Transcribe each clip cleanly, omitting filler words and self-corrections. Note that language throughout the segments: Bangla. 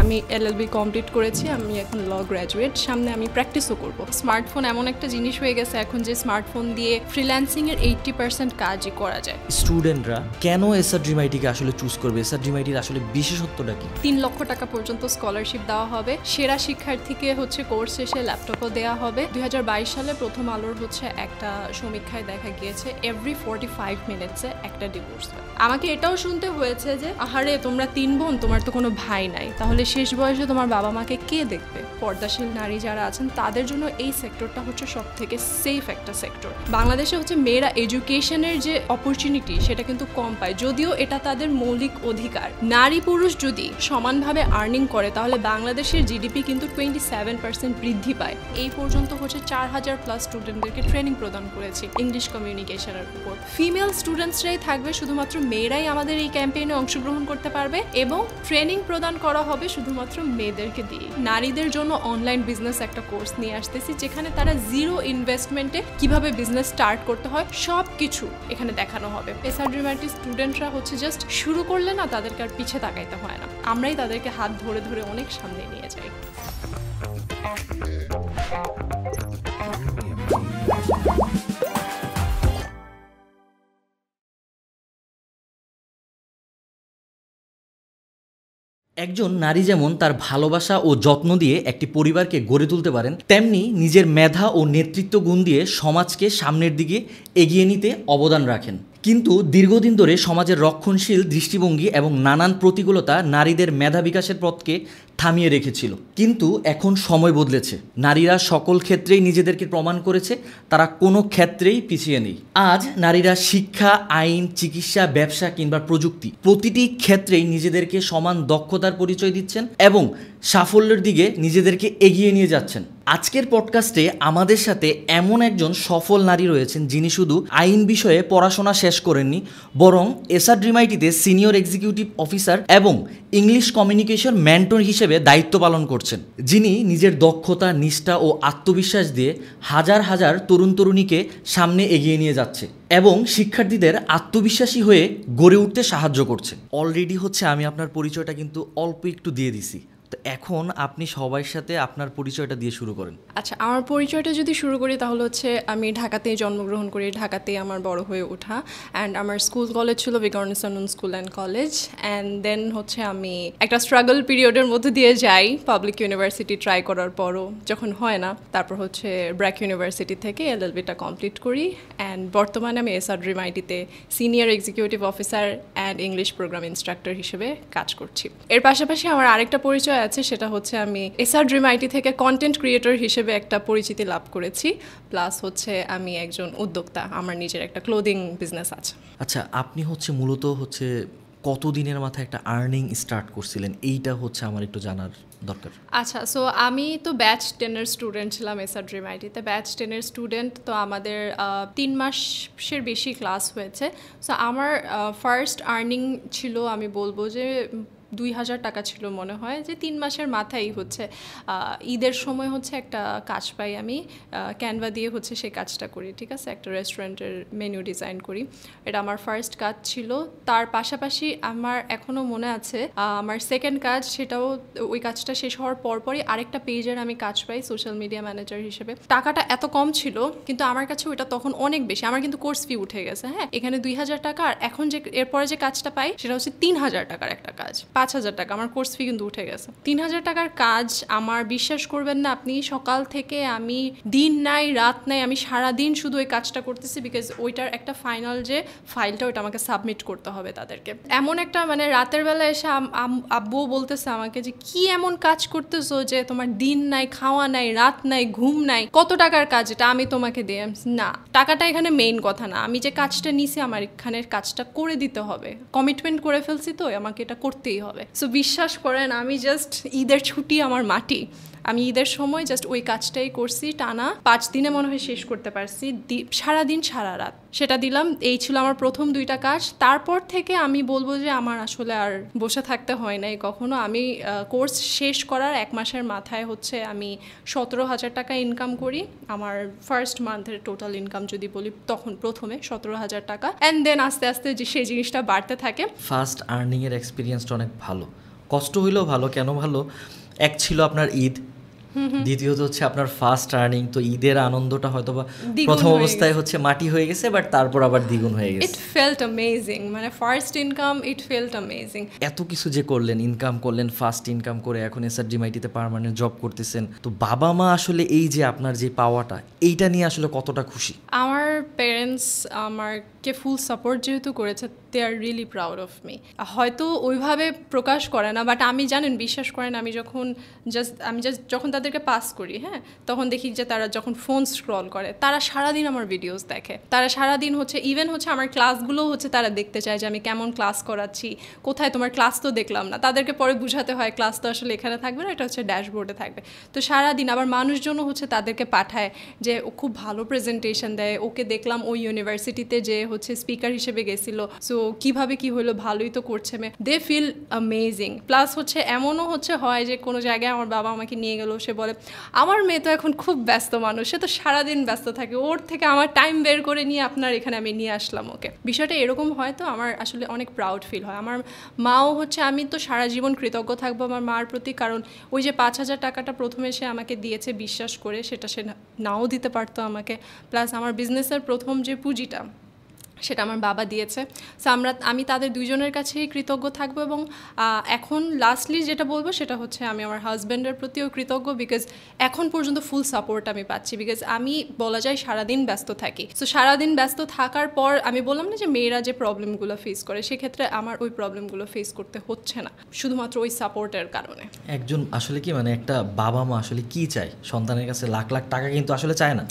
আমি LLB কমপ্লিট করেছি, আমি এখন ল গ্র্যাজুয়েট, সামনে আমি প্র্যাকটিসও করব। স্মার্টফোন এমন একটা জিনিস হয়ে গেছে এখন যে স্মার্টফোন দিয়ে ফ্রিল্যান্সিংয়ের 80% কাজই করা যায়। স্টুডেন্টরা কেন SRDMIT কে আসলে চুজ করবে? SRDMIT এর আসলে বিশেষত্বটা কি? 3 লক্ষ টাকা পর্যন্ত স্কলারশিপ দেওয়া হবে, সেরা শিক্ষার্থীকে হচ্ছে কোর্স শেষে ল্যাপটপও দেওয়া হবে। 2022 সালে প্রথম আলোর হচ্ছে একটা সমীক্ষায় দেখা গিয়েছে এভরি 45 মিনিটসে একটা ডিভোর্স হয়। আমাকে এটাও শুনতে হয়েছে যে আহারে তোমরা 3 বোন, তোমার তো কোনো ভাই নাই, তাহলে শেষ বয়সে তোমার বাবা মাকে কে দেখবে? পর্দাশীল নারী যারা আছেন তাদের জন্য এই সেক্টরটা হচ্ছে সব থেকে সেফ একটা সেক্টর। বাংলাদেশে হচ্ছে মেয়েরা এডুকেশনের যে অপরচুনিটি সেটা কিন্তু কম পায়, যদিও এটা তাদের মৌলিক অধিকার। নারী পুরুষ যদি সমানভাবে আর্নিং করে তাহলে বাংলাদেশের জিডিপি কিন্তু 27% বৃদ্ধি পায়। এই পর্যন্ত হচ্ছে 4000+ স্টুডেন্টদেরকে ট্রেনিং প্রদান করেছি ইংলিশ কমিউনিকেশনের উপর। ফিমেল স্টুডেন্টসরাই থাকবে, শুধুমাত্র মেয়েরাই আমাদের এই ক্যাম্পেইনে অংশগ্রহণ করতে পারবে এবং ট্রেনিং প্রদান করা হবে শুধুমাত্র মেয়েদেরকে দিয়ে। নারীদের জন্য অনলাইন বিজনেস একটা কোর্স নিয়ে আসতেছি, যেখানে তারা জিরো ইনভেস্টমেন্টে কিভাবে বিজনেস স্টার্ট করতে হয় সব কিছু এখানে দেখানো হবে। SRDMIT স্টুডেন্টরা হচ্ছে জাস্ট শুরু করলে না, তাদেরকে আর পিছে তাকাইতে হয় না, আমরাই তাদেরকে হাত ধরে ধরে অনেক সামনে নিয়ে যাই। একজন নারী যেমন তার ভালোবাসা ও যত্ন দিয়ে একটি পরিবারকে গড়ে তুলতে পারেন, তেমনি নিজের মেধা ও নেতৃত্ব গুণ দিয়ে সমাজকে সামনের দিকে এগিয়ে নিতে অবদান রাখেন। কিন্তু দীর্ঘদিন ধরে সমাজের রক্ষণশীল দৃষ্টিভঙ্গি এবং নানান প্রতিকূলতা নারীদের মেধা বিকাশের পথকে থামিয়ে রেখেছিল। কিন্তু এখন সময় বদলেছে, নারীরা সকল ক্ষেত্রেই নিজেদেরকে প্রমাণ করেছে, তারা কোনো ক্ষেত্রেই পিছিয়ে নেই। আজ নারীরা শিক্ষা, আইন, চিকিৎসা, ব্যবসা কিংবা প্রযুক্তি প্রতিটি ক্ষেত্রেই নিজেদেরকে সমান দক্ষতার পরিচয় দিচ্ছেন এবং সাফল্যের দিকে নিজেদেরকে এগিয়ে নিয়ে যাচ্ছেন। আজকের পডকাস্টে আমাদের সাথে এমন একজন সফল নারী রয়েছেন যিনি শুধু আইন বিষয়ে পড়াশোনা শেষ করেননি, বরং SRDMIT-তে সিনিয়র এক্সিকিউটিভ অফিসার এবং ইংলিশ কমিউনিকেশন মেন্টর হিসেবে দায়িত্ব পালন করছেন, যিনি নিজের দক্ষতা, নিষ্ঠা ও আত্মবিশ্বাস দিয়ে হাজার হাজার তরুণ তরুণীকে সামনে এগিয়ে নিয়ে যাচ্ছে এবং শিক্ষার্থীদের আত্মবিশ্বাসী হয়ে গড়ে উঠতে সাহায্য করছে। অলরেডি হচ্ছে আমি আপনার পরিচয়টা কিন্তু অল্প একটু দিয়ে দিছি, তো এখন আপনি সবার সাথে আপনার পরিচয়টা দিয়ে শুরু করেন। আচ্ছা, আমার পরিচয়টা যদি শুরু করি তাহলে হচ্ছে আমি ঢাকাতেই জন্মগ্রহণ করি, ঢাকাতেই আমার বড় হয়ে ওঠা, অ্যান্ড আমার স্কুল কলেজ ছিল Viqarunnisa school and college. And then হচ্ছে আমি একটা স্ট্রাগল পিরিয়ডের মধ্যে দিয়ে যাই, পাবলিক ইউনিভার্সিটি ট্রাই করার পরও যখন হয় না, তারপর হচ্ছে ব্র্যাক ইউনিভার্সিটি থেকে LLB-টা কমপ্লিট করি। অ্যান্ড বর্তমানে আমি SRDMIT-তে senior executive officer and English program instructor হিসেবে কাজ করছি। এর পাশাপাশি আমার আরেকটা পরিচয় আছে, সেটা হচ্ছে আমি SRDMIT থেকে কন্টেন্ট ক্রিয়েটর হিসেবে একটা পরিচিতি লাভ করেছি, প্লাস হচ্ছে আমি একজন উদ্যোক্তা, আমার নিজের একটা ক্লোদিং বিজনেস আছে। আচ্ছা, আপনি হচ্ছে মূলত হচ্ছে কতদিনের মাথায় একটা আর্নিং স্টার্ট করছিলেন, এইটা হচ্ছে আমার একটু জানার দরকার। আচ্ছা, সো আমি তো ব্যাচ 10-এর স্টুডেন্ট ছিলাম SRDMIT-তে। ব্যাচ 10-এর স্টুডেন্ট তো আমাদের 3 মাসের বেশি ক্লাস হয়েছে। সো আমার ফার্স্ট আর্নিং ছিল, আমি বলবো যে 2000 টাকা ছিল মনে হয়, যে 3 মাসের মাথায় হচ্ছে ঈদের সময় হচ্ছে একটা কাজ পাই আমি, ক্যানভা দিয়ে হচ্ছে সেই কাজটা করি, ঠিক আছে, একটা রেস্টুরেন্টের মেনু ডিজাইন করি। এটা আমার ফার্স্ট কাজ ছিল। তার পাশাপাশি আমার এখনও মনে আছে আমার সেকেন্ড কাজ, সেটাও ওই কাজটা শেষ হওয়ার পরপরই আরেকটা পেজের আমি কাজ পাই সোশ্যাল মিডিয়া ম্যানেজার হিসেবে। টাকাটা এত কম ছিল কিন্তু আমার কাছে ওইটা তখন অনেক বেশি, আমার কিন্তু কোর্স ফি উঠে গেছে। হ্যাঁ, এখানে 2000 টাকা, আর এখন যে এরপরে যে কাজটা পাই সেটা হচ্ছে 3000 টাকার একটা কাজ, 5000 টাকা, আমার কোর্স ফি কিন্তু উঠে গেছে। 3000 টাকার কাজ, আমার বিশ্বাস করবেন না আপনি, সকাল থেকে আমি দিন নাই রাত নাই, আমি সারাদিন শুধু ওই কাজটা করতেছি, বিকজ ওইটার একটা ফাইনাল যে ফাইলটা ওইটা আমাকে সাবমিট করতে হবে তাদেরকে। এমন একটা মানে রাতের বেলা এসে আব্বুও বলতেছে আমাকে যে কি এমন কাজ করতেছো যে তোমার দিন নাই, খাওয়া নাই, রাত নাই, ঘুম নাই, কত টাকার কাজ এটা আমি তোমাকে দিই? না, টাকাটা এখানে মেইন কথা না, আমি যে কাজটা নিছি আমার এখানের কাজটা করে দিতে হবে, কমিটমেন্ট করে ফেলছি তো আমাকে এটা করতেই হবে। সো বিশ্বাস করেন আমি জাস্ট ঈদের ছুটি আমার মাটি, আমি ঈদের সময় জাস্ট ওই কাজটাই করছি, টানা 5 দিনে মনে হয় শেষ করতে পারছি, সারাদিন সারা রাত সেটা দিলাম। এই ছিল আমার প্রথম 2টা কাজ। তারপর থেকে আমি বলবো যে আমার আসলে আর বসে থাকতে হয় নাই কখনো। আমি কোর্স শেষ করার 1 মাসের মাথায় হচ্ছে আমি 17,000 টাকা ইনকাম করি। আমার ফার্স্ট মান্থের টোটাল ইনকাম যদি বলি তখন প্রথমে 17,000 টাকা, অ্যান্ড দেন আস্তে আস্তে যে সেই জিনিসটা বাড়তে থাকে। ফার্স্ট আর্নিংয়ের এক্সপিরিয়েন্সটা অনেক ভালো, কষ্ট হইলেও ভালো, কেন ভালো? এক ছিল আপনার ঈদ, দ্বিতীয়ত হচ্ছে আপনার ফার্স্ট আর্নিং, তো ঈদের আনন্দটা হয়তো বা প্রথম অবস্থায় হচ্ছে মাটি হয়ে গেছে, বাট তারপর আবার দ্বিগুণ হয়ে গেছে। ইট ফেল্ট অ্যামেজিং, মানে ফার্স্ট ইনকাম, ইট ফেল্ট অ্যামেজিং। এত কিছু যে করলেন, ইনকাম করলেন, ফার্স্ট ইনকাম করে এখন এসআরজিএমআইটিতে পার্মানেন্ট জব করতেছেন, তো বাবা মা আসলে এই যে আপনার যে পাওয়াটা, এইটা নিয়ে আসলে কতটা খুশি? আমার প্যারেন্টস আমাকে ফুল সাপোর্ট যেহেতু করেছে, they are really proud of me. হয়তো ওইভাবে প্রকাশ করে না, বাট আমি জানেন, বিশ্বাস করেন, আমি যখন যখন তাদেরকে পাস করি, হ্যাঁ, তখন দেখি যে তারা যখন ফোন স্ক্রল করে, তারা সারাদিন আমার ভিডিওস দেখে, তারা সারাদিন হচ্ছে ইভেন হচ্ছে আমার ক্লাসগুলো হচ্ছে তারা দেখতে চায় যে আমি কেমন ক্লাস করাচ্ছি, কোথায় তোমার ক্লাস তো দেখলাম না। তাদেরকে পরে বুঝাতে হয় ক্লাস তো আসলে এখানে থাকবে না, এটা হচ্ছে ড্যাশবোর্ডে থাকবে। তো সারাদিন আবার মানুষজনও হচ্ছে তাদেরকে পাঠায় যে ও খুব ভালো প্রেজেন্টেশন দেয়, ওকে দেখলাম ওই ইউনিভার্সিটিতে যে হচ্ছে স্পিকার হিসেবে গেছিলো, সো কিভাবে কি হলো, ভালোই তো করছে মেয়ে, দে ফিল অ্যামেজিং। প্লাস হচ্ছে এমনও হচ্ছে হয় যে কোনো জায়গায় আমার বাবা আমাকে নিয়ে গেলো, সে বলে আমার মেয়ে তো এখন খুব ব্যস্ত মানুষ, সে তো সারাদিন ব্যস্ত থাকে, ওর থেকে আমার টাইম বের করে নিয়ে আপনার এখানে আমি নিয়ে আসলাম ওকে। বিষয়টা এরকম হয়, তো আমার আসলে অনেক প্রাউড ফিল হয়। আমার মাও হচ্ছে, আমি তো সারা জীবন কৃতজ্ঞ থাকবো আমার মার প্রতি, কারণ ওই যে 5,000 টাকাটা প্রথমে সে আমাকে দিয়েছে বিশ্বাস করে, সেটা সে নাও দিতে পারতো আমাকে। প্লাস আমার বিজনেসের প্রথম যে পুঁজিটা, সেটা আমার বাবা দিয়েছে। সো আমি তাদের দুজনের কাছেই কৃতজ্ঞ থাকবো। এবং এখন লাস্টলি যেটা বলবো সেটা হচ্ছে আমি আমার হাজব্যান্ডের প্রতিও কৃতজ্ঞ, বিকজ এখন পর্যন্ত ফুল সাপোর্ট আমি পাচ্ছি। বিকজ আমি বলা যায় সারাদিন ব্যস্ত থাকি, সো সারাদিন ব্যস্ত থাকার পর আমি বললাম না যে মেয়েরা যে প্রবলেমগুলো ফেস করে, সেক্ষেত্রে আমার ওই প্রবলেমগুলো ফেস করতে হচ্ছে না, শুধুমাত্র ওই সাপোর্টের কারণে। একজন আসলে কি, মানে একটা বাবা মা আসলে কি চায়, সন্তানের কাছে লাখ লাখ টাকা কিন্তু আসলে চায় না,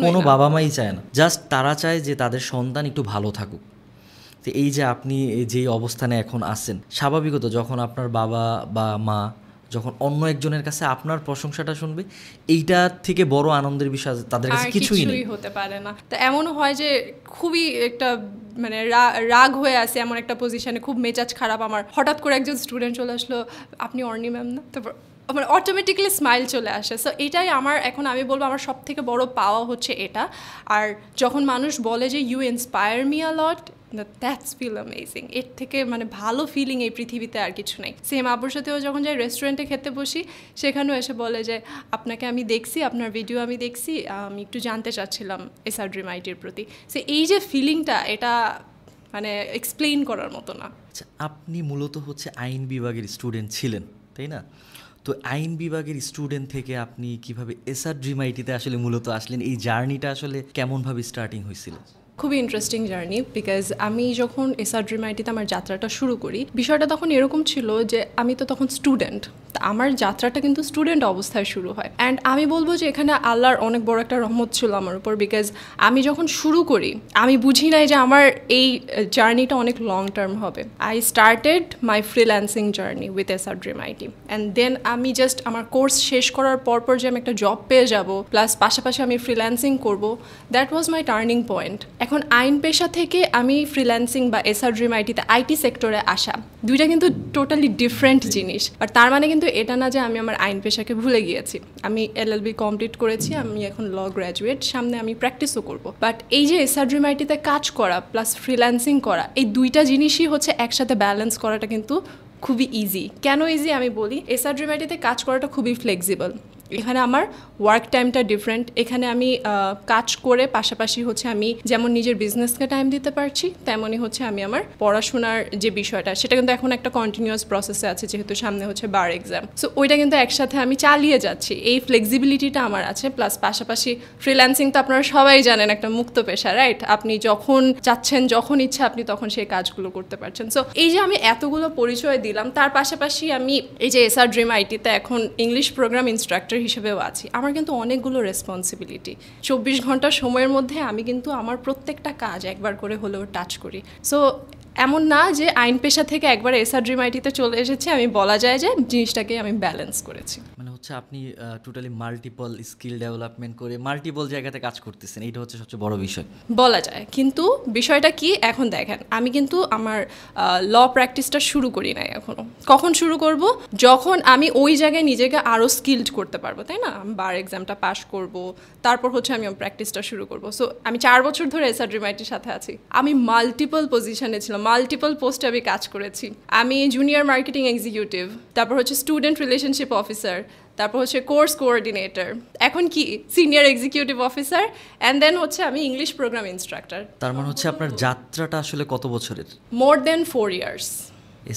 কোনো বাবা মাই চায় না, জাস্ট তারা চায় যে তাদের সন্তান একটু ভালো থাকুক। তো এই যে আপনি যেই অবস্থানে এখন আছেন, স্বাভাবিকত যখন আপনার বাবা বা মা যখন অন্য একজনের কাছে আপনার প্রশংসাটা শুনবে, এইটা থেকে বড় আনন্দের বিষয় তাদের কাছে কিছুই হতে পারে না। তো এমনও হয় যে খুবই একটা মানে রাগ হয়ে আছে এমন একটা পজিশনে, খুব মেজাজ খারাপ আমার, হঠাৎ করে একজন স্টুডেন্ট চলে আসলো, আপনি অর্নি ম্যাম না, তারপর আমার অটোমেটিক্যালি স্মাইল চলে আসে। সো এটাই আমার এখন, আমি বলবো আমার সব থেকে বড় পাওয়া হচ্ছে এটা। আর যখন মানুষ বলে যে you inspire me a lot, that's feel amazing. এর থেকে মানে ভালো ফিলিং এই পৃথিবীতে আর কিছু নেই। সেম আব্বুর সাথেও যখন যাই রেস্টুরেন্টে খেতে বসি, সেখানেও এসে বলে যে আপনাকে আমি দেখছি, আপনার ভিডিও আমি দেখছি, আমি একটু জানতে চাচ্ছিলাম এসআরজিএমআইটির প্রতি। সো এই যে ফিলিংটা, এটা মানে এক্সপ্লেইন করার মতো না। আচ্ছা, আপনি মূলত হচ্ছে আইন বিভাগের স্টুডেন্ট ছিলেন, তাই না? তো আইন বিভাগের স্টুডেন্ট থেকে আপনি কিভাবে এসআরজিএমআইটিতে আসলে মূলত আসলেন, এই জার্নিটা আসলে কেমনভাবে স্টার্টিং হয়েছিল? খুবই ইন্টারেস্টিং জার্নি, বিকজ আমি যখন এসআরজিএমআইটিতে আমার যাত্রাটা শুরু করি, বিষয়টা তখন এরকম ছিল যে আমি তো তখন স্টুডেন্ট, আমার যাত্রাটা কিন্তু স্টুডেন্ট অবস্থায় শুরু হয়। অ্যান্ড আমি বলবো যে এখানে আল্লাহর অনেক বড় একটা রহমত ছিল আমার উপর, বিকজ আমি যখন শুরু করি আমি বুঝি নাই যে আমার এই জার্নিটা অনেক লং টার্ম হবে। I started my freelancing journey with SRGMIT, and then আমি জাস্ট আমার কোর্স শেষ করার পরপর যে আমি একটা জব পেয়ে যাব, প্লাস পাশাপাশি আমি ফ্রিল্যান্সিং করব, that was my turning point. এখন আইন পেশা থেকে আমি ফ্রিল্যান্সিং বা এসআরজিএমআইটিতে আইটি সেক্টরে আসা, দুইটা কিন্তু টোটালি ডিফারেন্ট জিনিস। আর তার মানে কিন্তু এটা না যে আমি আমার আইন পেশাকে ভুলে গিয়েছি। আমি এলএলবি কমপ্লিট করেছি, আমি এখন ল গ্র্যাজুয়েট, সামনে আমি প্র্যাকটিসও করব। বাট এই যে এসআরজিএমআইটিতে কাজ করা প্লাস ফ্রিল্যান্সিং করা, এই দুইটা জিনিসই হচ্ছে একসাথে ব্যালেন্স করাটা কিন্তু খুবই ইজি। কেন ইজি আমি বলি, এসআরজিএমআইটিতে কাজ করাটা খুবই ফ্লেক্সিবল। এখানে আমার ওয়ার্ক টাইমটা ডিফারেন্ট, এখানে আমি কাজ করে পাশাপাশি হচ্ছে আমি যেমন নিজের বিজনেসকে টাইম দিতে পারছি, তেমনই হচ্ছে আমি আমার পড়াশোনার যে বিষয়টা, সেটা কিন্তু এখন একটা কন্টিনিউয়াস প্রসেসে আছে, যেহেতু সামনে হচ্ছে বার এক্সাম। সো ওইটা কিন্তু একসাথে আমি চালিয়ে যাচ্ছি, এই ফ্লেক্সিবিলিটিটা আমার আছে। প্লাস পাশাপাশি ফ্রিল্যান্সিং তো আপনারা সবাই জানেন একটা মুক্ত পেশা, রাইট? আপনি যখন চাচ্ছেন, যখন ইচ্ছা আপনি তখন সেই কাজগুলো করতে পারছেন। সো এই যে আমি এতগুলো পরিচয় দিলাম, তার পাশাপাশি আমি এই যে এসআরজিএমআইটিতে এখন ইংলিশ প্রোগ্রাম ইনস্ট্রাক্টর হিসেবেও আছি, আমার কিন্তু অনেকগুলো রেসপন্সিবিলিটি। 24 ঘন্টা সময়ের মধ্যে আমি কিন্তু আমার প্রত্যেকটা কাজ একবার করে হলেও টাচ করি। সো এমন না যে আইন পেশা থেকে একবার এসআরজিএমআইটিতে চলে এসেছি, আমি বলা যায় যে জিনিসটাকে আমি ব্যালেন্স করেছি। মানে হচ্ছে আপনি টোটালি মাল্টিপল স্কিল ডেভেলপমেন্ট করে মাল্টিপল জায়গাতে কাজ করতেছেন, এইটা হচ্ছে সবচেয়ে বড় বিষয় বলা যায়। কিন্তু বিষয়টা কি, এখন দেখেন আমি কিন্তু আমার ল প্র্যাকটিসটা শুরু করি নাই এখনো। কখন শুরু করব? যখন আমি ওই জায়গায় নিজেকে আরও স্কিলড করতে পারবো, তাই না? আমি বার এক্সামটা পাস করব, তারপর হচ্ছে আমি প্র্যাকটিসটা শুরু করব। সো আমি 4 বছর ধরে SRDMIT সাথে আছি। আমি মাল্টিপল পজিশনে ছিলাম, মাল্টিপল পোস্টে আমি কাজ করেছি। আমি জুনিয়র মার্কেটিং এক্সিকিউটিভ, তারপর হচ্ছে স্টুডেন্ট রিলেশনশিপ অফিসার, তারপর হচ্ছে কোর্স কোঅর্ডিনেটর, এখন কি senior executive officer, and then হচ্ছে আমি ইংলিশ প্রোগ্রাম ইনস্ট্রাক্টর। তার মানে হচ্ছে আপনার যাত্রাটা আসলে কত বছরের? মোর দেন 4 ইয়ার্স।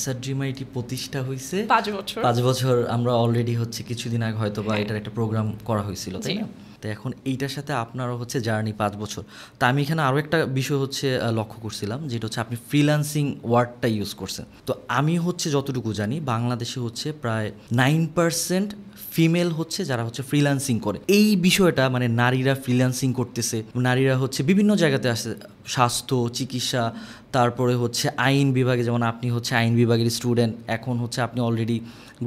SRDMIT প্রতিষ্ঠা হয়েছে 5 বছর। 5 বছর। আমরা অলরেডি হচ্ছে কিছুদিন আগে হয়তো বা এটার একটা প্রোগ্রাম করা হয়েছিল, তাই না? তো এখন এইটার সাথে আপনারও হচ্ছে জার্নি 5 বছর। তা আমি এখানে আরও একটা বিষয় হচ্ছে লক্ষ্য করছিলাম, যেটা হচ্ছে আপনি ফ্রিল্যান্সিং ওয়ার্ডটা ইউজ করছেন। তো আমি হচ্ছে যতটুকু জানি বাংলাদেশে হচ্ছে প্রায় 9% ফিমেল হচ্ছে যারা হচ্ছে ফ্রিল্যান্সিং করে। এই বিষয়টা মানে নারীরা ফ্রিল্যান্সিং করতেছে, নারীরা হচ্ছে বিভিন্ন জায়গাতে আসে, স্বাস্থ্য, চিকিৎসা, তারপরে হচ্ছে আইন বিভাগে, যেমন আপনি হচ্ছে আইন বিভাগের স্টুডেন্ট, এখন হচ্ছে আপনি অলরেডি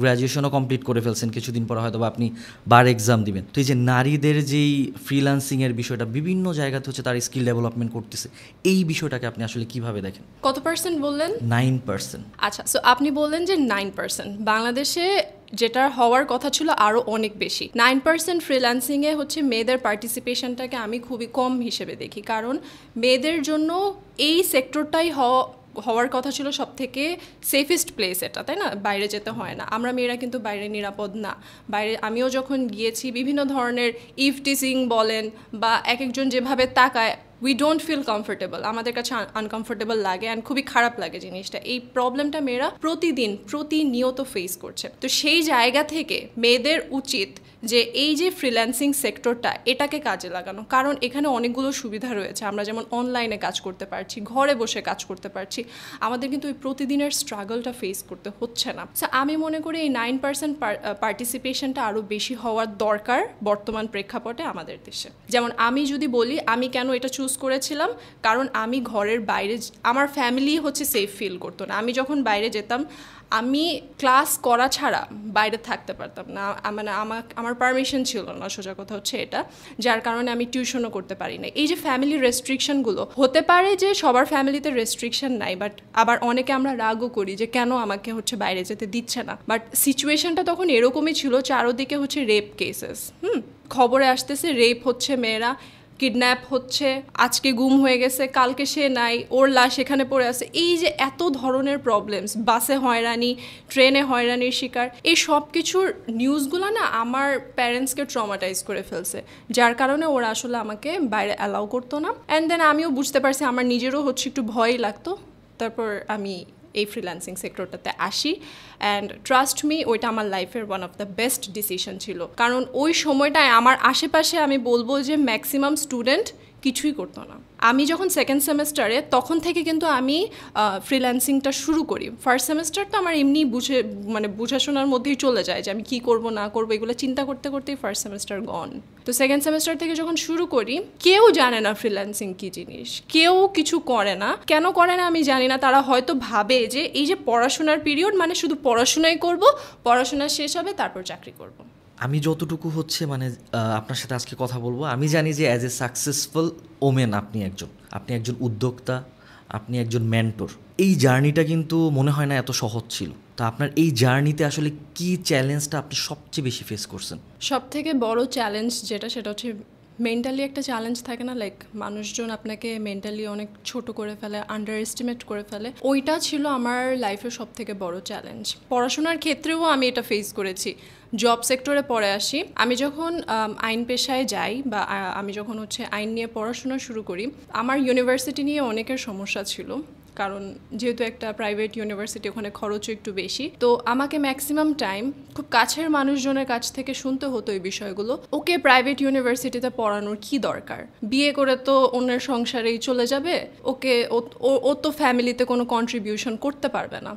গ্র্যাজুয়েশনও কমপ্লিট করে ফেলছেন, কিছুদিন পরে হয়তো বা আপনি বার এক্সাম দিবেন। তো এই যে নারীদের যেই ফ্রিল্যান্সিংয়ের বিষয়টা বিভিন্ন জায়গাতে হচ্ছে তার স্কিল ডেভেলপমেন্ট করতেছে, এই বিষয়টাকে আপনি আসলে কিভাবে দেখেন? কত পার্সেন্ট বললেন? 9%। আচ্ছা, সো আপনি বললেন যে 9%। বাংলাদেশে যেটা হওয়ার কথা ছিল আরও অনেক বেশি। 9% ফ্রিল্যান্সিংয়ে হচ্ছে মেয়েদের পার্টিসিপেশনটাকে আমি খুবই কম হিসেবে দেখি, কারণ মেয়েদের জন্য এই সেক্টরটাই হওয়ার কথা ছিল সব থেকে সেফেস্ট প্লেস এটা, তাই না? বাইরে যেতে হয় না, আমরা মেয়েরা কিন্তু বাইরে নিরাপদ না। বাইরে আমিও যখন গিয়েছি বিভিন্ন ধরনের ইভটিজিং বলেন বা এক একজন যেভাবে তাকায়, উই ডোন্ট ফিল কমফোর্টেবল, আমাদের কাছে আনকমফোর্টেবল লাগে অ্যান্ড খুবই খারাপ লাগে জিনিসটা। এই প্রবলেমটা মেয়েরা প্রতিনিয়ত ফেস করছে। তো সেই জায়গা থেকে মেয়েদের উচিত যে এই যে ফ্রিল্যান্সিং সেক্টরটা, এটাকে কাজে লাগানো, কারণ এখানে অনেকগুলো সুবিধা রয়েছে। আমরা যেমন অনলাইনে কাজ করতে পারছি, ঘরে বসে কাজ করতে পারছি, আমাদের কিন্তু ওই প্রতিদিনের স্ট্রাগলটা ফেস করতে হচ্ছে না। সো আমি মনে করি এই 9% পার্টিসিপেশনটা আরও বেশি হওয়ার দরকার বর্তমান প্রেক্ষাপটে আমাদের দেশে। যেমন আমি যদি বলি, আমি কেন এটা চুজ করেছিলাম, কারণ আমি ঘরের বাইরে, আমার ফ্যামিলি হচ্ছে সেফ ফিল করতো না। আমি যখন বাইরে যেতাম, আমি ক্লাস করা ছাড়া বাইরে থাকতে পারতাম না, মানে আমার পারমিশন ছিল না, সোজা কথা হচ্ছে এটা, যার কারণে আমি টিউশনও করতে পারি না। এই যে ফ্যামিলি রেস্ট্রিকশনগুলো, হতে পারে যে সবার ফ্যামিলিতে রেস্ট্রিকশন নাই, বাট আবার অনেকে আমরা রাগও করি যে কেন আমাকে হচ্ছে বাইরে যেতে দিচ্ছে না। বাট সিচুয়েশনটা তখন এরকমই ছিল, চারোদিকে হচ্ছে রেপ কেসেস, খবরে আসতেছে রেপ হচ্ছে, মেয়েরা কিডন্যাপ হচ্ছে, আজকে গুম হয়ে গেছে, কালকে সে নাই, ওর লাশ এখানে পড়ে আছে। এই যে এত ধরনের প্রবলেমস, বাসে হয়রানি, ট্রেনে হয়রানির শিকার, এই সব কিছুর নিউজগুলো না আমার প্যারেন্টসকে ট্রমাটাইজ করে ফেলছে, যার কারণে ওরা আসলে আমাকে বাইরে অ্যালাউ করতো না। অ্যান্ড দেন আমিও বুঝতে পারছি, আমার নিজেরও হচ্ছে একটু ভয়ই লাগতো। তারপর আমি এই ফ্রিল্যান্সিং সেক্টরটাতে আসি, অ্যান্ড ট্রাস্ট মি, ওইটা আমার লাইফের one of the best decision ছিল। কারণ ওই সময়টায় আমার আশেপাশে আমি বলবো যে ম্যাক্সিমাম স্টুডেন্ট কিছুই করতো না। আমি যখন সেকেন্ড সেমেস্টারে, তখন থেকে কিন্তু আমি ফ্রিল্যান্সিংটা শুরু করি। ফার্স্ট সেমেস্টারটা আমার এমনি বুঝাশোনার মধ্যেই চলে যায় যে আমি কী করব না করবো, এগুলো চিন্তা করতে করতেই ফার্স্ট সেমেস্টার গন। তো সেকেন্ড সেমেস্টার থেকে যখন শুরু করি, কেউ জানে না ফ্রিল্যান্সিং কী জিনিস, কেউ কিছু করে না। কেন করে না আমি জানি না, তারা হয়তো ভাবে যে এই যে পড়াশোনার পিরিয়ড, মানে শুধু পড়াশোনাই করব, পড়াশোনা শেষ হবে তারপর চাকরি করব। আমি যতটুকু হচ্ছে মানে আপনার সাথে আজকে কথা বলবো, আমি জানি যে অ্যাজ এ সাকসেসফুল ওমেন আপনি একজন উদ্যোক্তা, আপনি একজন মেন্টর। এই জার্নিটা কিন্তু মনে হয় না এত সহজ ছিল। তো আপনার এই জার্নিতে আসলে কি চ্যালেঞ্জটা আপনি সবচেয়ে বেশি ফেস করছেন? সব থেকে বড় চ্যালেঞ্জ সেটা হচ্ছে মেন্টালি একটা চ্যালেঞ্জ থাকে না, লাইক মানুষজন আপনাকে মেন্টালি অনেক ছোট করে ফেলে, আন্ডার এস্টিমেট করে ফেলে। ওইটা ছিল আমার লাইফের সব থেকে বড় চ্যালেঞ্জ। পড়াশোনার ক্ষেত্রেও আমি এটা ফেস করেছি। জব সেক্টরে পরে আসি, আমি যখন আইন পেশায় যাই বা আমি যখন হচ্ছে আইন নিয়ে পড়াশোনা শুরু করি, আমার ইউনিভার্সিটি নিয়ে অনেকের সমস্যা ছিল, কারণ যেহেতু একটা প্রাইভেট ইউনিভার্সিটি, ওখানে খরচও একটু বেশি। তো আমাকে ম্যাক্সিমাম টাইম খুব কাছের মানুষজনের কাছ থেকে শুনতে হতো এই বিষয়গুলো, ওকে প্রাইভেট ইউনিভার্সিটিতে পড়ানোর কি দরকার, বিয়ে করে তো অন্যের সংসারেই চলে যাবে, ওকে ও তো ফ্যামিলিতে কোনো কন্ট্রিবিউশন করতে পারবে না,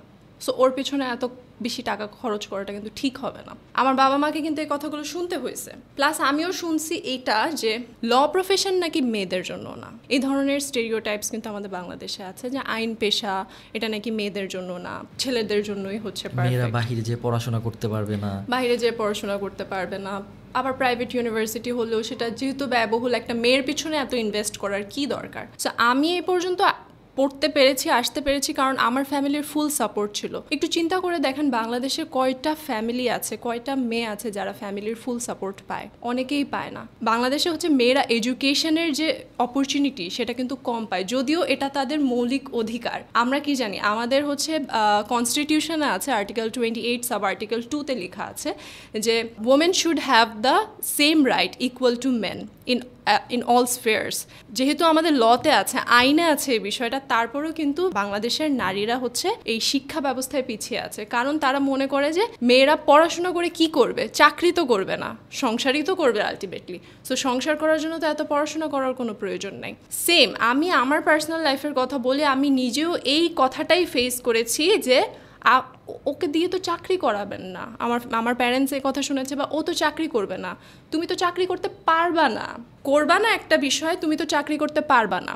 সো ওর পিছনে এত বেশি টাকা খরচ করাটা কিন্তু ঠিক হবে না। আমার বাবা মাকে কিন্তু এই কথাগুলো শুনতে হয়েছে, প্লাস আমিও শুনছি এইটা যে ল প্রফেশন নাকি মেয়েদের জন্য না। এই ধরনের স্টেরিওটাইপস কিন্তু আমাদের বাংলাদেশে আছে যে আইন পেশা এটা নাকি মেয়েদের জন্য না, ছেলেদের জন্যই হচ্ছে, মেয়েরা বাহিরে যে পড়াশোনা করতে পারবে না, বাইরে যে পড়াশোনা করতে পারবে না। আবার প্রাইভেট ইউনিভার্সিটি হলেও সেটা যেহেতু ব্যয়বহুল, একটা মেয়ের পিছনে এত ইনভেস্ট করার কি দরকার। সো আমি এই পর্যন্ত পড়তে পেরেছি, আসতে পেরেছি কারণ আমার ফ্যামিলির ফুল সাপোর্ট ছিল। একটু চিন্তা করে দেখেন বাংলাদেশে কয়টা ফ্যামিলি আছে, কয়টা মেয়ে আছে যারা ফ্যামিলির ফুল সাপোর্ট পায়? অনেকেই পায় না। বাংলাদেশে হচ্ছে মেয়েরা এডুকেশনের যে অপরচুনিটি সেটা কিন্তু কম পায়, যদিও এটা তাদের মৌলিক অধিকার। আমরা কি জানি, আমাদের হচ্ছে কনস্টিটিউশনে আছে আর্টিকেল 28 সাব আর্টিকেল 2-তে লেখা আছে যে women should have the same right equal to men in all spheres. যেহেতু আমাদের লতে আছে, আইনে আছে এই বিষয়টা, তারপরেও কিন্তু বাংলাদেশের নারীরা হচ্ছে এই শিক্ষা ব্যবস্থায় পিছিয়ে আছে। কারণ তারা মনে করে যে মেয়েরা পড়াশোনা করে কি করবে, চাকরি তো করবে না, সংসারই তো করবে আলটিমেটলি। সো সংসার করার জন্য তো এত পড়াশোনা করার কোনো প্রয়োজন নাই। সেম আমি আমার পার্সোনাল লাইফের কথা বলি, আমি নিজেও এই কথাটাই ফেস করেছি যে ওকে দিয়ে তো চাকরি করাবেন না। আমার প্যারেন্টস এই কথা শুনেছে, বা ও তো চাকরি করবে না, তুমি তো চাকরি করতে পারবা না, করবা না একটা বিষয়, তুমি তো চাকরি করতে পারবা না,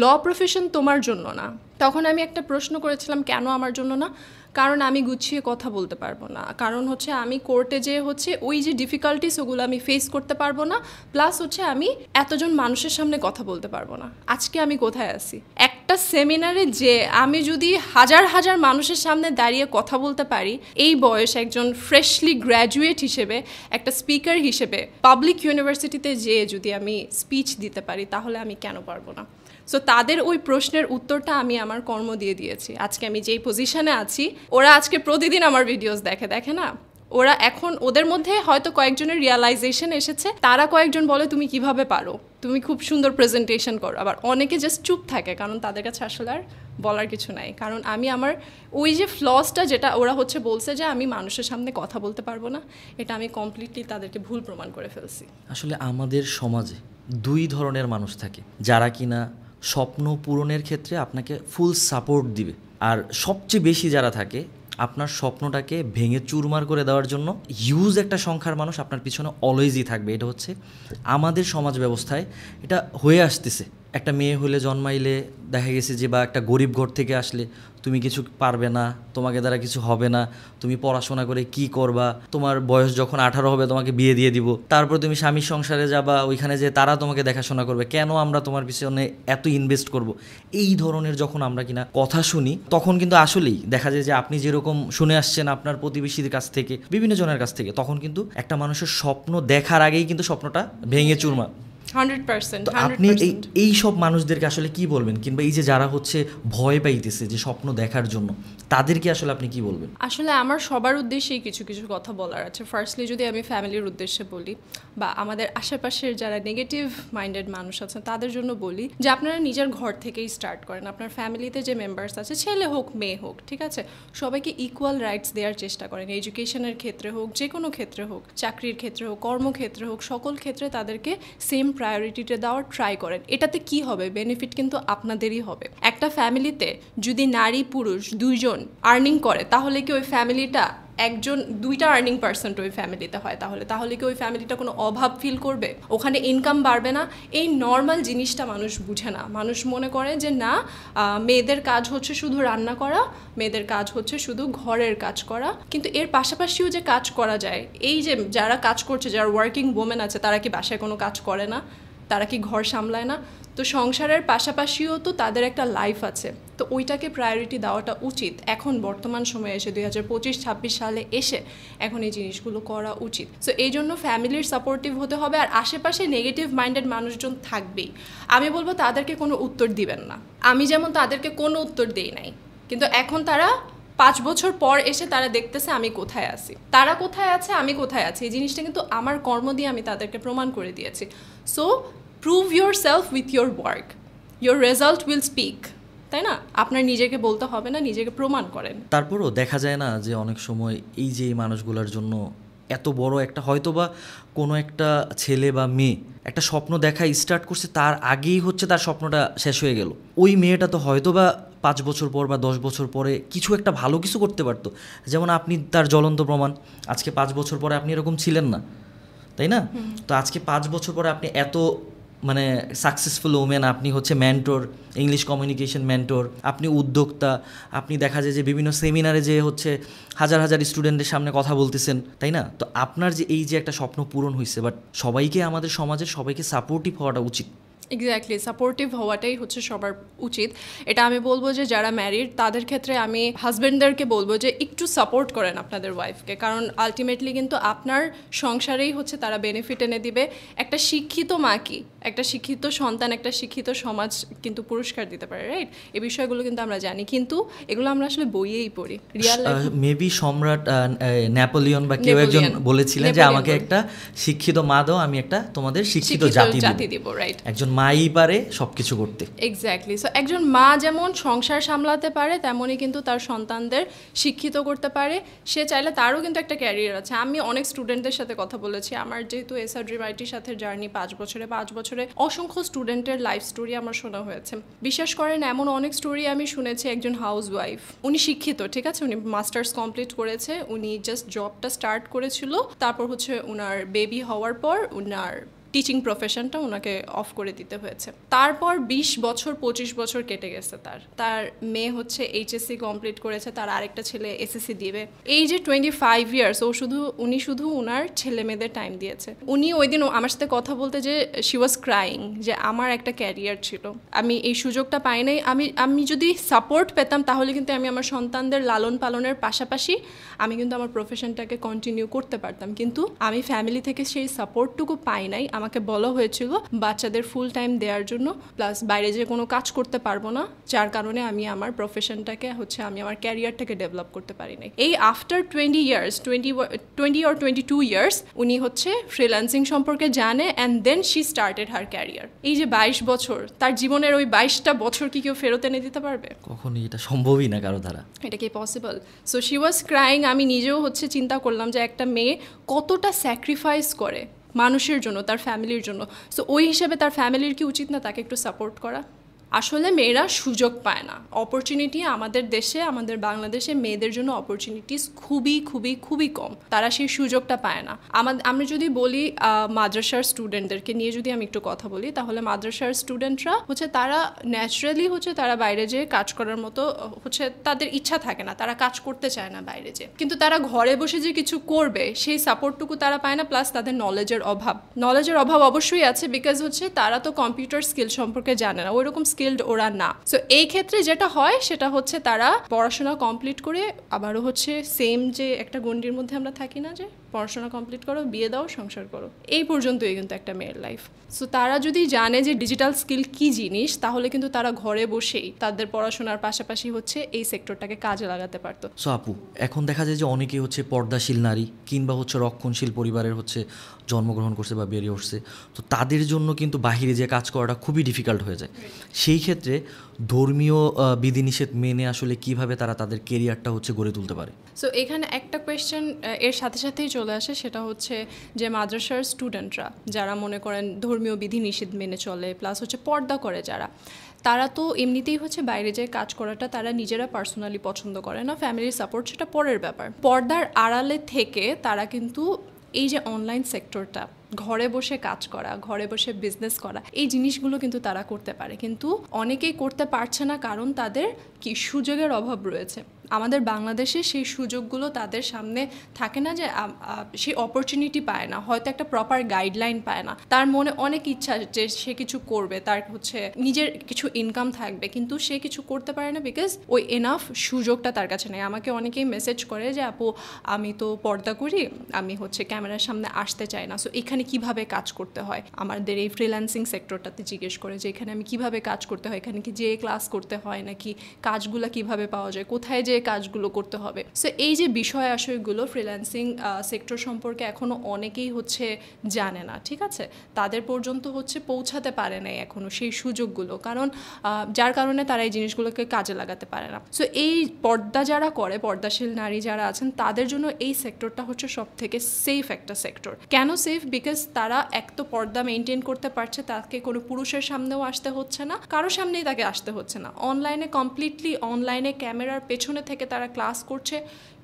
ল প্রফেশন তোমার জন্য না। তখন আমি একটা প্রশ্ন করেছিলাম, কেন আমার জন্য না? কারণ আমি গুছিয়ে কথা বলতে পারবো না, কারণ হচ্ছে আমি কোর্টে যে হচ্ছে ওই যে ডিফিকাল্টিস ওগুলো আমি ফেস করতে পারবো না, প্লাস হচ্ছে আমি এতজন মানুষের সামনে কথা বলতে পারবো না। আজকে আমি কোথায় আছি? একটা সেমিনারে যে আমি যদি হাজার হাজার মানুষের সামনে দাঁড়িয়ে কথা বলতে পারি, এই বয়স একজন ফ্রেশলি গ্র্যাজুয়েট হিসেবে, একটা স্পিকার হিসেবে পাবলিক ইউনিভার্সিটিতে যেয়ে যদি আমি স্পিচ দিতে পারি, তাহলে আমি কেন পারবো না? সো তাদের ওই প্রশ্নের উত্তরটা আমি আমার কর্ম দিয়ে দিয়েছি। আজকে আমি যেই পজিশনে আছি, ওরা আজকে প্রতিদিন আমার ভিডিওস দেখে না, ওরা এখন ওদের মধ্যে হয়তো কয়েকজনের রিয়ালাইজেশন এসেছে, তারা কয়েকজন বলে তুমি কিভাবে পারো, তুমি খুব সুন্দর প্রেজেন্টেশন করো। আবার অনেকে জাস্ট চুপ থাকে, কারণ তাদের কাছে আসলে আর বলার কিছু নাই। কারণ আমি আমার ওই যে ফ্লসটা যেটা ওরা হচ্ছে বলছে যে আমি মানুষের সামনে কথা বলতে পারবো না, এটা আমি কমপ্লিটলি তাদেরকে ভুল প্রমাণ করে ফেলছি। আসলে আমাদের সমাজে দুই ধরনের মানুষ থাকে, যারা কিনা স্বপ্ন পূরণের ক্ষেত্রে আপনাকে ফুল সাপোর্ট দিবে, আর সবচেয়ে বেশি যারা থাকে আপনার স্বপ্নটাকে ভেঙে চুরমার করে দেওয়ার জন্য হিউজ একটা সংখ্যার মানুষ আপনার পিছনে অলওয়েজই থাকবে। এটা হচ্ছে আমাদের সমাজ ব্যবস্থায় এটা হয়ে আসতেছে। একটা মেয়ে হলে জন্মাইলে দেখা গেছে যে, বা একটা গরিব ঘর থেকে আসলে তুমি কিছু পারবে না, তোমাকে দ্বারা কিছু হবে না, তুমি পড়াশোনা করে কি করবা, তোমার বয়স যখন 18 হবে তোমাকে বিয়ে দিয়ে দিব, তারপর তুমি স্বামীর সংসারে যাবা, ওইখানে যে তারা তোমাকে দেখাশোনা করবে, কেন আমরা তোমার পিছনে এত ইনভেস্ট করব। এই ধরনের যখন আমরা কিনা কথা শুনি, তখন কিন্তু আসলেই দেখা যায় যে আপনি যেরকম শুনে আসছেন আপনার প্রতিবেশীর কাছ থেকে, বিভিন্ন জনের কাছ থেকে, তখন কিন্তু একটা মানুষের স্বপ্ন দেখার আগেই কিন্তু স্বপ্নটা ভেঙে চুরমার। 100%। আপনি এই সব মানুষদেরকে আসলে কি বলবেন, কিংবা এই যে যারা হচ্ছে ভয় পাইতেছে যে স্বপ্ন দেখার জন্য, তাদেরকে আসলে আপনি কি বলবেন? আসলে আমার সবার উদ্দেশ্যেই কিছু কিছু কথা বলার আছে। ফার্স্টলি যদি আমি ফ্যামিলির উদ্দেশ্যে বলি, বা আমাদের আশেপাশের যারা নেগেটিভ মাইন্ডেড মানুষ আছেন তাদের জন্য বলি যে আপনারা নিজের ঘর থেকেই স্টার্ট করেন। আপনার ফ্যামিলিতে যে মেম্বার্স আছে, ছেলে হোক মেয়ে হোক, ঠিক আছে, সবাইকে ইকুয়াল রাইটস দেওয়ার চেষ্টা করেন। এডুকেশনের ক্ষেত্রে হোক, যে কোনো ক্ষেত্রে হোক, চাকরির ক্ষেত্রে হোক, কর্মক্ষেত্রে হোক, সকল ক্ষেত্রে তাদেরকে সেম প্রায়োরিটিটা দেওয়ার ট্রাই করেন। এটাতে কি হবে? বেনিফিট কিন্তু আপনাদেরই হবে। একটা ফ্যামিলিতে যদি নারী পুরুষ দুইজন আর্নিং করে, তাহলে কি ওই ফ্যামিলিটা একজন দুইটা আর্নিং পার্সেন্ট ওই ফ্যামিলিতে হয়, তাহলে কি ওই ফ্যামিলিটা কোনো অভাব ফিল করবে? ওখানে ইনকাম বাড়বে না? এই নর্মাল জিনিসটা মানুষ বুঝে না। মানুষ মনে করে যে না, মেয়েদের কাজ হচ্ছে শুধু রান্না করা, মেয়েদের কাজ হচ্ছে শুধু ঘরের কাজ করা, কিন্তু এর পাশাপাশিও যে কাজ করা যায়, এই যে যারা কাজ করছে, যারা ওয়ার্কিং ওমেন আছে, তারা কি বাসায় কোনো কাজ করে না? তারা কি ঘর সামলায় না? তো সংসারের পাশাপাশিও তো তাদের একটা লাইফ আছে, তো ওইটাকে প্রায়োরিটি দেওয়াটা উচিত। এখন বর্তমান সময়ে এসে 2025-26 সালে এসে এখন এই জিনিসগুলো করা উচিত। সো এই জন্য ফ্যামিলির সাপোর্টিভ হতে হবে, আর আশেপাশে নেগেটিভ মাইন্ডেড মানুষজন থাকবেই। আমি বলবো তাদেরকে কোনো উত্তর দিবেন না। আমি যেমন তাদেরকে কোনো উত্তর দেই নাই, কিন্তু এখন তারা 5 বছর পর এসে তারা দেখতেছে আমি কোথায় আছি, তারা কোথায় আছে, আমি কোথায় আছি। এই জিনিসটা কিন্তু আমার কর্ম দিয়ে আমি তাদেরকে প্রমাণ করে দিয়েছি। So prove your self with your work, your result will speak, তাই না? আপনার নিজেকে বলতে হবে না, নিজেকে প্রমাণ করেন। তারপরও দেখা যায় না যে অনেক সময় এই যে এই মানুষগুলোর জন্য এত বড় একটা, হয়তো বা কোনো একটা ছেলে বা মেয়ে একটা স্বপ্ন দেখা স্টার্ট করছে, তার আগেই হচ্ছে তার স্বপ্নটা শেষ হয়ে গেল। ওই মেয়েটা তো হয়তো বা 5 বছর পর বা 10 বছর পরে কিছু একটা ভালো কিছু করতে পারতো। যেমন আপনি তার জ্বলন্ত প্রমাণ, আজকে 5 বছর পরে আপনি এরকম ছিলেন না, তাই না? তো আজকে 5 বছর পরে আপনি এত মানে সাকসেসফুল ওমেন, আপনি হচ্ছে মেন্টর, ইংলিশ কমিউনিকেশন মেন্টর, আপনি উদ্যোক্তা, আপনি দেখা যায় যে বিভিন্ন সেমিনারে যে হচ্ছে হাজার হাজার স্টুডেন্টের সামনে কথা বলতেছেন, তাই না? তো আপনার যে এই যে একটা স্বপ্ন পূরণ হয়েছে, বাট সবাইকে, আমাদের সমাজের সবাইকে সাপোর্টিভ হওয়াটা উচিত। এক্স্যাক্টলি, সাপোর্টিভ হওয়াটাই হচ্ছে সবার উচিত। এটা আমি বলবো যে যারা ম্যারিড তাদের ক্ষেত্রে আমি হাজব্যান্ডদেরকে বলবো যে একটু সাপোর্ট করেন আপনাদের ওয়াইফকে, কারণ আলটিমেটলি কিন্তু আপনার সংসারেই হচ্ছে তারা বেনিফিট এনে দিবে। একটা শিক্ষিত মা কি, একটা শিক্ষিত সন্তান, একটা শিক্ষিত সমাজ কিন্তু পুরস্কার দিতে পারে, রাইট? এই বিষয়গুলো কিন্তু আমরা জানি, কিন্তু এগুলো আমরা আসলে বইয়েই পড়ি। রিয়াল লাইফ মেবি সম্রাট নেপোলিয়ন বা কেউ একজন বলেছিলেন যে আমাকে একটা শিক্ষিত মা দাও, আমি একটা তোমাদের শিক্ষিত জাতি দিব, রাইট? একজন মাই পারে সবকিছু করতে। এক্স্যাক্টলি। সো একজন মা যেমন সংসার সামলাতে পারে, তেমনই কিন্তু তার সন্তানদের শিক্ষিত করতে পারে। সে চাইলে তারও কিন্তু একটা ক্যারিয়ার আছে। আমি অনেক স্টুডেন্টদের সাথে কথা বলেছি, আমার যেহেতু এসআর ড্রিম আইটির সাথে জার্নি 5 বছরে অসংখ্য স্টুডেন্টের লাইফ স্টোরি আমার শোনা হয়েছে। বিশ্বাস করেন, এমন অনেক স্টোরি আমি শুনেছি। একজন হাউস ওয়াইফ, উনি শিক্ষিত, ঠিক আছে, উনি মাস্টার্স কমপ্লিট করেছে, উনি জাস্ট জবটা স্টার্ট করেছিল, তারপর হচ্ছে ওনার বেবি হওয়ার পর ওনার টিচিং প্রফেশনটা ওনাকে অফ করে দিতে হয়েছে। তারপর 20 বছর 25 বছর কেটে গেছে। তার মেয়ে হচ্ছে এইচএসসি কমপ্লিট করেছে, তার আরেকটা ছেলে এসএসসি দিবে। এই যে 25 ইয়ার্স উনি শুধু ওনার ছেলে মেয়েদের টাইম দিয়েছে। উনি ওই দিন আমার সাথে কথা বলতে যে শি ওয়াজ ক্রাইং যে আমার একটা ক্যারিয়ার ছিল, আমি এই সুযোগটা পাই নাই। আমি যদি সাপোর্ট পেতাম তাহলে কিন্তু আমি আমার সন্তানদের লালন পালনের পাশাপাশি আমি কিন্তু আমার প্রফেশনটাকে কন্টিনিউ করতে পারতাম, কিন্তু আমি ফ্যামিলি থেকে সেই সাপোর্টটুকু পাই নাই। আমাকে বলা হয়েছিল বাচ্চাদের ফুল টাইম দেওয়ার জন্য, প্লাস বাইরে যে কোনো কাজ করতে পারবো না, যার কারণে আমি আমার প্রফেশনটাকে হচ্ছে আমি আমার ক্যারিয়ারটাকে ডেভেলপ করতে পারি নাই। এই আফটার 20 ইয়ার্স, 20 or 22 ইয়ার্স উনি হচ্ছে ফ্রিল্যান্সিং সম্পর্কে জানে, and then she started her career. এই যে 22 বছর, তার জীবনের ওই 22টা বছর কি কেউ ফেরত এনে দিতে পারবে? কখনই এটা সম্ভবই না কারো দ্বারা। এটা কি possible? So she was crying. আমি নিজেও হচ্ছে চিন্তা করলাম যে একটা মেয়ে কতটা স্যাক্রিফাইস করে মানুষের জন্য, তার ফ্যামিলির জন্য। সো ওই হিসেবে তার ফ্যামিলির কি উচিত না তাকে একটু সাপোর্ট করা? আসলে মেয়েরা সুযোগ পায় না, অপরচুনিটি আমাদের দেশে, আমাদের বাংলাদেশে মেয়েদের জন্য অপরচুনিটিস খুবই খুবই খুবই কম, তারা সেই সুযোগটা পায় না। আমি যদি বলি মাদ্রাসার স্টুডেন্টদেরকে নিয়ে যদি আমি একটু কথা বলি, তাহলে মাদ্রাসার স্টুডেন্টরা হচ্ছে তারা ন্যাচারালি হচ্ছে তারা বাইরে যেয়ে কাজ করার মতো হচ্ছে তাদের ইচ্ছা থাকে না, তারা কাজ করতে চায় না বাইরে যেয়ে, কিন্তু তারা ঘরে বসে যে কিছু করবে সেই সাপোর্টটুকু তারা পায় না। প্লাস তাদের নলেজের অভাব অবশ্যই আছে, বিকজ হচ্ছে তারা তো কম্পিউটার স্কিল সম্পর্কে জানে না, ওইরকম স্কিলড ওরা না। সো এই ক্ষেত্রে যেটা হয় সেটা হচ্ছে তারা পড়াশোনা কমপ্লিট করে আবারও হচ্ছে সেম যে একটা গণ্ডির মধ্যে আমরা থাকি না, যে পড়াশোনা কমপ্লিট করো, বিয়ে দাও, সংসার করো, এই পর্যন্তই কিন্তু একটা মেয়ের লাইফ। সো তারা যদি জানে যে ডিজিটাল স্কিল কি জিনিস, তাহলে কিন্তু তারা ঘরে বসেই তাদের পড়াশোনার পাশাপাশি হচ্ছে এই সেক্টরটাকে কাজে লাগাতে পারতো। সো আপু, এখন দেখা যায় যে অনেকেই হচ্ছে পর্দাশীল নারী কিংবা হচ্ছে রক্ষণশীল পরিবারের হচ্ছে জন্মগ্রহণ করছে বা বেরিয়ে উঠছে, তো তাদের জন্য কিন্তু বাহিরে যে কাজ করাটা খুবই ডিফিকাল্ট হয়ে যায়। সেই ক্ষেত্রে ধর্মীয় বিধিনিষেধ মেনে আসলে কিভাবে তারা তাদের কেরিয়ারটা হচ্ছে গড়ে তুলতে পারে? সো এখানে একটা কোয়েশ্চেন এর সাথে সাথেই চলে আসে, সেটা হচ্ছে যে মাদ্রাসার স্টুডেন্টরা যারা মনে করেন ধর্মীয় বিধিনিষেধ মেনে চলে, প্লাস হচ্ছে পর্দা করে যারা, তারা তো এমনিতেই হচ্ছে বাইরে যেয়ে কাজ করাটা তারা নিজেরা পার্সোনালি পছন্দ করে না, ফ্যামিলির সাপোর্ট সেটা পরের ব্যাপার। পর্দার আড়ালে থেকে তারা কিন্তু এই যে অনলাইন সেক্টরটা, ঘরে বসে কাজ করা, ঘরে বসে বিজনেস করা, এই জিনিসগুলো কিন্তু তারা করতে পারে, কিন্তু অনেকেই করতে পারছে না কারণ তাদের কি সুযোগের অভাব রয়েছে। আমাদের বাংলাদেশে সেই সুযোগগুলো তাদের সামনে থাকে না, যে সেই অপরচুনিটি পায় না, হয়তো একটা প্রপার গাইডলাইন পায় না। তার মনে অনেক ইচ্ছা যে সে কিছু করবে, তার হচ্ছে নিজের কিছু ইনকাম থাকবে, কিন্তু সে কিছু করতে পারে না বিকজ ওই এনাফ সুযোগটা তার কাছে নেই। আমাকে অনেকেই মেসেজ করে যে আপু আমি তো পর্দা করি, আমি হচ্ছে ক্যামেরার সামনে আসতে চাই না, সো এখানে কিভাবে কাজ করতে হয়, আমাদের এই ফ্রিল্যান্সিং সেক্টরটাতে জিজ্ঞেস করে যে এখানে আমি কিভাবে কাজ করতে হয়, এখানে কি যে ক্লাস করতে হয় নাকি কাজগুলো কিভাবে পাওয়া যায়, কোথায় যে কাজগুলো করতে হবে। সো এই যে বিষয় আশয়গুলো ফ্রিল্যান্সিং সেক্টর সম্পর্কে এখনও অনেকেই হচ্ছে জানে না, ঠিক আছে, তাদের পর্যন্ত হচ্ছে পৌঁছাতে পারে না এখনও সেই সুযোগগুলো, কারণ যার কারণে তারা এই জিনিসগুলোকে কাজে লাগাতে পারে না। সো এই পর্দা যারা করে, পর্দাশীল নারী যারা আছেন, তাদের জন্য এই সেক্টরটা হচ্ছে সব থেকে সেফ একটা সেক্টর। কেন সেফ? বিকজ বিকজ তারা এক তো পর্দা মেনটেন করতে পারছে, তাকে কোনো পুরুষের সামনেও আসতে হচ্ছে না, কারো সামনেই তাকে আসতে হচ্ছে না, অনলাইনে কমপ্লিটলি অনলাইনে ক্যামেরার পেছনে থেকে তারা ক্লাস করছে,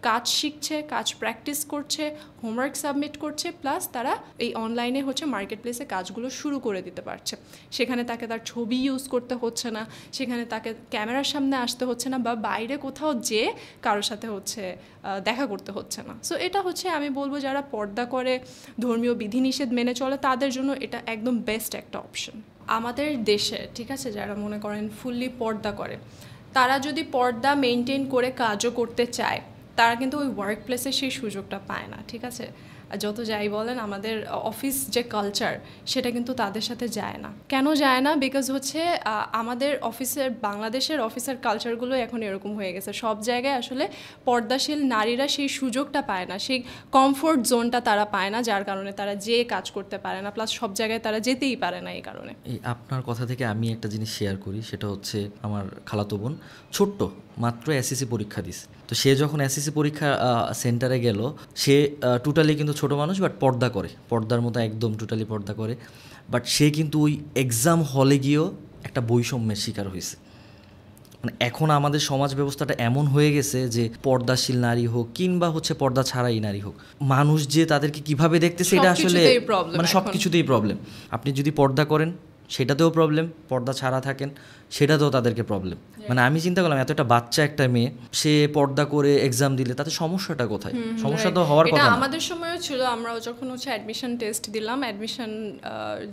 কাজ শিখছে, কাজ প্র্যাকটিস করছে, হোমওয়ার্ক সাবমিট করছে, প্লাস তারা এই অনলাইনে হচ্ছে মার্কেট প্লেসে কাজগুলো শুরু করে দিতে পারছে। সেখানে তাকে তার ছবি ইউজ করতে হচ্ছে না, সেখানে তাকে ক্যামেরার সামনে আসতে হচ্ছে না, বা বাইরে কোথাও যেয়ে কারোর সাথে হচ্ছে দেখা করতে হচ্ছে না। সো এটা হচ্ছে আমি বলবো যারা পর্দা করে, ধর্মীয় বিধিনিষেধ মেনে চলে, তাদের জন্য এটা একদম বেস্ট একটা অপশন। আমাদের দেশে ঠিক আছে যারা মনে করেন ফুললি পর্দা করে, তারা যদি পর্দা মেনটেন করে কাজও করতে চায়, তারা কিন্তু ওই ওয়ার্ক প্লেসে সেই সুযোগটা পায় না। ঠিক আছে, যত যাই বলেন আমাদের অফিস যে কালচার সেটা কিন্তু তাদের সাথে যায় না। কেন যায় না? বিকজ হচ্ছে আমাদের অফিসের, বাংলাদেশের অফিসের কালচারগুলো এখন এরকম হয়ে গেছে, সব জায়গায় আসলে পর্দাশীল নারীরা সেই সুযোগটা পায় না, সেই কমফোর্ট জোনটা তারা পায় না, যার কারণে তারা যে কাজ করতে পারে না, প্লাস সব জায়গায় তারা যেতেই পারে না। এই কারণে এই আপনার কথা থেকে আমি একটা জিনিস শেয়ার করি, সেটা হচ্ছে আমার খালাতো বোন ছোট্ট মাত্র এসএসসি পরীক্ষা দিছে। তো সে যখন এসএসসি পরীক্ষা সেন্টারে গেল, সে টোটালি কিন্তু ছোট মানুষ, বাট পর্দা করে, পর্দার মতো একদম টোটালি পর্দা করে, বাট সে কিন্তু ওই এক্সাম হলে গিয়েও একটা বৈষম্যের শিকার হয়েছে। মানে এখন আমাদের সমাজ ব্যবস্থাটা এমন হয়ে গেছে যে পর্দাশীল নারী হোক কিংবা হচ্ছে পর্দা ছাড়াই নারী হোক, মানুষ যে তাদেরকে কিভাবে দেখতেছে এটা আসলে মানে সব কিছুতেই প্রবলেম। আপনি যদি পর্দা করেন সেটাতেও প্রবলেম, পর্দা ছাড়া থাকেন সেটাতেও তাদেরকে প্রবলেম। মানে আমি চিন্তা করলাম এত একটা বাচ্চা একটা মেয়ে, সে পর্দা করে এক্সাম দিলে তাতে সমস্যাটা কোথায়? সমস্যা তো হওয়ার কথা না। আমাদের সময়ও ছিল, আমরাও যখন হচ্ছে অ্যাডমিশন টেস্ট দিলাম, অ্যাডমিশন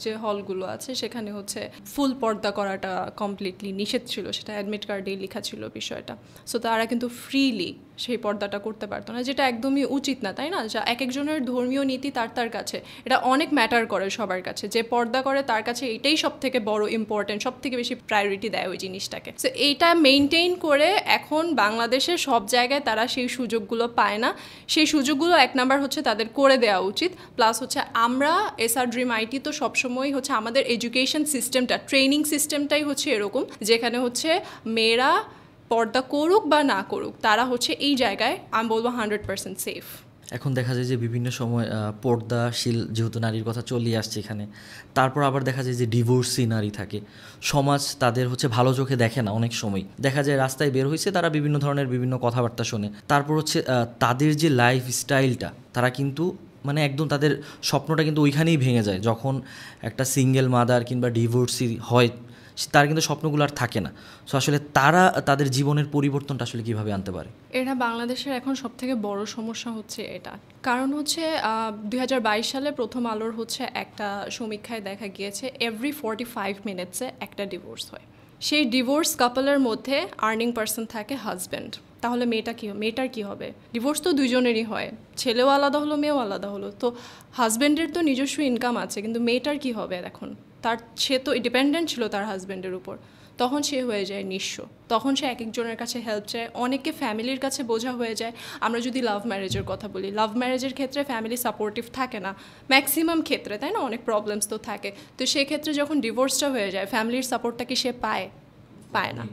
যে হলগুলো আছে সেখানে হচ্ছে ফুল পর্দা করাটা কমপ্লিটলি নিষেধ ছিল, সেটা অ্যাডমিট কার্ডেই লেখা ছিল বিষয়টা। সো তারা কিন্তু ফ্রিলি সেই পর্দাটা করতে পারতো না, যেটা একদমই উচিত না, তাই না? যা এক একজনের ধর্মীয় নীতি তার কাছে এটা অনেক ম্যাটার করে সবার কাছে। যে পর্দা করে তার কাছে এটাই সব থেকে বড় ইম্পর্টেন্ট, সব থেকে বেশি প্রায়োরিটি দেয় ওই জিনিসটাকে। সো এইটা মেনটেন করে এখন বাংলাদেশের সব জায়গায় তারা সেই সুযোগগুলো পায় না। সেই সুযোগগুলো এক নাম্বার হচ্ছে তাদের করে দেওয়া উচিত, প্লাস হচ্ছে আমরা এসআর ড্রিম আইটি তো সবসময় হচ্ছে আমাদের এডুকেশন সিস্টেমটা, ট্রেনিং সিস্টেমটাই হচ্ছে এরকম, যেখানে হচ্ছে মেয়েরা পর্দা করুক বা না করুক, তারা হচ্ছে এই জায়গায় আমি বলবো 100% সেফ। এখন দেখা যায় যে বিভিন্ন সময় পর্দাশীল যেহেতু নারীর কথা চলে আসছে এখানে, তারপর আবার দেখা যায় যে ডিভোর্সি নারী থাকে, সমাজ তাদের হচ্ছে ভালো চোখে দেখে না। অনেক সময় দেখা যায় রাস্তায় বের হয়েছে, তারা বিভিন্ন ধরনের বিভিন্ন কথাবার্তা শোনে, তারপর হচ্ছে তাদের যে লাইফ স্টাইলটা, তারা কিন্তু মানে একদম তাদের স্বপ্নটা কিন্তু ওইখানেই ভেঙে যায় যখন একটা সিঙ্গেল মাদার কিংবা ডিভোর্সি হয়, তার কিন্তু স্বপ্নগুলো আর থাকে না। সো আসলে তারা তাদের জীবনের পরিবর্তনটা আসলে কিভাবে আনতে পারে? এটা বাংলাদেশের এখন সবথেকে বড় সমস্যা হচ্ছে এটা। কারণ হচ্ছে 2022 সালে প্রথম আলোর হচ্ছে একটা সমীক্ষায় দেখা গিয়েছে এভরি 45 মিনিটসে একটা ডিভোর্স হয়। সেই ডিভোর্স কাপলের মধ্যে আর্নিং পার্সন থাকে হাজব্যান্ড। তাহলে মেয়েটার কি হবে? ডিভোর্স তো দুইজনেরই হয়, ছেলেও আলাদা হলো, মেয়েও আলাদা হলো, তো হাজব্যান্ডের তো নিজস্ব ইনকাম আছে, কিন্তু মেয়েটার কি হবে এখন? সে তো ডিপেন্ডেন্ট ছিল তার হাজব্যান্ডের উপর, তখন সে হয়ে যায় নিঃস্ব। তখন সে এক একজনের কাছে হেল্প চায়, অনেকে ফ্যামিলির কাছে বোঝা হয়ে যায়। আমরা যদি লাভ ম্যারেজের কথা বলি, লাভ ম্যারেজের ক্ষেত্রে ফ্যামিলি সাপোর্টিভ থাকে না ম্যাক্সিমাম ক্ষেত্রে, তাই না? অনেক প্রবলেমস তো থাকে। তো সেক্ষেত্রে যখন ডিভোর্সটা হয়ে যায়, ফ্যামিলির সাপোর্টটা কি সে পায় না।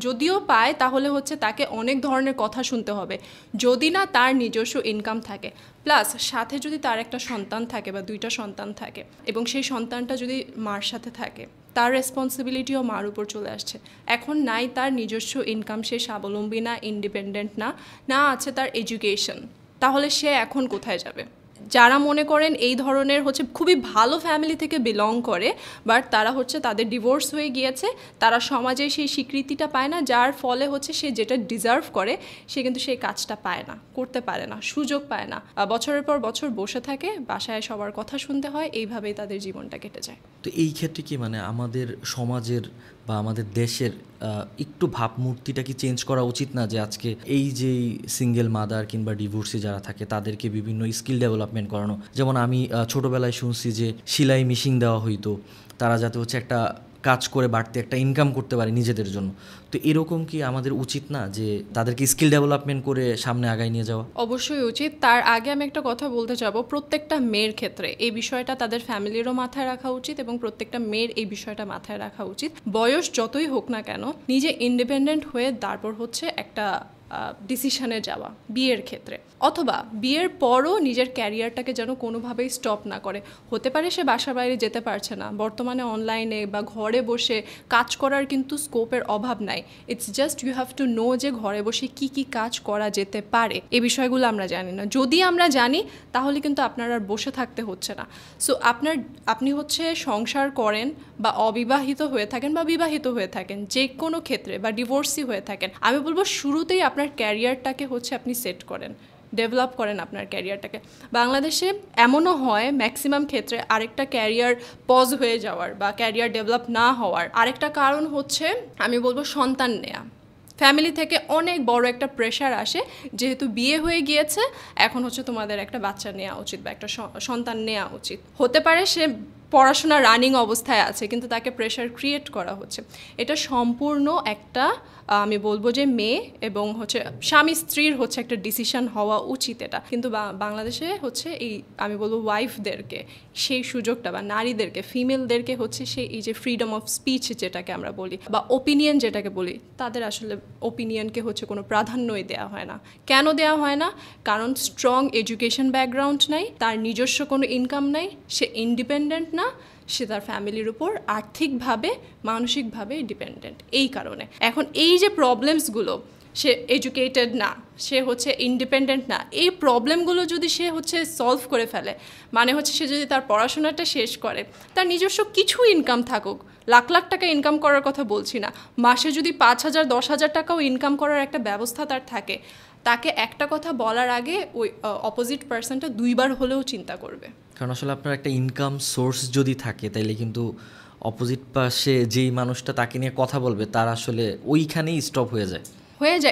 যদিও পায় তাহলে হচ্ছে তাকে অনেক ধরনের কথা শুনতে হবে, যদি না তার নিজস্ব ইনকাম থাকে, প্লাস সাথে যদি তার একটা সন্তান থাকে বা দুইটা সন্তান থাকে, এবং সেই সন্তানটা যদি মার সাথে থাকে, তার রেসপন্সিবিলিটিও মার উপর চলে আসছে। এখন নাই তার নিজস্ব ইনকাম, সে স্বাবলম্বী না, ইন্ডিপেন্ডেন্ট না আছে তার এডুকেশন, তাহলে সে এখন কোথায় যাবে? যারা মনে করেন এই ধরনের হচ্ছে খুবই ভালো ফ্যামিলি থেকে বিলং করে, বাট তারা হচ্ছে তাদের ডিভোর্স হয়ে গিয়েছে, তারা সমাজে সেই স্বীকৃতিটা পায় না, যার ফলে হচ্ছে সে যেটা ডিজার্ভ করে সে কিন্তু সেই কাজটা পায় না, করতে পারে না, সুযোগ পায় না, বছরের পর বছর বসে থাকে, বাসায় সবার কথা শুনতে হয়, এইভাবেই তাদের জীবনটা কেটে যায়। তো এই ক্ষেত্রে কি মানে আমাদের সমাজের বা আমাদের দেশের একটু ভাবমূর্তিটা কি চেঞ্জ করা উচিত না? যে আজকে এই যে সিঙ্গেল মাদার কিংবা ডিভোর্সি যারা থাকে তাদেরকে বিভিন্ন স্কিল ডেভেলপমেন্ট করানো, যেমন আমি ছোটোবেলায় শুনছি যে সেলাই মেশিন দেওয়া হইতো, তারা যাতে হচ্ছে একটা কাজ করে বাড়তি একটা ইনকাম করতে পারে নিজেদের জন্য। তো এরকম কি আমাদের উচিত না যে তাদেরকে স্কিল ডেভেলপমেন্ট করে সামনে আগায় নিয়ে যাওয়া? অবশ্যই উচিত। তার আগে আমি একটা কথা বলতে যাব, প্রত্যেকটা মেয়ের ক্ষেত্রে এই বিষয়টা তাদের ফ্যামিলিরও মাথায় রাখা উচিত, এবং প্রত্যেকটা মেয়ের এই বিষয়টা মাথায় রাখা উচিত। বয়স যতই হোক না কেন, নিজে ইন্ডিপেন্ডেন্ট হয়ে তারপর হচ্ছে একটা ডিসিশনে যাওয়া বিয়ের ক্ষেত্রে। অথবা বিয়ের পরও নিজের ক্যারিয়ারটাকে যেন কোনোভাবেই স্টপ না করে। হতে পারে সে বাসার বাইরে যেতে পারছে না, বর্তমানে অনলাইনে বা ঘরে বসে কাজ করার কিন্তু স্কোপের অভাব নাই। It's just you have to know যে ঘরে বসে কি কি কাজ করা যেতে পারে। এই বিষয়গুলো আমরা জানি না। যদি আমরা জানি তাহলে কিন্তু আপনার আর বসে থাকতে হচ্ছে না। সো আপনি হচ্ছে সংসার করেন বা অবিবাহিত হয়ে থাকেন বা বিবাহিত হয়ে থাকেন, যে কোনো ক্ষেত্রে, বা ডিভোর্সি হয়ে থাকেন, আমি বলবো শুরুতেই আপনার ক্যারিয়ারটাকে হচ্ছে আপনি সেট করেন, ডেভেলপ করেন আপনার ক্যারিয়ারটাকে। বাংলাদেশে এমনও হয় ম্যাক্সিমাম ক্ষেত্রে আরেকটা ক্যারিয়ার পজ হয়ে যাওয়ার বা ক্যারিয়ার ডেভেলপ না হওয়ার আরেকটা কারণ হচ্ছে আমি বলবো সন্তান নেয়া। ফ্যামিলি থেকে অনেক বড় একটা প্রেশার আসে, যেহেতু বিয়ে হয়ে গিয়েছে এখন হচ্ছে তোমাদের একটা বাচ্চা নেওয়া উচিত বা একটা সন্তান নেওয়া উচিত। হতে পারে সে পড়াশোনা রানিং অবস্থায় আছে কিন্তু তাকে প্রেশার ক্রিয়েট করা হচ্ছে। এটা সম্পূর্ণ একটা আমি বলবো যে মেয়ে এবং হচ্ছে স্বামী স্ত্রীর হচ্ছে একটা ডিসিশন হওয়া উচিত এটা। কিন্তু বাংলাদেশে হচ্ছে এই আমি বলবো ওয়াইফদেরকে সেই সুযোগটা, বা নারীদেরকে, ফিমেলদেরকে হচ্ছে এই যে ফ্রিডম অফ স্পিচ যেটাকে আমরা বলি বা ওপিনিয়ন যেটাকে বলি, তাদের আসলে ওপিনিয়নকে হচ্ছে কোনো প্রাধান্যই দেওয়া হয় না। কেন দেওয়া হয় না? কারণ স্ট্রং এডুকেশন ব্যাকগ্রাউন্ড নাই, তার নিজস্ব কোনো ইনকাম নাই, সে ইন্ডিপেন্ডেন্ট না, সে তার ফ্যামিলির উপর আর্থিকভাবে মানসিকভাবে ডিপেন্ডেন্ট। এই কারণে এখন এই যে প্রবলেমসগুলো, সে এডুকেটেড না, সে হচ্ছে ইন্ডিপেন্ডেন্ট না, এই প্রবলেমগুলো যদি সে হচ্ছে সলভ করে ফেলে, মানে হচ্ছে সে যদি তার পড়াশোনাটা শেষ করে, তার নিজস্ব কিছু ইনকাম থাকুক, লাখ লাখ টাকা ইনকাম করার কথা বলছি না, মাসে যদি 5,000 10,000 টাকাও ইনকাম করার একটা ব্যবস্থা তার থাকে, তাকে একটা কথা বলার আগে ওই অপোজিট পার্সনটা দুইবার হলেও চিন্তা করবে। কারণ আসলে আপনার একটা ইনকাম সোর্স যদি থাকে তাইলে কিন্তু অপোজিট পাশে যেই মানুষটা তাকে নিয়ে কথা বলবে তার আসলে ওইখানেই স্টপ হয়ে যায়।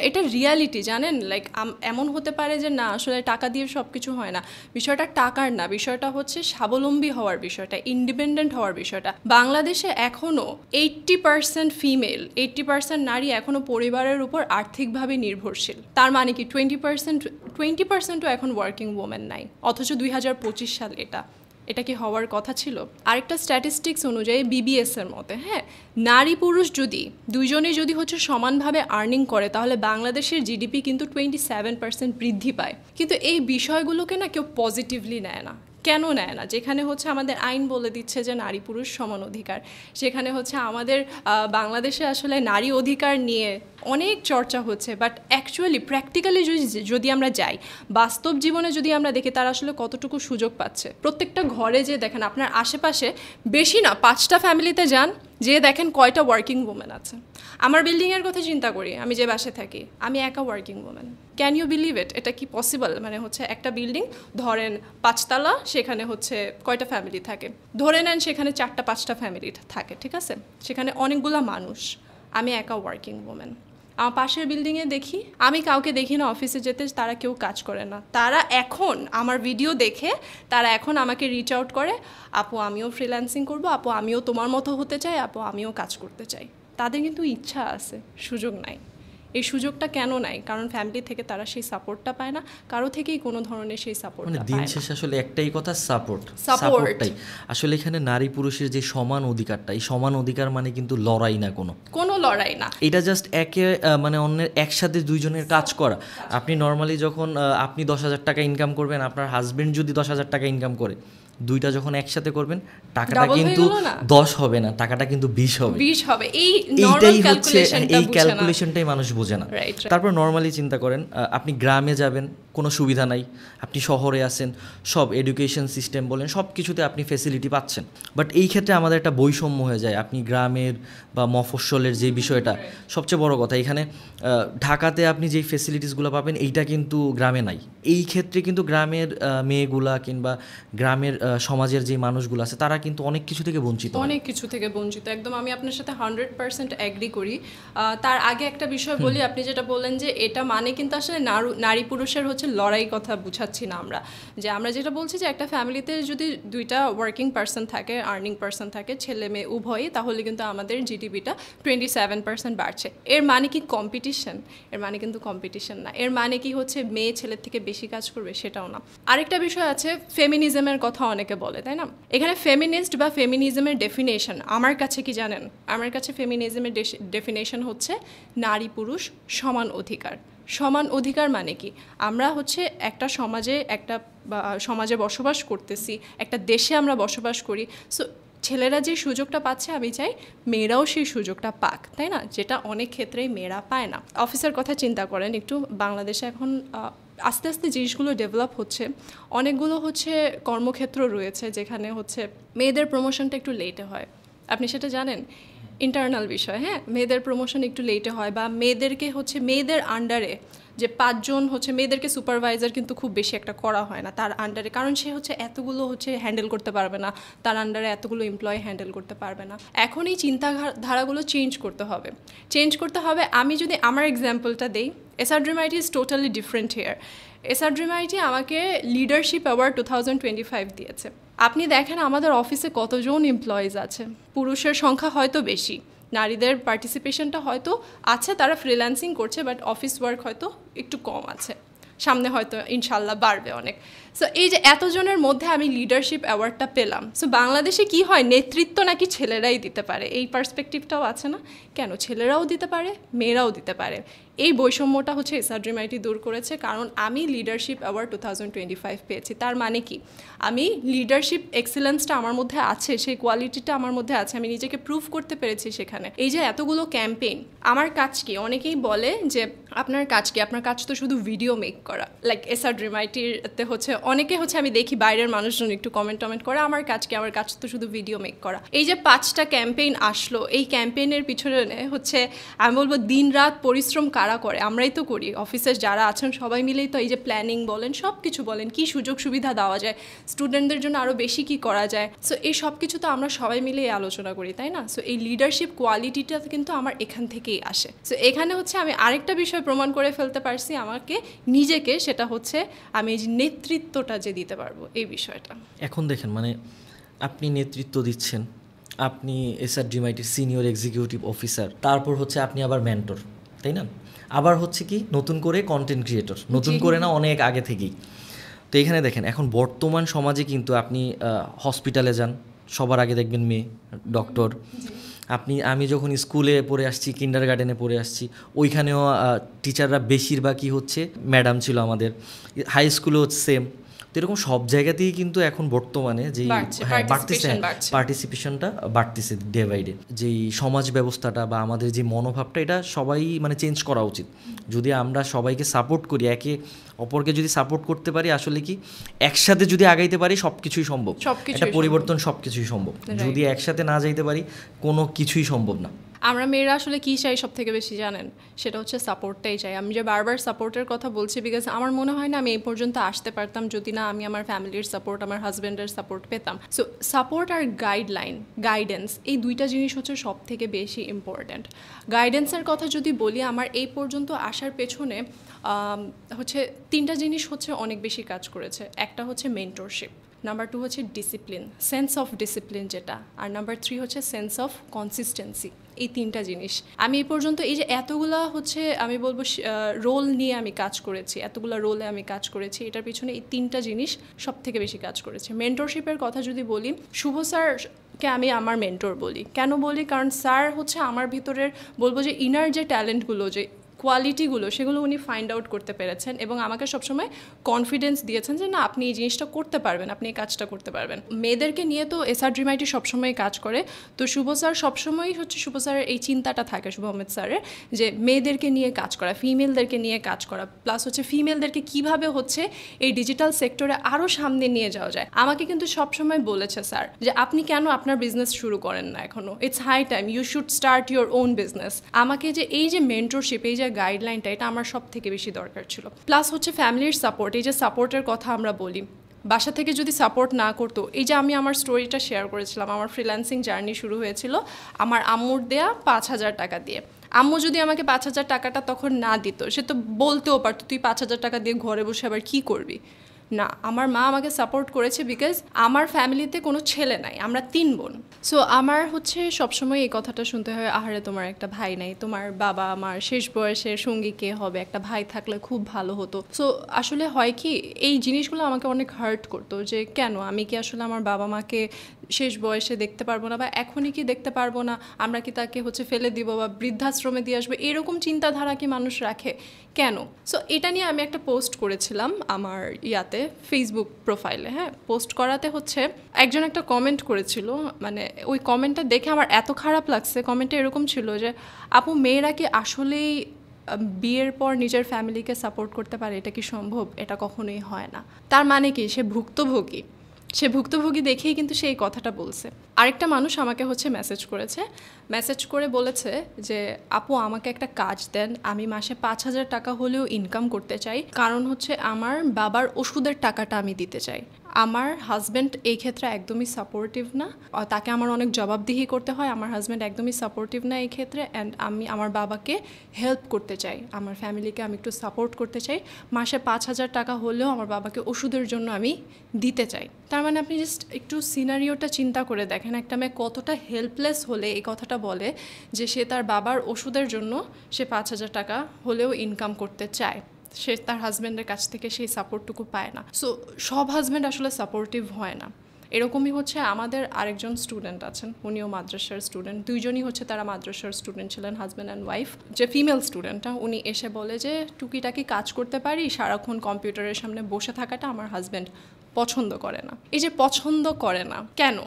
এটা রিয়ালিটি, জানেন। লাইক এমন হতে পারে যে না আসলে টাকা দিয়ে সব কিছু হয় না। বিষয়টা টাকার না, বিষয়টা হচ্ছে স্বাবলম্বী হওয়ার বিষয়টা, ইন্ডিপেন্ডেন্ট হওয়ার বিষয়টা। বাংলাদেশে এখনও 80% ফিমেল, 80% নারী এখনও পরিবারের উপর আর্থিকভাবে নির্ভরশীল। তার মানে কি 20%ও এখন ওয়ার্কিং ওমেন নাই, অথচ 2025 সাল। এটা কি হওয়ার কথা ছিল? আরেকটা স্ট্যাটিস্টিক্স অনুযায়ী বিবিএসের মতে, হ্যাঁ, নারী পুরুষ যদি দুইজনেই যদি হচ্ছে সমানভাবে আর্নিং করে তাহলে বাংলাদেশের জিডিপি কিন্তু 27% বৃদ্ধি পায়। কিন্তু এই বিষয়গুলোকে না কেউ পজিটিভলি নেয় না। কেন নেয় না? যেখানে হচ্ছে আমাদের আইন বলে দিচ্ছে যে নারী পুরুষ সমান অধিকার, সেখানে হচ্ছে আমাদের বাংলাদেশে আসলে নারী অধিকার নিয়ে অনেক চর্চা হচ্ছে, বাট অ্যাকচুয়ালি প্র্যাকটিক্যালি যদি আমরা যাই, বাস্তব জীবনে যদি আমরা দেখি তারা আসলে কতটুকু সুযোগ পাচ্ছে। প্রত্যেকটা ঘরে যে দেখেন আপনার আশেপাশে, বেশি না 5টা ফ্যামিলিতে যান, যে দেখেন কয়টা ওয়ার্কিং ওমেন আছে। আমার বিল্ডিংয়ের কথা চিন্তা করি, আমি যে বাসে থাকি, আমি একা working women. Can you believe it? এটা কি পসিবল? মানে হচ্ছে একটা বিল্ডিং ধরেন 5 তলা, সেখানে হচ্ছে কয়টা ফ্যামিলি থাকে? ধরে নেন সেখানে 4টা 5টা ফ্যামিলি থাকে, ঠিক আছে? সেখানে অনেকগুলো মানুষ, আমি একা ওয়ার্কিং ওমেন। আমার পাশের বিল্ডিংয়ে দেখি, আমি কাউকে দেখি না অফিসে যেতে, তারা কেউ কাজ করে না। তারা এখন আমার ভিডিও দেখে তারা এখন আমাকে রিচ আউট করে, আপু আমিও ফ্রিল্যান্সিং করবো, আপু আমিও তোমার মতো হতে চাই, আপু আমিও কাজ করতে চাই। তাদের কিন্তু ইচ্ছা আছে, সুযোগ নাই। এই সুযোগটা কেন নাই? কারণ ফ্যামিলি থেকে তারা সেই সাপোর্টটা পায় না, কারো থেকেই কোনো ধরনের সেই সাপোর্টটা পায় না। দিন শেষে আসলে একটাই কথা, সাপোর্টটাই আসলে এখানে নারী পুরুষের যে সমান অধিকারটা, এই সমান অধিকার মানে কিন্তু লড়াই না, কোনো লড়াই না, এটা জাস্ট মানে অন্যের একসাথে দুইজনের কাজ করা। আপনি নর্মালি যখন আপনি 10,000 টাকা ইনকাম করবেন, আপনার হাজবেন্ড যদি 10,000 টাকা ইনকাম করে, দুইটা যখন একসাথে করবেন টাকাটা কিন্তু 10 হবে না, টাকাটা কিন্তু 20 হবে। এইটাই হচ্ছে, এই ক্যালকুলেশনটাই মানুষ বোঝে না। তারপর নর্মালি চিন্তা করেন, আপনি গ্রামে যাবেন, কোনো সুবিধা নাই, আপনি শহরে আছেন, সব এডুকেশন সিস্টেম বলেন সব কিছুতে আপনি ফেসিলিটি পাচ্ছেন, বাট এই ক্ষেত্রে আমাদের একটা বৈষম্য হয়ে যায়। আপনি গ্রামের বা মফস্বলের যে বিষয়টা, সবচেয়ে বড় কথা, এখানে ঢাকাতে আপনি যেই ফেসিলিটিসগুলো পাবেন এইটা কিন্তু গ্রামে নাই। এই ক্ষেত্রে কিন্তু গ্রামের মেয়েগুলা কিংবা গ্রামের সমাজের যে মানুষগুলো আছে তারা কিন্তু অনেক কিছু থেকে বঞ্চিত, একদম আমি আপনার সাথে 100% এগ্রি করি। তার আগে একটা বিষয় বলি, আপনি যেটা বললেন যে এটা মানে কিন্তু আসলে নারী পুরুষের হচ্ছে লড়াই কথা বুঝাচ্ছি না আমরা, যে আমরা যেটা বলছি যে একটা ফ্যামিলিতে যদি 2টা ওয়ার্কিং পার্সন থাকে, আর্নিং পার্সন থাকে, ছেলে মেয়ে উভয়ই, তাহলে কিন্তু আমাদের জিডিপিটা 27% বাড়ছে। এর মানে কি কম্পিটিশন? এর মানে কিন্তু কম্পিটিশন না। এর মানে কি হচ্ছে মেয়ে ছেলের থেকে বেশি কাজ করবে? সেটাও না। আরেকটা বিষয় আছে, ফেমিনিজমের কথা অনেকে বলে, তাই না? এখানে ফেমিনিস্ট বা ফেমিনিজমের ডেফিনেশন আমার কাছে কি জানেন? আমার কাছে ফেমিনিজমের ডেফিনেশন হচ্ছে নারী পুরুষ সমান অধিকার। সমান অধিকার মানে কি? আমরা হচ্ছে একটা সমাজে বসবাস করতেছি, একটা দেশে আমরা বসবাস করি। সো ছেলেরা যে সুযোগটা পাচ্ছে আমি চাই মেয়েরাও সেই সুযোগটা পাক, তাই না? যেটা অনেক ক্ষেত্রেই মেয়েরা পায় না। অফিসের কথা চিন্তা করেন একটু, বাংলাদেশে এখন আস্তে আস্তে জিনিসগুলো ডেভেলপ হচ্ছে। অনেকগুলো হচ্ছে কর্মক্ষেত্র রয়েছে যেখানে হচ্ছে মেয়েদের প্রমোশনটা একটু লেটে হয়, আপনি সেটা জানেন? ইন্টারনাল বিষয়, হ্যাঁ, মেয়েদের প্রমোশন একটু লেটে হয়, বা মেয়েদেরকে হচ্ছে মেয়েদের আন্ডারে যে 5 জন হচ্ছে মেয়েদেরকে সুপারভাইজার কিন্তু খুব বেশি একটা করা হয় না তার আন্ডারে, কারণ সে হচ্ছে এতগুলো হচ্ছে হ্যান্ডেল করতে পারবে না, তার আন্ডারে এতগুলো এমপ্লয়ি হ্যান্ডেল করতে পারবে না। এখন এই চিন্তাধারাগুলো চেঞ্জ করতে হবে। আমি যদি আমার এক্সাম্পলটা দেই, SR Dream IT is totally different here. SR Dream IT আমাকে লিডারশিপ অ্যাওয়ার্ড 2025 দিয়েছে। আপনি দেখেন আমাদের অফিসে কতজন এমপ্লয়িজ আছে, পুরুষের সংখ্যা হয়তো বেশি, নারীদের পার্টিসিপেশনটা হয়তো আছে, তারা ফ্রিল্যান্সিং করছে, বাট অফিস ওয়ার্ক হয়তো একটু কম আছে, সামনে হয়তো ইনশাল্লাহ বাড়বে অনেক। সো এই যে এতজনের মধ্যে আমি লিডারশিপ অ্যাওয়ার্ডটা পেলাম। সো বাংলাদেশে কি হয়, নেতৃত্ব নাকি ছেলেরাই দিতে পারে, এই পার্সপেক্টিভটাও আছে না? কেন, ছেলেরাও দিতে পারে, মেয়েরাও দিতে পারে। এই বৈষম্যটা হচ্ছে SR Dream IT দূর করেছে, কারণ আমি লিডারশিপ অ্যাওয়ার্ড 2025 পেয়েছি। তার মানে কি, আমি লিডারশিপ এক্সেলেন্সটা আমার মধ্যে আছে, সেই কোয়ালিটিটা আমার মধ্যে আছে, আমি নিজেকে প্রুভ করতে পেরেছি সেখানে। এই যে এতগুলো ক্যাম্পেইন, আমার কাজ কি? অনেকেই বলে যে আপনার কাজ কি? আপনার কাজ তো শুধু ভিডিও মেক করা। লাইক SR Dream IT-তে হচ্ছে অনেকে হচ্ছে আমি দেখি বাইরের মানুষজন একটু কমেন্ট করে আমার কাজ কি? আমার কাজ তো শুধু ভিডিও মেক করা। এই যে 5টা ক্যাম্পেইন আসলো, এই ক্যাম্পেইনের পিছনে হচ্ছে আমি বলবো দিন রাত পরিশ্রম কারা করে? আমরাই তো করি, অফিসের যারা আছেন সবাই মিলেই তো এই যে প্ল্যানিং বলেন, সব কিছু বলেন, কি সুযোগ সুবিধা দেওয়া যায় স্টুডেন্টদের জন্য, আরও বেশি কি করা যায়। সো এই সব কিছু তো আমরা সবাই মিলেই আলোচনা করি, তাই না? সো এই লিডারশিপ কোয়ালিটিটা কিন্তু আমার এখান থেকেই আসে। সো এখানে হচ্ছে আমি আরেকটা বিষয় প্রমাণ করে ফেলতে পারছি আমাকে নিজেকে, সেটা হচ্ছে আমি এই যে নেতৃত্বটা যে দিতে পারবো, এই বিষয়টা। এখন দেখেন, মানে আপনি নেতৃত্ব দিচ্ছেন, আপনি SR Dream IT senior executive officer, তারপর হচ্ছে আপনি আবার মেন্টর, তাই না? আবার হচ্ছে কি নতুন করে কন্টেন্ট ক্রিয়েটর, নতুন করে না, অনেক আগে থেকেই। তো এখানে দেখেন, এখন বর্তমান সমাজে কিন্তু আপনি হসপিটালে যান, সবার আগে দেখবেন মেয়ে ডক্টর। আমি যখন স্কুলে পড়ে আসছি, কিন্ডারগার্টেনে পড়ে আসছি, ওইখানেও টিচাররা বেশিরভাগই হচ্ছে ম্যাডাম ছিল আমাদের, হাই স্কুলেও সেম। তো এরকম সব জায়গাতেই কিন্তু এখন বর্তমানে যেই বাড়তেছে, পার্টিসিপেশনটা বাড়তেছে ডে বাই ডে। যেই সমাজ ব্যবস্থাটা বা আমাদের যে মনোভাবটা, এটা সবাই মানে চেঞ্জ করা উচিত। যদি আমরা সবাইকে সাপোর্ট করি, একে অপরকে যদি সাপোর্ট করতে পারি, আসলে কি একসাথে যদি আগাইতে পারি সব কিছুই সম্ভব, একটা পরিবর্তন সব কিছুই সম্ভব। যদি একসাথে না যাইতে পারি, কোনো কিছুই সম্ভব না। আমরা মেয়েরা আসলে কী চাই সব থেকে বেশি জানেন? সেটা হচ্ছে সাপোর্টটাই চাই। আমি যে বারবার সাপোর্টের কথা বলছি, বিকজ আমার মনে হয় না আমি এই পর্যন্ত আসতে পারতাম যদি না আমি আমার ফ্যামিলির সাপোর্ট, আমার হাজব্যান্ডের সাপোর্ট পেতাম। সো সাপোর্ট আর গাইডেন্স, এই দুইটা জিনিস হচ্ছে সব থেকে বেশি ইম্পর্ট্যান্ট। গাইডেন্সের কথা যদি বলি, আমার এই পর্যন্ত আসার পেছনে হচ্ছে 3টা জিনিস হচ্ছে অনেক বেশি কাজ করেছে। একটা হচ্ছে মেন্টরশিপ, নাম্বার 2 হচ্ছে ডিসিপ্লিন, সেন্স অফ ডিসিপ্লিন যেটা, আর নাম্বার 3 হচ্ছে সেন্স অফ কনসিস্টেন্সি। এই 3টা জিনিস আমি এই পর্যন্ত এই যে এতগুলা হচ্ছে আমি বলবো রোল নিয়ে আমি কাজ করেছি, এতগুলা রোলে আমি কাজ করেছি, এটার পিছনে এই 3টা জিনিস সব থেকে বেশি কাজ করেছে। মেন্টরশিপের কথা যদি বলি, শুভ স্যারকে আমি আমার মেন্টর বলি। কেন বলি? কারণ স্যার হচ্ছে আমার ভিতরের বলবো যে ইনার যে ট্যালেন্টগুলো, যে কোয়ালিটিগুলো, সেগুলো উনি ফাইন্ড আউট করতে পেরেছেন এবং আমাকে সবসময় কনফিডেন্স দিয়েছেন যে না, আপনি এই জিনিসটা করতে পারবেন, আপনি এই কাজটা করতে পারবেন। মেয়েদেরকে নিয়ে তো SR Dream IT সবসময় কাজ করে। তো শুভ স্যার সবসময়ই হচ্ছে, শুভ স্যারের এই চিন্তাটা থাকে, শুভ আহমেদ স্যারের, যে মেয়েদেরকে নিয়ে কাজ করা, ফিমেলদেরকে নিয়ে কাজ করা, প্লাস হচ্ছে ফিমেলদেরকে কীভাবে হচ্ছে এই ডিজিটাল সেক্টরে আরও সামনে নিয়ে যাওয়া যায়। আমাকে কিন্তু সবসময় বলেছে স্যার যে আপনি কেন আপনার বিজনেস শুরু করেন না এখনও, it's high time, you should start your own business. আমাকে যে এই যে মেন্টরশিপ, এই যে গাইডলাইনটা, এটা আমার সব থেকে বেশি দরকার ছিল। প্লাস হচ্ছে ফ্যামিলির সাপোর্ট, এই যে সাপোর্টের কথা আমরা বলি, বাসা থেকে যদি সাপোর্ট না করতো, এই যে আমি আমার স্টোরিটা শেয়ার করেছিলাম, আমার ফ্রিল্যান্সিং জার্নি শুরু হয়েছিল আমার আম্মুর দেয়া 5,000 টাকা দিয়ে। আম্মু যদি আমাকে 5,000 টাকাটা তখন না দিত, সে তো বলতেও পারতো তুই 5,000 টাকা দিয়ে ঘরে বসে আবার কী করবি, না, আমার মা আমাকে সাপোর্ট করেছে বিকজ আমার ফ্যামিলিতে কোনো ছেলে নাই, আমরা 3 বোন। সো আমার হচ্ছে সবসময় এই কথাটা শুনতে হয়, আহারে তোমার একটা ভাই নাই, তোমার বাবা আমার শেষ বয়সের সঙ্গী কে হবে, একটা ভাই থাকলে খুব ভালো হতো। সো আসলে হয় কি, এই জিনিসগুলো আমাকে অনেক হার্ট করতো যে কেন আমি কি আসলে আমার বাবা মাকে শেষ বয়সে দেখতে পারবো না, বা এখনই কি দেখতে পারবো না, আমরা কি তাকে হচ্ছে ফেলে দিব বা বৃদ্ধাশ্রমে দিয়ে আসবো, এরকম চিন্তাধারা কি মানুষ রাখে কেন? সো এটা নিয়ে আমি একটা পোস্ট করেছিলাম আমার ইয়াতে ফেসবুক প্রোফাইলে। হ্যাঁ, পোস্ট করাতে হচ্ছে একজন একটা কমেন্ট করেছিল, মানে ওই কমেন্টটা দেখে আমার এত খারাপ লাগছে। কমেন্টটা এরকম ছিল যে আপু, মেয়েরা কি আসলেই বিয়ের পর নিজের ফ্যামিলিকে সাপোর্ট করতে পারে? এটা কি সম্ভব? এটা কখনোই হয় না। তার মানে কি, সে ভুক্তভোগী দেখেই কিন্তু সে এই কথাটা বলছে। আরেকটা মানুষ আমাকে হচ্ছে মেসেজ করে বলেছে যে আপু, আমাকে একটা কাজ দেন, আমি মাসে 5,000 টাকা হলেও ইনকাম করতে চাই, কারণ হচ্ছে আমার বাবার ওষুধের টাকাটা আমি দিতে চাই। আমার হাজব্যান্ড এই ক্ষেত্রে একদমই সাপোর্টিভ না, তাকে আমার অনেক জবাবদিহি করতে হয়। আমার হাজব্যান্ড একদমই সাপোর্টিভ না এই ক্ষেত্রে, অ্যান্ড আমি আমার বাবাকে হেল্প করতে চাই, আমার ফ্যামিলিকে আমি একটু সাপোর্ট করতে চাই, মাসে 5,000 টাকা হলেও আমার বাবাকে ওষুধের জন্য আমি দিতে চাই। তার মানে আপনি জাস্ট একটু সিনারিওটা চিন্তা করে দেখেন, একটা মেয়ে কতটা হেল্পলেস হলে এই কথাটা বলে যে সে তার বাবার ওষুধের জন্য সে 5,000 টাকা হলেও ইনকাম করতে চায়, সে তার হাজব্যান্ডের কাছ থেকে সেই সাপোর্টটুকু পায় না। সো সব হাজব্যান্ড আসলে সাপোর্টিভ হয় না। এরকমই হচ্ছে আমাদের আরেকজন স্টুডেন্ট আছেন, উনিও মাদ্রাসার স্টুডেন্ট, দুইজনই হচ্ছে তারা মাদ্রাসার স্টুডেন্ট ছিলেন, হাজব্যান্ড অ্যান্ড ওয়াইফ। যে ফিমেল স্টুডেন্টটা, উনি এসে বলে যে টুকিটাকি কাজ করতে পারি, সারাক্ষণ কম্পিউটারের সামনে বসে থাকাটা আমার হাজব্যান্ড পছন্দ করে না। এই যে পছন্দ করে না কেন,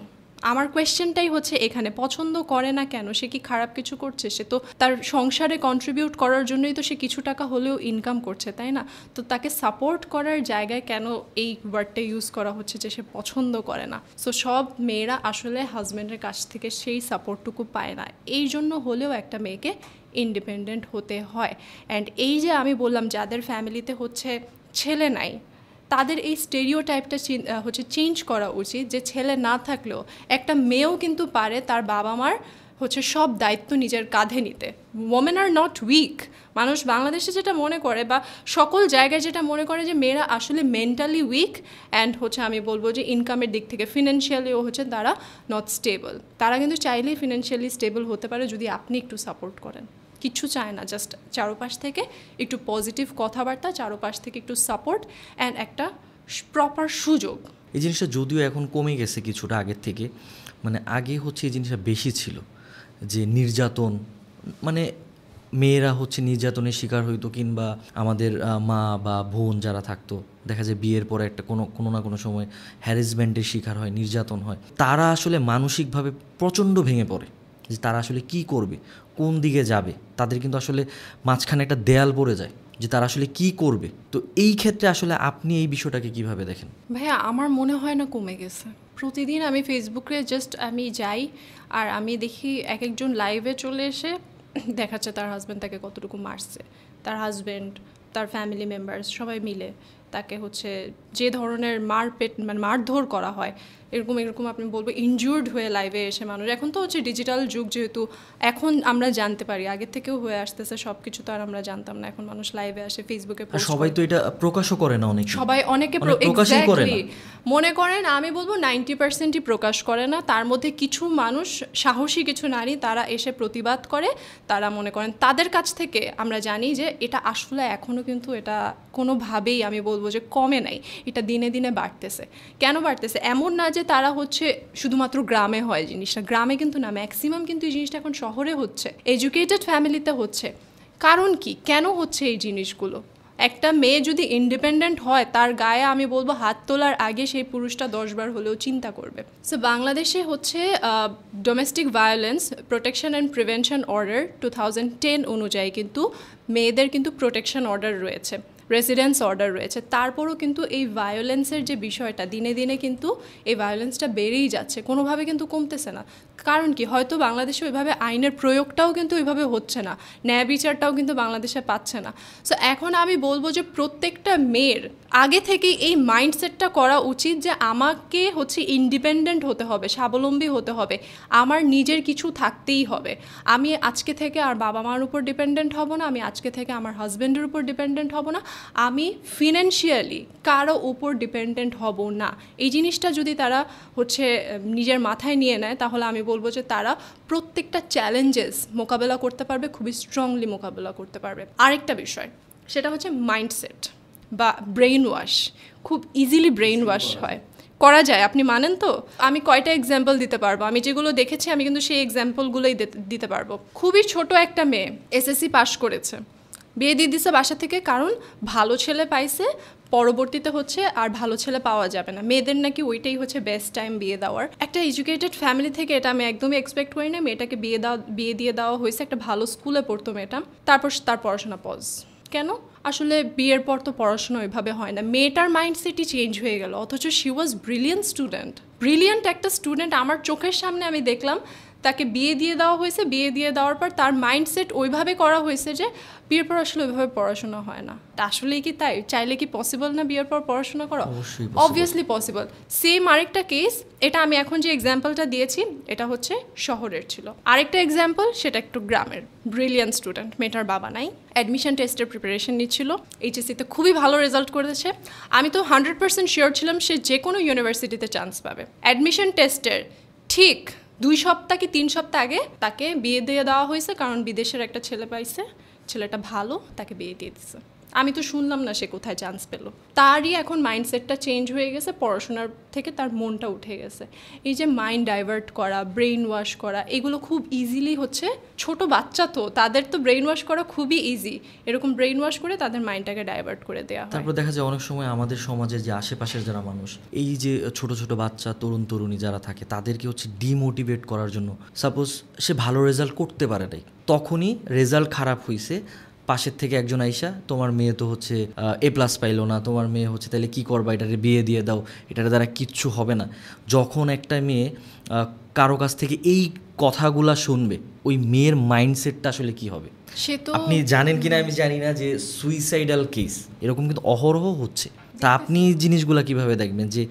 আমার কোয়েশ্চেনটাই হচ্ছে এখানে, পছন্দ করে না কেন? সে কি খারাপ কিছু করছে? সে তো তার সংসারে কন্ট্রিবিউট করার জন্যই তো সে কিছু টাকা হলেও ইনকাম করছে, তাই না? তো তাকে সাপোর্ট করার জায়গায় কেন এই ওয়ার্ডটা ইউজ করা হচ্ছে যে সে পছন্দ করে না? সো সব মেয়েরা আসলে হাজব্যান্ডের কাছ থেকে সেই সাপোর্টটুকু পায় না, এই জন্য হলেও একটা মেয়েকে ইন্ডিপেন্ডেন্ট হতে হয়। অ্যান্ড এই যে আমি বললাম যাদের ফ্যামিলিতে হচ্ছে ছেলে নাই, তাদের এই স্টেরিওটাইপটা হচ্ছে চেঞ্জ করা উচিত, যে ছেলে না থাকলেও একটা মেয়েও কিন্তু পারে তার বাবা মার হচ্ছে সব দায়িত্ব নিজের কাঁধে নিতে। Women are not weak. মানুষ বাংলাদেশে যেটা মনে করে বা সকল জায়গায় যেটা মনে করে যে মেয়েরা আসলে মেন্টালি উইক, অ্যান্ড হচ্ছে আমি বলবো যে ইনকামের দিক থেকে ফিনান্সিয়ালিও হচ্ছে তারা নট স্টেবল। তারা কিন্তু চাইলেই ফিনান্সিয়ালি স্টেবল হতে পারে যদি আপনি একটু সাপোর্ট করেন। কিচ্ছু চায় না, জাস্ট চারপাশ থেকে একটু পজিটিভ কথাবার্তা, চারপাশ থেকে একটু সাপোর্ট অ্যান্ড একটা প্রপার সুযোগ। এই জিনিসটা যদিও এখন কমে গেছে কিছুটা আগের থেকে, মানে আগে হচ্ছে এই জিনিসটা বেশি ছিল, যে নির্যাতন, মানে মেয়েরা হচ্ছে নির্যাতনের শিকার হইতো, কিংবা আমাদের মা বা বোন যারা থাকতো, দেখা যায় বিয়ের পরে একটা কোনো না কোনো সময় হ্যারাসমেন্টের শিকার হয়, নির্যাতন হয়। তারা আসলে মানসিকভাবে প্রচণ্ড ভেঙে পড়ে যে তারা আসলে কি করবে, কোন দিকে যাবে। তাদের কিন্তু আসলে মাঝখানে একটা দেয়াল পড়ে যায় যে তারা আসলে কি করবে। তো এই ক্ষেত্রে আসলে আপনি এই বিষয়টাকে কিভাবে দেখেন? ভাইয়া, আমার মনে হয় না কমে গেছে। প্রতিদিন আমি ফেসবুকে জাস্ট আমি যাই আর আমি দেখি এক একজন লাইভে চলে এসে দেখাচ্ছে তার হাজব্যান্ড তাকে কতটুকু মারছে, তার হাজব্যান্ড, তার ফ্যামিলি মেম্বার্স সবাই মিলে তাকে হচ্ছে যে ধরনের মারধর করা হয়, এরকম আপনি বলবো ইনজুর্ড হয়ে লাইভে এসে মানুষ। এখন তো হচ্ছে ডিজিটাল যুগ, যেহেতু এখন আমরা জানতে পারি, আগের থেকেও হয়ে আসতেছে সব কিছু, তো আর আমরা জানতাম না। এখন মানুষ লাইভে আসে, ফেসবুকে পোস্ট করে। সবাই তো এটা প্রকাশও করে না, অনেকে এক্স্যাক্টলি মনে করেন, আমি বলবো 90%ই প্রকাশ করে না। তার মধ্যে কিছু মানুষ, সাহসী কিছু নারী, তারা এসে প্রতিবাদ করে। তারা মনে করেন তাদের কাছ থেকে আমরা জানি যে এটা আসলে এখনও কিন্তু এটা কোনোভাবেই আমি বলবো যে কমে নাই, এটা দিনে দিনে বাড়তেছে। কেন বাড়তেছে? এমন না যে তারা হচ্ছে শুধুমাত্র গ্রামে হয় জিনিসটা, গ্রামে কিন্তু না, ম্যাক্সিমাম কিন্তু এই জিনিসটা এখন শহরে হচ্ছে, এডুকেটেড ফ্যামিলিতে হচ্ছে। কারণ কি, কেন হচ্ছে এই জিনিসগুলো? একটা মেয়ে যদি ইন্ডিপেন্ডেন্ট হয়, তার গায়ে আমি বলবো হাত তোলার আগে সেই পুরুষটা 10 বার হলেও চিন্তা করবে। সো বাংলাদেশে হচ্ছে domestic violence protection and prevention order 2010 অনুযায়ী কিন্তু মেয়েদের কিন্তু প্রোটেকশন অর্ডার রয়েছে, রেসিডেন্স অর্ডার রয়েছে। তারপরও কিন্তু এই ভায়োলেন্সের যে বিষয়টা, দিনে দিনে কিন্তু এই ভায়োলেন্সটা বেড়েই যাচ্ছে, কোনোভাবে কিন্তু কমতেছে না। কারণ কি, হয়তো বাংলাদেশে ওইভাবে আইনের প্রয়োগটাও কিন্তু ওইভাবে হচ্ছে না, ন্যায় বিচারটাও কিন্তু বাংলাদেশে পাচ্ছে না। সো এখন আমি বলবো যে প্রত্যেকটা মেয়ের আগে থেকেই এই মাইন্ডসেটটা করা উচিত যে আমাকে হচ্ছে ইন্ডিপেন্ডেন্ট হতে হবে, স্বাবলম্বী হতে হবে, আমার নিজের কিছু থাকতেই হবে। আমি আজকে থেকে আর বাবা মার উপর ডিপেন্ডেন্ট হব না, আমি আজকে থেকে আমার হাজব্যান্ডের উপর ডিপেন্ডেন্ট হব না, আমি ফিনান্সিয়ালি কারো উপর ডিপেন্ডেন্ট হব না, এই জিনিসটা যদি তারা হচ্ছে নিজের মাথায় নিয়ে নেয়, তাহলে আমি বলবো যে তারা প্রত্যেকটা চ্যালেঞ্জেস মোকাবেলা করতে পারবে, খুবই স্ট্রংলি মোকাবেলা করতে পারবে। আরেকটা বিষয় সেটা হচ্ছে মাইন্ডসেট বা ব্রেইন ওয়াশ। খুব ইজিলি ব্রেইন ওয়াশ করা যায়, আপনি মানেন তো? আমি কয়টা এক্সাম্পল দিতে পারবো, আমি যেগুলো দেখেছি আমি কিন্তু সেই এক্সাম্পলগুলোই দিতে পারবো। খুবই ছোট একটা মেয়ে এসএসসি পাশ করেছে, বিয়ে দিয়ে দিছে বাসা থেকে, কারণ ভালো ছেলে পাইছে, পরবর্তীতে হচ্ছে আর ভালো ছেলে পাওয়া যাবে না, মেয়েদের নাকি ওইটাই হচ্ছে বেস্ট টাইম বিয়ে দেওয়ার। একটা এডুকেটেড ফ্যামিলি থেকে এটা আমি একদমই এক্সপেক্ট করি না। মেয়েটাকে বিয়ে দিয়ে দেওয়া হয়েছে, একটা ভালো স্কুলে পড়তো মেয়েটা, তারপর তার পড়াশোনা পজ। কেন? আসলে বিয়ের পর তো পড়াশোনা ওইভাবে হয় না, মেয়েটার মাইন্ডসেটই চেঞ্জ হয়ে গেল, অথচ শি ওয়াজ ব্রিলিয়েন্ট একটা স্টুডেন্ট। আমার চোখের সামনে আমি দেখলাম তাকে বিয়ে দিয়ে দেওয়া হয়েছে, বিয়ে দিয়ে দেওয়ার পর তার মাইন্ডসেট ওইভাবে করা হয়েছে যে বিয়ের পর আসলে ওইভাবে পড়াশোনা হয় না। আসলেই কি তাই? চাইলে কি পসিবল না বিয়ের পর পড়াশোনা করা? Obviously possible. সেম আরেকটা কেস, এটা আমি এখন যে এক্সাম্পলটা দিয়েছি এটা হচ্ছে শহরের ছিল। আরেকটা এক্সাম্পল সেটা একটু গ্রামের। ব্রিলিয়ান্ট স্টুডেন্ট, মেয়েটার বাবা নাই, অ্যাডমিশন টেস্টের প্রিপারেশন নিচ্ছিল, এইচএসসিতে খুবই ভালো রেজাল্ট করেছে। আমি তো 100% শিওর ছিলাম সে যে কোনো ইউনিভার্সিটিতে চান্স পাবে। অ্যাডমিশন টেস্টের ঠিক 2 সপ্তাহ কি 3 সপ্তাহ আগে তাকে বিয়ে দিয়ে দেওয়া হয়েছে, কারণ বিদেশের একটা ছেলে পাইছে, ছেলেটা ভালো, তাকে বিয়ে দিয়ে দিচ্ছে। আমি তো শুনলাম না সে কোথায় চান্স পেল। তারই এখন মাইন্ডসেটটা চেঞ্জ হয়ে গেছে, পড়াশোনার থেকে তার মনটা উঠে গেছে। এই যে মাইন্ড ডাইভার্ট করা, ব্রেইন ওয়াশ করা, এগুলো খুব ইজিলি হচ্ছে, ছোট বাচ্চা তো তাদের তো ব্রেইন ওয়াশ করা খুবই ইজি, এরকম ব্রেইন ওয়াশ করে তাদের মাইন্ডটাকে ডাইভার্ট করে দেওয়া হয়। তারপর দেখা যায় অনেক সময় আমাদের সমাজের যে আশেপাশের যারা মানুষ, এই যে ছোট ছোট বাচ্চা, তরুণ তরুণী যারা থাকে, তাদেরকে হচ্ছে ডিমোটিভেট করার জন্য, সাপোজ সে ভালো রেজাল্ট করতে পারে নাই, তখনই রেজাল্ট খারাপ হয়েছে, পাশের থেকে একজন আইসা, তোমার মেয়ে তো হচ্ছে A+ পাইলো না, তোমার মেয়ে হচ্ছে তাহলে কী করবা, এটারে বিয়ে দিয়ে দাও, এটার দ্বারা কিচ্ছু হবে না। যখন একটা মেয়ে কারো কাছ থেকে এই কথাগুলা শুনবে, ওই মেয়ের মাইন্ডসেটটা আসলে কি হবে? সে তো, আপনি জানেন কিনা আমি জানি না যে সুইসাইডাল কেস এরকম কিন্তু অহরহ হচ্ছে। তা আপনি জিনিসগুলা কিভাবে দেখবেন যে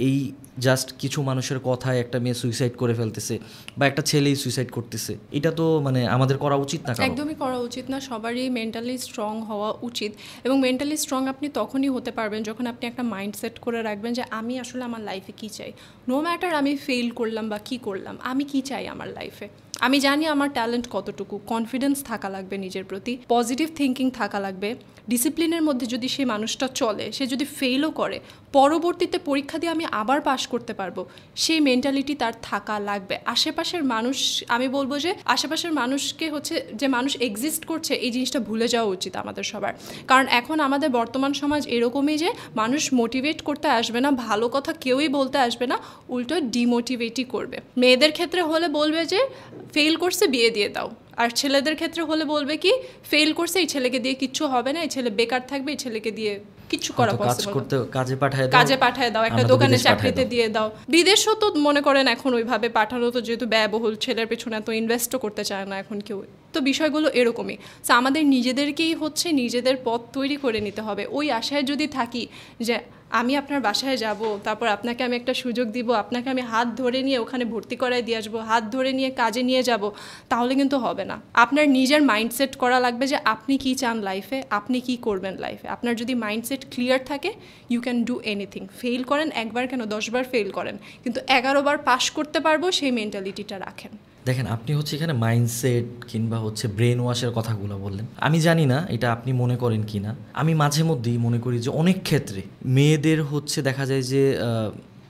এই জাস্ট কিছু মানুষের কথায় একটা মেয়ে সুইসাইড করে ফেলতেছে বা একটা ছেলেই সুইসাইড করতেছে, এটা তো মানে আমাদের করা উচিত না। একদমই করা উচিত না। সবারই মেন্টালি স্ট্রং হওয়া উচিত, এবং মেন্টালি স্ট্রং আপনি তখনই হতে পারবেন যখন আপনি একটা মাইন্ডসেট করে রাখবেন যে আমি আসলে আমার লাইফে কী চাই। নো ম্যাটার আমি ফেল করলাম বা কী করলাম, আমি কী চাই আমার লাইফে। আমি জানি আমার ট্যালেন্ট কতটুকু, কনফিডেন্স থাকা লাগবে নিজের প্রতি, পজিটিভ থিঙ্কিং থাকা লাগবে, ডিসিপ্লিনের মধ্যে যদি সেই মানুষটা চলে, সে যদি ফেলও করে, পরবর্তীতে পরীক্ষা দিয়ে আমি আবার পাশ করতে পারবো, সেই মেন্টালিটি তার থাকা লাগবে। আশেপাশের মানুষ, আমি বলবো যে আশেপাশের মানুষকে হচ্ছে, যে মানুষ এক্সিস্ট করছে, এই জিনিসটা ভুলে যাওয়া উচিত আমাদের সবার। কারণ এখন আমাদের বর্তমান সমাজ এরকমই যে মানুষ মোটিভেট করতে আসবে না, ভালো কথা কেউই বলতে আসবে না, উল্টো ডিমোটিভেটই করবে। মেয়েদের ক্ষেত্রে হলে বলবে যে ফেল করছে বিয়ে দিয়ে দাও, আর ছেলেদের ক্ষেত্রে হলে বলবে কি ফেল করছে, এই ছেলেকে দিয়ে কিচ্ছু হবে না, এই ছেলে বেকার থাকবে, এই ছেলেকে দিয়ে কিচ্ছু করা পসিবল, কাজে পাঠায় দাও, একটা দোকানে চাকরিতে দিয়ে দাও। বিদেশও তো মনে করেন এখন ওইভাবে পাঠানো তো যেহেতু ব্যয়বহুল, ছেলের পেছনে এত ইনভেস্টও করতে চায় না এখন কেউ, তো বিষয়গুলো এরকমই। সো আমাদের নিজেদেরকেই হচ্ছে নিজেদের পথ তৈরি করে নিতে হবে। ওই আশায় যদি থাকি যে আমি আপনার বাসায় যাব, তারপর আপনাকে আমি একটা সুযোগ দিব, আপনাকে আমি হাত ধরে নিয়ে ওখানে ভর্তি করায় দিয়ে আসবো, হাত ধরে নিয়ে কাজে নিয়ে যাব, তাহলে কিন্তু হবে না। আপনার নিজের মাইন্ডসেট করা লাগবে যে আপনি কি চান লাইফে, আপনি কি করবেন লাইফে। আপনার যদি মাইন্ডসেট ক্লিয়ার থাকে, you can do anything. Fail করেন একবার কেন, 10 বার ফেল করেন, কিন্তু 11 বার পাস করতে পারবো, সেই মেন্টালিটিটা রাখেন। দেখেন, আপনি হচ্ছে এখানে মাইন্ডসেট কিংবা হচ্ছে ব্রেন ওয়াশের কথাগুলো বললেন, আমি জানি না এটা আপনি মনে করেন কি না। আমি মাঝে মধ্যেই মনে করি যে অনেক ক্ষেত্রে মেয়েদের হচ্ছে দেখা যায় যে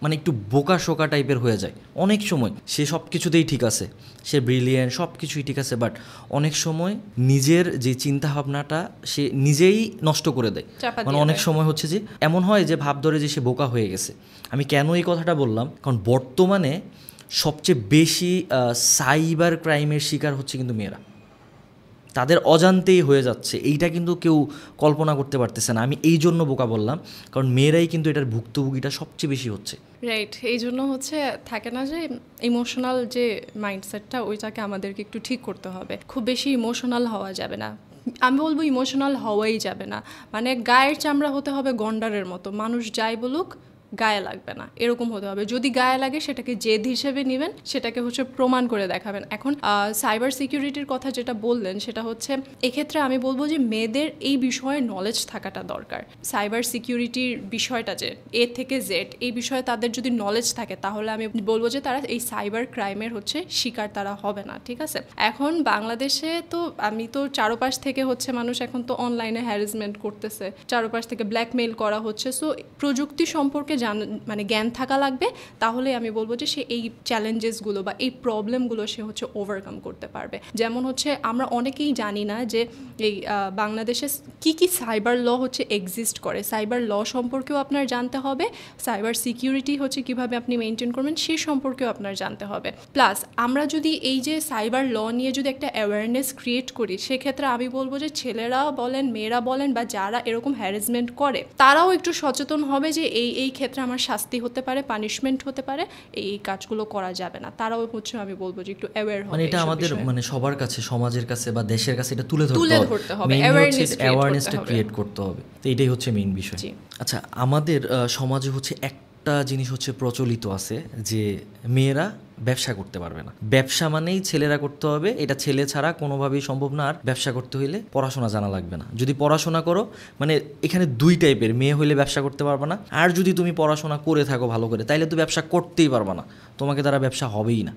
মানে একটু বোকা শোকা টাইপের হয়ে যায় অনেক সময়। সে সব কিছুতেই ঠিক আছে, সে ব্রিলিয়েন্ট, সব কিছুই ঠিক আছে, বাট অনেক সময় নিজের যে চিন্তাভাবনাটা সে নিজেই নষ্ট করে দেয়। মানে অনেক সময় হচ্ছে যে এমন হয় যে ভাব ধরে যে সে বোকা হয়ে গেছে। আমি কেন এই কথাটা বললাম, কারণ বর্তমানে সবচেয়ে বেশি সাইবার ক্রাইমের শিকার হচ্ছে কিন্তু মেয়েরা, তাদের অজান্তেই হয়ে যাচ্ছে। এইটা কিন্তু কেউ কল্পনা করতে পারতেছে না। আমি এই জন্য বোকা বললাম, কারণ মেয়েরাই কিন্তু এটার ভুক্তভোগীটা সবচেয়ে বেশি হচ্ছে। রাইট, এই জন্য হচ্ছে থাকে না যে ইমোশনাল যে মাইন্ডসেটটা, ওইটাকে আমাদেরকে একটু ঠিক করতে হবে। খুব বেশি ইমোশনাল হওয়া যাবে না, আমি বলবো ইমোশনাল হওয়াই যাবে না। মানে গায়ের চামড়া হতে হবে গন্ডারের মতো, মানুষ যাই বলুক গায়ে লাগবে না, এরকম হতে হবে। যদি গায়ে লাগে সেটাকে জেদ হিসেবে নেবেন, সেটাকে হচ্ছে প্রমাণ করে দেখাবেন। এখন সাইবার সিকিউরিটির কথা যেটা বললেন সেটা হচ্ছে এক্ষেত্রে আমি বলবো যে মেয়েদের এই বিষয়ে নলেজ থাকাটা দরকার। সাইবার সিকিউরিটির বিষয়টা যে এ থেকে জেড এই বিষয়ে তাদের যদি নলেজ থাকে তাহলে আমি বলবো যে তারা এই সাইবার ক্রাইমের হচ্ছে শিকার তারা হবে না, ঠিক আছে। এখন বাংলাদেশে তো আমি তো চারপাশ থেকে হচ্ছে মানুষ এখন তো অনলাইনে হ্যারাসমেন্ট করতেছে, চারপাশ থেকে ব্ল্যাকমেইল করা হচ্ছে। সো প্রযুক্তি সম্পর্কে মানে জ্ঞান থাকা লাগবে, তাহলে আমি বলবো যে সে এই চ্যালেঞ্জেসগুলো বা এই প্রবলেমগুলো সে হচ্ছে ওভারকাম করতে পারবে। যেমন হচ্ছে আমরা অনেকেই জানি না যে এই বাংলাদেশে কি সাইবার ল হচ্ছে এক্সিস্ট করে। সাইবার ল সম্পর্কেও আপনার জানতে হবে, সাইবার সিকিউরিটি হচ্ছে কিভাবে আপনি মেনটেন করবেন সে সম্পর্কেও আপনার জানতে হবে। প্লাস আমরা যদি এই যে সাইবার ল নিয়ে যদি একটা অ্যাওয়ারনেস ক্রিয়েট করি, সেক্ষেত্রে আমি বলবো যে ছেলেরা বলেন মেয়েরা বলেন বা যারা এরকম হ্যারাসমেন্ট করে তারাও একটু সচেতন হবে যে এই ক্ষেত্রে আমার শাস্তি হতে পারে, পানিশমেন্ট হতে পারে, এই কাজগুলো করা যাবে না। তারাও হচ্ছে আমি বলবো যে একটু অ্যাওয়্যার হবে। মানে এটা আমাদের মানে সবার কাছে, সমাজের কাছে বা দেশের কাছে এটা তুলে ধরতে হবে, অ্যাওয়ারনেসটা ক্রিয়েট করতে হবে। তো এটাই হচ্ছে মেইন বিষয়। আচ্ছা, আমাদের সমাজে হচ্ছে একটা জিনিস হচ্ছে প্রচলিত আছে যে মেয়েরা ব্যবসা করতে পারবে না, ব্যবসা মানেই ছেলেরা করতে হবে, এটা ছেলে ছাড়া কোনোভাবেই সম্ভব না। আর ব্যবসা করতে হইলে পড়াশোনা জানা লাগবে না, যদি পড়াশোনা করো, মানে এখানে দুই টাইপের, মেয়ে হইলে ব্যবসা করতে পারবে না, আর যদি তুমি পড়াশোনা করে থাকো ভালো করে তাইলে তো ব্যবসা করতেই পারবে না, তোমাকে দ্বারা ব্যবসা হবেই না।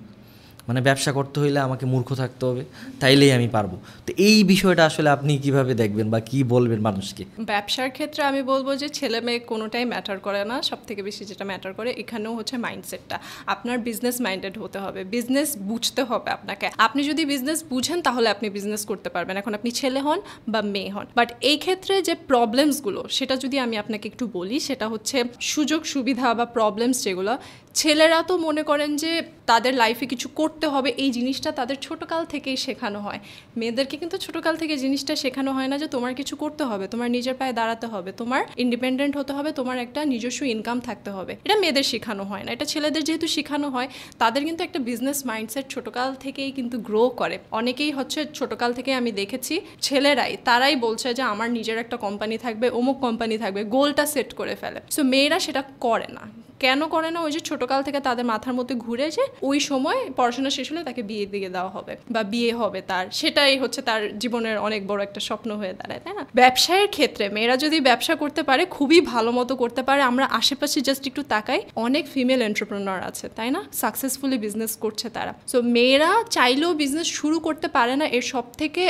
মানে ব্যবসা করতে হইলে আমাকে মূর্খ থাকতে হবে, তাইলেই আমি পারবো। তো এই বিষয়টা আসলে আপনি কিভাবে দেখবেন বা কি বলবেন মানুষকে? ব্যবসার ক্ষেত্রে আমি বলবো যে ছেলে মেয়ে কোনোটাই ম্যাটার করে না, সব থেকে বেশি যেটা ম্যাটার করে এখানেও হচ্ছে মাইন্ডসেটটা। আপনার বিজনেস মাইন্ডেড হতে হবে, বিজনেস বুঝতে হবে আপনাকে। আপনি যদি বিজনেস বুঝেন তাহলে আপনি বিজনেস করতে পারবেন, এখন আপনি ছেলে হন বা মেয়ে হন। বাট এই ক্ষেত্রে যে প্রবলেমসগুলো সেটা যদি আমি আপনাকে একটু বলি, সেটা হচ্ছে সুযোগ সুবিধা বা প্রবলেমস যেগুলো, ছেলেরা তো মনে করেন যে তাদের লাইফে কিছু করতে হবে, এই জিনিসটা তাদের ছোটোকাল থেকেই শেখানো হয়। মেয়েদেরকে কিন্তু ছোটোকাল থেকে জিনিসটা শেখানো হয় না যে তোমার কিছু করতে হবে, তোমার নিজের পায়ে দাঁড়াতে হবে, তোমার ইন্ডিপেন্ডেন্ট হতে হবে, তোমার একটা নিজস্ব ইনকাম থাকতে হবে। এটা মেয়েদের শেখানো হয় না, এটা ছেলেদের যেহেতু শেখানো হয় তাদের কিন্তু একটা বিজনেস মাইন্ডসেট ছোটোকাল থেকেই কিন্তু গ্রো করে। অনেকেই হচ্ছে ছোটোকাল থেকে আমি দেখেছি ছেলেরাই তারাই বলছে যে আমার নিজের একটা কোম্পানি থাকবে, অমুক কোম্পানি থাকবে, গোলটা সেট করে ফেলে। সো মেয়েরা সেটা করে না। কেন করে না? ওই যে ছোটোকাল থেকে তাদের মাথার মধ্যে ঘুরে যে ওই সময় পড়াশোনা শেষ হলে তাকে বিয়ে দিয়ে দেওয়া হবে বা বিয়ে হবে তার, সেটাই হচ্ছে তার জীবনের অনেক বড় একটা স্বপ্ন হয়ে দাঁড়ায়, তাই না? ব্যবসায়ের ক্ষেত্রে মেয়েরা যদি ব্যবসা করতে পারে, খুবই ভালো মতো করতে পারে। আমরা আশেপাশে জাস্ট একটু তাকাই, অনেক ফিমেল এন্টারপ্রেনার আছে, তাই না? সাকসেসফুলি বিজনেস করছে তারা। সো মেয়েরা চাইলেও বিজনেস শুরু করতে পারে না, এর সব থেকে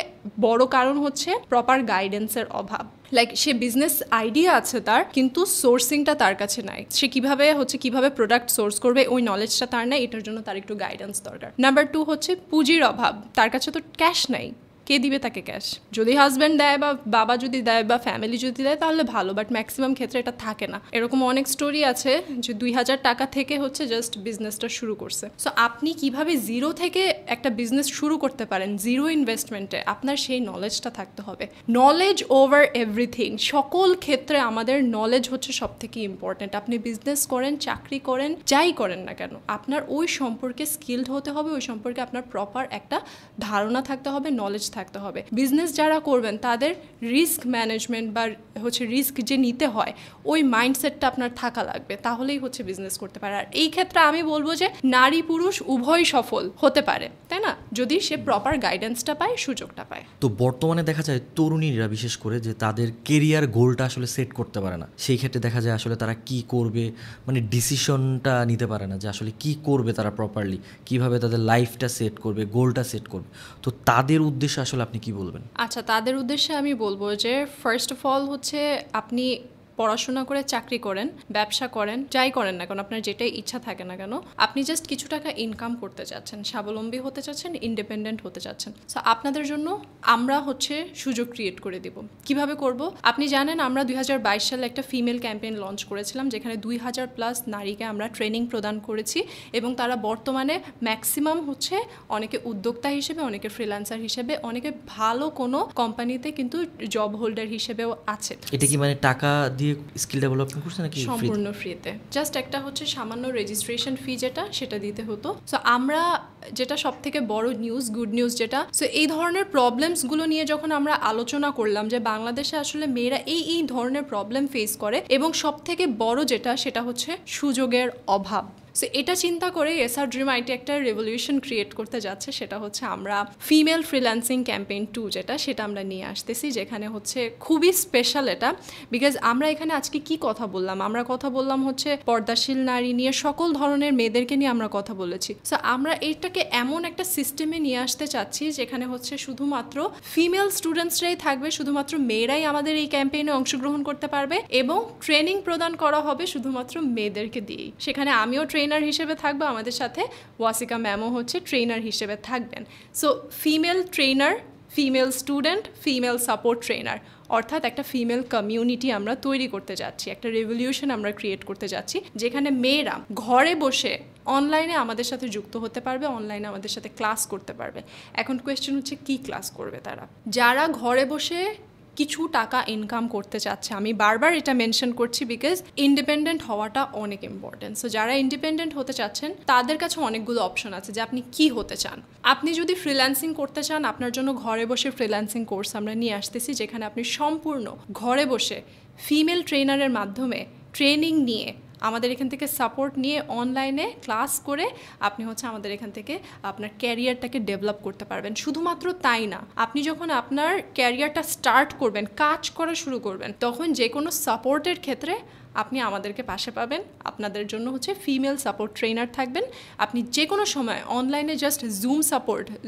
বড় কারণ হচ্ছে প্রপার গাইডেন্সের অভাব। লাইক সে বিজনেস আইডিয়া আছে তার, কিন্তু সোর্সিংটা তার কাছে নাই। সে কিভাবে প্রোডাক্ট সোর্স করবে ওই নলেজটা তার নাই, এটার জন্য তার একটু গাইডেন্স দরকার। নাম্বার 2 হচ্ছে পুঁজির অভাব, তার কাছে তো ক্যাশ নাই, কে দিবে তাকে ক্যাশ? যদি হাজব্যান্ড দেয় বা বাবা যদি দেয় বা ফ্যামিলি যদি দেয় তাহলে ভালো, বাট ম্যাক্সিমাম ক্ষেত্রে এটা থাকে না। এরকম অনেক স্টোরি আছে যে 2000 টাকা থেকে হচ্ছে জাস্ট বিজনেসটা শুরু করছে। সো আপনি কিভাবে জিরো থেকে একটা বিজনেস শুরু করতে পারেন জিরো ইনভেস্টমেন্টে, আপনার সেই নলেজটা থাকতে হবে। নলেজ ওভার এভরিথিং, সকল ক্ষেত্রে আমাদের নলেজ হচ্ছে সব থেকে ইম্পর্টেন্ট। আপনি বিজনেস করেন, চাকরি করেন, যাই করেন না কেন, আপনার ওই সম্পর্কে স্কিলড হতে হবে, ওই সম্পর্কে আপনার প্রপার একটা ধারণা থাকতে হবে, নলেজ থাকতে হবে। বিজনেস যারা করবেন তাদের রিস্ক ম্যানেজমেন্ট বা হচ্ছে রিস্ক যে নিতে হয় ওই মাইন্ডসেটটা আপনার থাকা লাগবে, তাহলেই হচ্ছে বিজনেস করতে পারে। আর এই ক্ষেত্রে আমি বলবো যে নারী পুরুষ উভয় সফল হতে পারে, তাই না? যদি সে প্রপার গাইডেন্সটা পায়, সুযোগটা পায়। তো বর্তমানে দেখা যায় তরুণীরা বিশেষ করে যে তাদের কেরিয়ার গোলটা আসলে সেট করতে পারে না, সেই ক্ষেত্রে দেখা যায় আসলে তারা কি করবে, মানে ডিসিশনটা নিতে পারে না যে আসলে কি করবে তারা প্রপারলি, কিভাবে তাদের লাইফটা সেট করবে, গোলটা সেট করবে। তো তাদের উদ্দেশ্যে আসলে আপনি কি বলবেন? আচ্ছা, তাদের উদ্দেশ্যে আমি বলবো যে ফার্স্ট অফ অল হচ্ছে আপনি পড়াশোনা করে চাকরি করেন, ব্যবসা করেন, যাই করেন না কেন, আপনার যেটাই ইচ্ছা থাকে না কেন, আপনি জাস্ট কিছু টাকা ইনকাম করতে চাচ্ছেন, স্বাবলম্বী হতে চাচ্ছেন, ইন্ডিপেন্ডেন্ট হতে চাচ্ছেন। সো আপনাদের জন্য আমরা হচ্ছে সুযোগ ক্রিয়েট করে দিব। কিভাবে করব? আপনি জানেন আমরা 2022 সালে একটা ফিমেল ক্যাম্পেইন লঞ্চ করেছিলাম, যেখানে 2000+ নারীকে আমরা ট্রেনিং প্রদান করেছি এবং তারা বর্তমানে ম্যাক্সিমাম হচ্ছে অনেকে উদ্যোক্তা হিসেবে, অনেকে ফ্রিল্যান্সার হিসেবে, অনেকে ভালো কোনো কোম্পানিতে কিন্তু জব হোল্ডার হিসেবেও আছে। এটা কি মানে টাকা দিয়ে দিয়ে স্কিল ডেভেলপমেন্ট করছে নাকি সম্পূর্ণ ফ্রিতে, জাস্ট একটা হচ্ছে সামান্য রেজিস্ট্রেশন ফি সেটা দিতে হতো। সো আমরা যেটা সব থেকে বড় নিউজ, গুড নিউজ যেটা, সো এই ধরনের প্রবলেমসগুলো নিয়ে যখন আমরা আলোচনা করলাম যে বাংলাদেশে আসলে মেয়েরা এই ধরনের প্রবলেম ফেস করে, এবং সব থেকে বড় সেটা হচ্ছে সুযোগের অভাব। সো এটা চিন্তা করে এসআর ড্রিম আইটি একটা রেভলিউশন ক্রিয়েট করতে যাচ্ছে, সেটা হচ্ছে আমরা ফিমেল ফ্রিল্যান্সিং ক্যাম্পেইন 2 সেটা আমরা নিয়ে আসতেছি, যেখানে হচ্ছে খুবই স্পেশাল এটা, বিকজ আমরা এখানে আজকে কি কথা বললাম, আমরা কথা বললাম হচ্ছে পর্দাশীল নারী নিয়ে, সকল ধরনের মেয়েদেরকে নিয়ে আমরা কথা বলেছি। সো আমরা এইটাকে এমন একটা সিস্টেমে নিয়ে আসতে চাচ্ছি যেখানে হচ্ছে শুধুমাত্র ফিমেল স্টুডেন্টসরাই থাকবে, শুধুমাত্র মেয়েরাই আমাদের এই ক্যাম্পেইনে অংশগ্রহণ করতে পারবে, এবং ট্রেনিং প্রদান করা হবে শুধুমাত্র মেয়েদেরকে দিয়েই। সেখানে আমিও ট্রেনার হিসেবে থাকবো, আমাদের সাথে ওয়াসিকা ম্যামও হচ্ছে ট্রেনার হিসেবে থাকবেন। So female trainer, female student, female support trainer, অর্থাৎ একটা ফিমেল কমিউনিটি আমরা তৈরি করতে যাচ্ছি, একটা রেভলিউশন আমরা ক্রিয়েট করতে যাচ্ছি, যেখানে মেয়েরা ঘরে বসে অনলাইনে আমাদের সাথে যুক্ত হতে পারবে, অনলাইনে আমাদের সাথে ক্লাস করতে পারবে। এখন কোয়েশ্চেন হচ্ছে কি ক্লাস করবে তারা, যারা ঘরে বসে কিছু টাকা ইনকাম করতে চাচ্ছে। আমি বারবার এটা মেনশন করছি বিকজ ইন্ডিপেন্ডেন্ট হওয়াটা অনেক ইম্পর্টেন্ট। সো যারা ইন্ডিপেন্ডেন্ট হতে চাচ্ছেন তাদের কাছে অনেকগুলো অপশন আছে যে আপনি কি হতে চান। আপনি যদি ফ্রিল্যান্সিং করতে চান, আপনার জন্য ঘরে বসে ফ্রিল্যান্সিং কোর্স আমরা নিয়ে আসতেছি, যেখানে আপনি সম্পূর্ণ ঘরে বসে ফিমেল ট্রেনারের মাধ্যমে ট্রেনিং নিয়ে, আমাদের এখান থেকে সাপোর্ট নিয়ে, অনলাইনে ক্লাস করে আপনি হচ্ছে আমাদের এখান থেকে আপনার ক্যারিয়ারটাকে ডেভেলপ করতে পারবেন। শুধুমাত্র তাই না, আপনি যখন আপনার ক্যারিয়ারটা স্টার্ট করবেন, কাজ করা শুরু করবেন, তখন যে কোনো সাপোর্টের ক্ষেত্রে আপনি আমাদেরকে পাশে পাবেন। আপনাদের জন্য হচ্ছে ফিমেল সাপোর্ট ট্রেনার থাকবেন। আপনি যে কোনো সময় অনলাইনে জাস্ট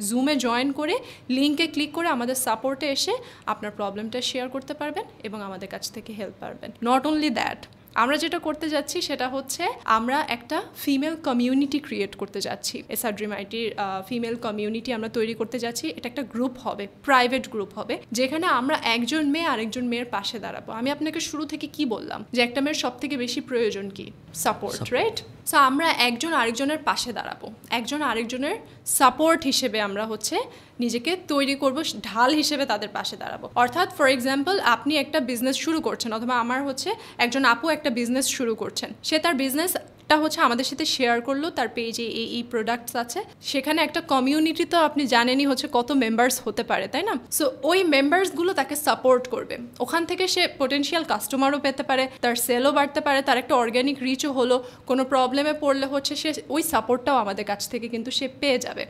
জুমে জয়েন করে লিঙ্কে ক্লিক করে আমাদের সাপোর্টে এসে আপনার প্রবলেমটা শেয়ার করতে পারবেন এবং আমাদের কাছ থেকে হেল্প পাবেন। নট অনলি দ্যাট, আমরা যেটা করতে যাচ্ছি সেটা হচ্ছে আমরা একটা ফিমেল কমিউনিটি ক্রিয়েট করতে যাচ্ছি। এসআর ড্রিম আইটির ফিমেল কমিউনিটি আমরা তৈরি করতে যাচ্ছি। এটা একটা গ্রুপ হবে, প্রাইভেট গ্রুপ হবে, যেখানে আমরা একজন মেয়ে আরেকজন মেয়ের পাশে দাঁড়াবো। আমি আপনাকে শুরু থেকে কি বললাম যে একটা মেয়ের সব থেকে বেশি প্রয়োজন কি? Support, right? সো আমরা একজন আরেকজনের পাশে দাঁড়াবো, একজন আরেকজনের সাপোর্ট হিসেবে আমরা হচ্ছে নিজেকে তৈরি করব, ঢাল হিসেবে তাদের পাশে দাঁড়াবো। অর্থাৎ ফর এক্সাম্পল, আপনি একটা বিজনেস শুরু করছেন, অথবা আমার হচ্ছে একজন আপু একটা বিজনেস শুরু করছেন, সে তার বিজনেসটা হচ্ছে আমাদের সাথে শেয়ার করলো, তার পেজে এই প্রোডাক্টস আছে, সেখানে একটা কমিউনিটি তো আপনি জানেনই হচ্ছে কত মেম্বার্স হতে পারে, তাই না? সো ওই মেম্বার্সগুলো তাকে সাপোর্ট করবে, ওখান থেকে সে পোটেনশিয়াল কাস্টমারও পেতে পারে, তার সেলও বাড়তে পারে, তার একটা অর্গ্যানিক রিচও হলো, কোনো প্রবলেমে পড়লে হচ্ছে সে ওই সাপোর্টটাও আমাদের কাছ থেকে কিন্তু সে পেয়ে যাবে।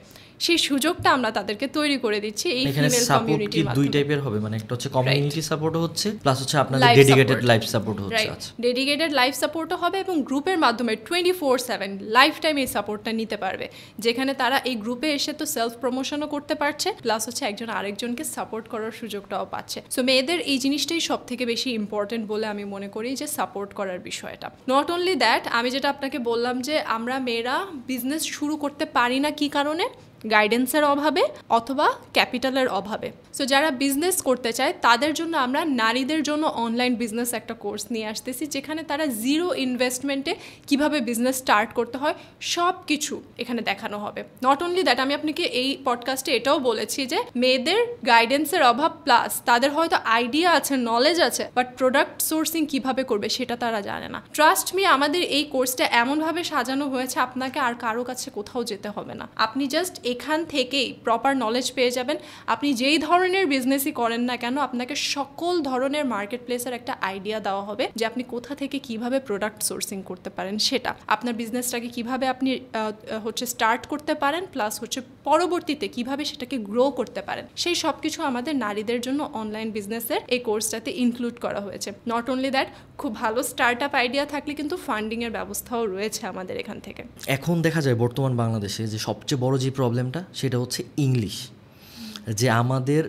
সেই সুযোগটা আমরা তাদেরকে তৈরি করে দিচ্ছি এই ফিমেল কমিউনিটির মাধ্যমে। দুই টাইপের হবে, মানে একটা হচ্ছে কমিউনিটি সাপোর্ট হচ্ছে, প্লাস হচ্ছে আপনাদের ডেডিকেটেড লাইফ সাপোর্ট হচ্ছে। আচ্ছা, ডেডিকেটেড লাইফ সাপোর্টও হবে এবং গ্রুপের মাধ্যমে 24/7 লাইফ টাইম এই সাপোর্টটা নিতে পারবে, যেখানে তারা এই গ্রুপে এসে তো সেলফ প্রমোশনও করতে পারছে, প্লাস হচ্ছে একজন আরেকজনকে সাপোর্ট করার সুযোগটাও পাচ্ছে। সো মেয়েদের এই জিনিসটাই সব থেকে বেশি ইম্পর্টেন্ট বলে আমি মনে করি, যে সাপোর্ট করার বিষয়টা। নট অনলি দ্যাট, আমি যেটা আপনাকে বললাম যে আমরা মেয়েরা বিজনেস শুরু করতে পারি না কি কারণে? গাইডেন্সের অভাবে অথবা ক্যাপিটালের অভাবে। সো যারা বিজনেস করতে চায় তাদের জন্য আমরা নারীদের জন্য অনলাইন বিজনেস একটা কোর্স নিয়ে আসতেছি, যেখানে তারা জিরো ইনভেস্টমেন্টে কিভাবে বিজনেস স্টার্ট করতে হয় সব কিছু এখানে দেখানো হবে। নট অনলি দ্যাট, আমি আপনাকে এই পডকাস্টে এটাও বলেছি যে মেয়েদের গাইডেন্সের অভাব, প্লাস তাদের হয়তো আইডিয়া আছে, নলেজ আছে, বাট প্রোডাক্ট সোর্সিং কিভাবে করবে সেটা তারা জানে না। ট্রাস্ট মি, আমাদের এই কোর্সটা এমনভাবে সাজানো হয়েছে আপনাকে আর কারো কাছে কোথাও যেতে হবে না। আপনি জাস্ট এখান থেকেই প্রপার নলেজ পেয়ে যাবেন। আপনি যেই ধরনের বিজনেসই করেন না কেন, আপনাকে সকল ধরনের মার্কেট প্লেসের একটা আইডিয়া দেওয়া হবে যে আপনি কোথা থেকে কিভাবে প্রোডাক্ট সোর্সিং করতে পারেন, সেটা আপনার বিজনেসটাকে কিভাবে আপনি হচ্ছে স্টার্ট করতে পারেন, প্লাস হচ্ছে পরবর্তীতে কিভাবে সেটাকে গ্রো করতে পারেন, সেই সব কিছু আমাদের নারীদের জন্য অনলাইন বিজনেসের এই কোর্সটাতে ইনক্লুড করা হয়েছে। নট অনলি দ্যাট, খুব ভালো স্টার্ট আপ আইডিয়া থাকলে কিন্তু ফান্ডিংয়ের ব্যবস্থাও রয়েছে আমাদের এখান থেকে। এখন দেখা যায় বর্তমান বাংলাদেশে যে সবচেয়ে বড় যে প্রবলেমটা সেটা হচ্ছে ইংলিশ। যে আমাদের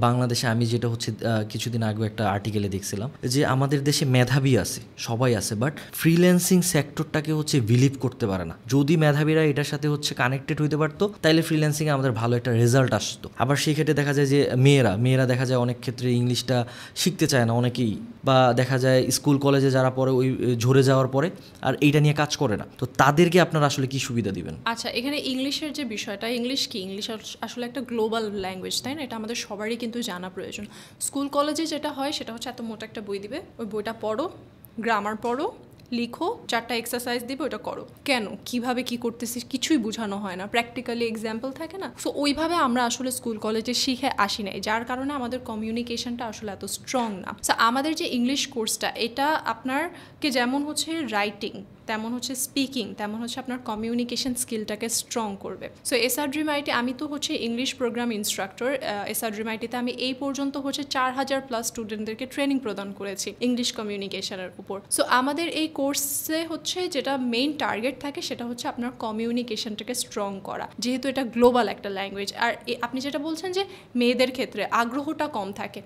বাংলাদেশে, আমি যেটা হচ্ছে কিছুদিন আগে একটা আর্টিকেলে দেখছিলাম যে আমাদের দেশে মেধাবী আছে, সবাই আছে, বাট ফ্রিল্যান্সিং সেক্টরটাকে হচ্ছে বিলিভ করতে পারে না। যদি মেধাবীরা এটার সাথে হচ্ছে কানেক্টেড হইতে পারতো, তাহলে ফ্রিল্যান্সিংয়ে আমাদের ভালো একটা রেজাল্ট আসতো। আবার সেই ক্ষেত্রে দেখা যায় যে মেয়েরা দেখা যায় অনেক ক্ষেত্রে ইংলিশটা শিখতে চায় না, অনেকেই বা দেখা যায় স্কুল কলেজে যারা পরে ওই ঝরে যাওয়ার পরে আর এইটা নিয়ে কাজ করে না, তো তাদেরকে আপনারা আসলে কি সুবিধা দিবেন? আচ্ছা, এখানে ইংলিশের যে বিষয়টা, ইংলিশ কি, ইংলিশ আসলে একটা গ্লোবাল ল্যাঙ্গুয়েজ, তাই না? এটা আমাদের সবারই কিন্তু জানা প্রয়োজন। স্কুল কলেজে যেটা হয় সেটা হচ্ছে এত মোটা একটা বই দিবে, ওই বইটা পড়ো, গ্রামার পড়ো, লিখো, 4টা এক্সারসাইজ দিবে, ওটা করো। কেন, কিভাবে কি করতেছিস কিছুই বোঝানো হয় না, প্র্যাকটিক্যালি এক্সাম্পল থাকে না। সো ওইভাবে আমরা আসলে স্কুল কলেজে শিখে আসি নাই, যার কারণে আমাদের কমিউনিকেশনটা আসলে এত স্ট্রং না। সো আমাদের যে ইংলিশ কোর্সটা, এটা আপনারকে যেমন হচ্ছে রাইটিং, তেমন হচ্ছে স্পিকিং, তেমন হচ্ছে আপনার কমিউনিকেশন স্কিলটাকে স্ট্রং করবে। সো এসআরড্রিমআইটি, আমি তো হচ্ছে ইংলিশ প্রোগ্রাম ইনস্ট্রাক্টর। এসআরড্রিমআইটিতে আমি এই পর্যন্ত হচ্ছে 4000+ স্টুডেন্টদেরকে ট্রেনিং প্রদান করেছি ইংলিশ কমিউনিকেশনের উপর। সো আমাদের এই কোর্সে হচ্ছে যেটা মেইন টার্গেট থাকে সেটা হচ্ছে আপনার কমিউনিকেশনটাকে স্ট্রং করা, যেহেতু এটা গ্লোবাল একটা ল্যাঙ্গুয়েজ। আর আপনি যেটা বলছেন যে মেয়েদের ক্ষেত্রে আগ্রহটা কম থাকে,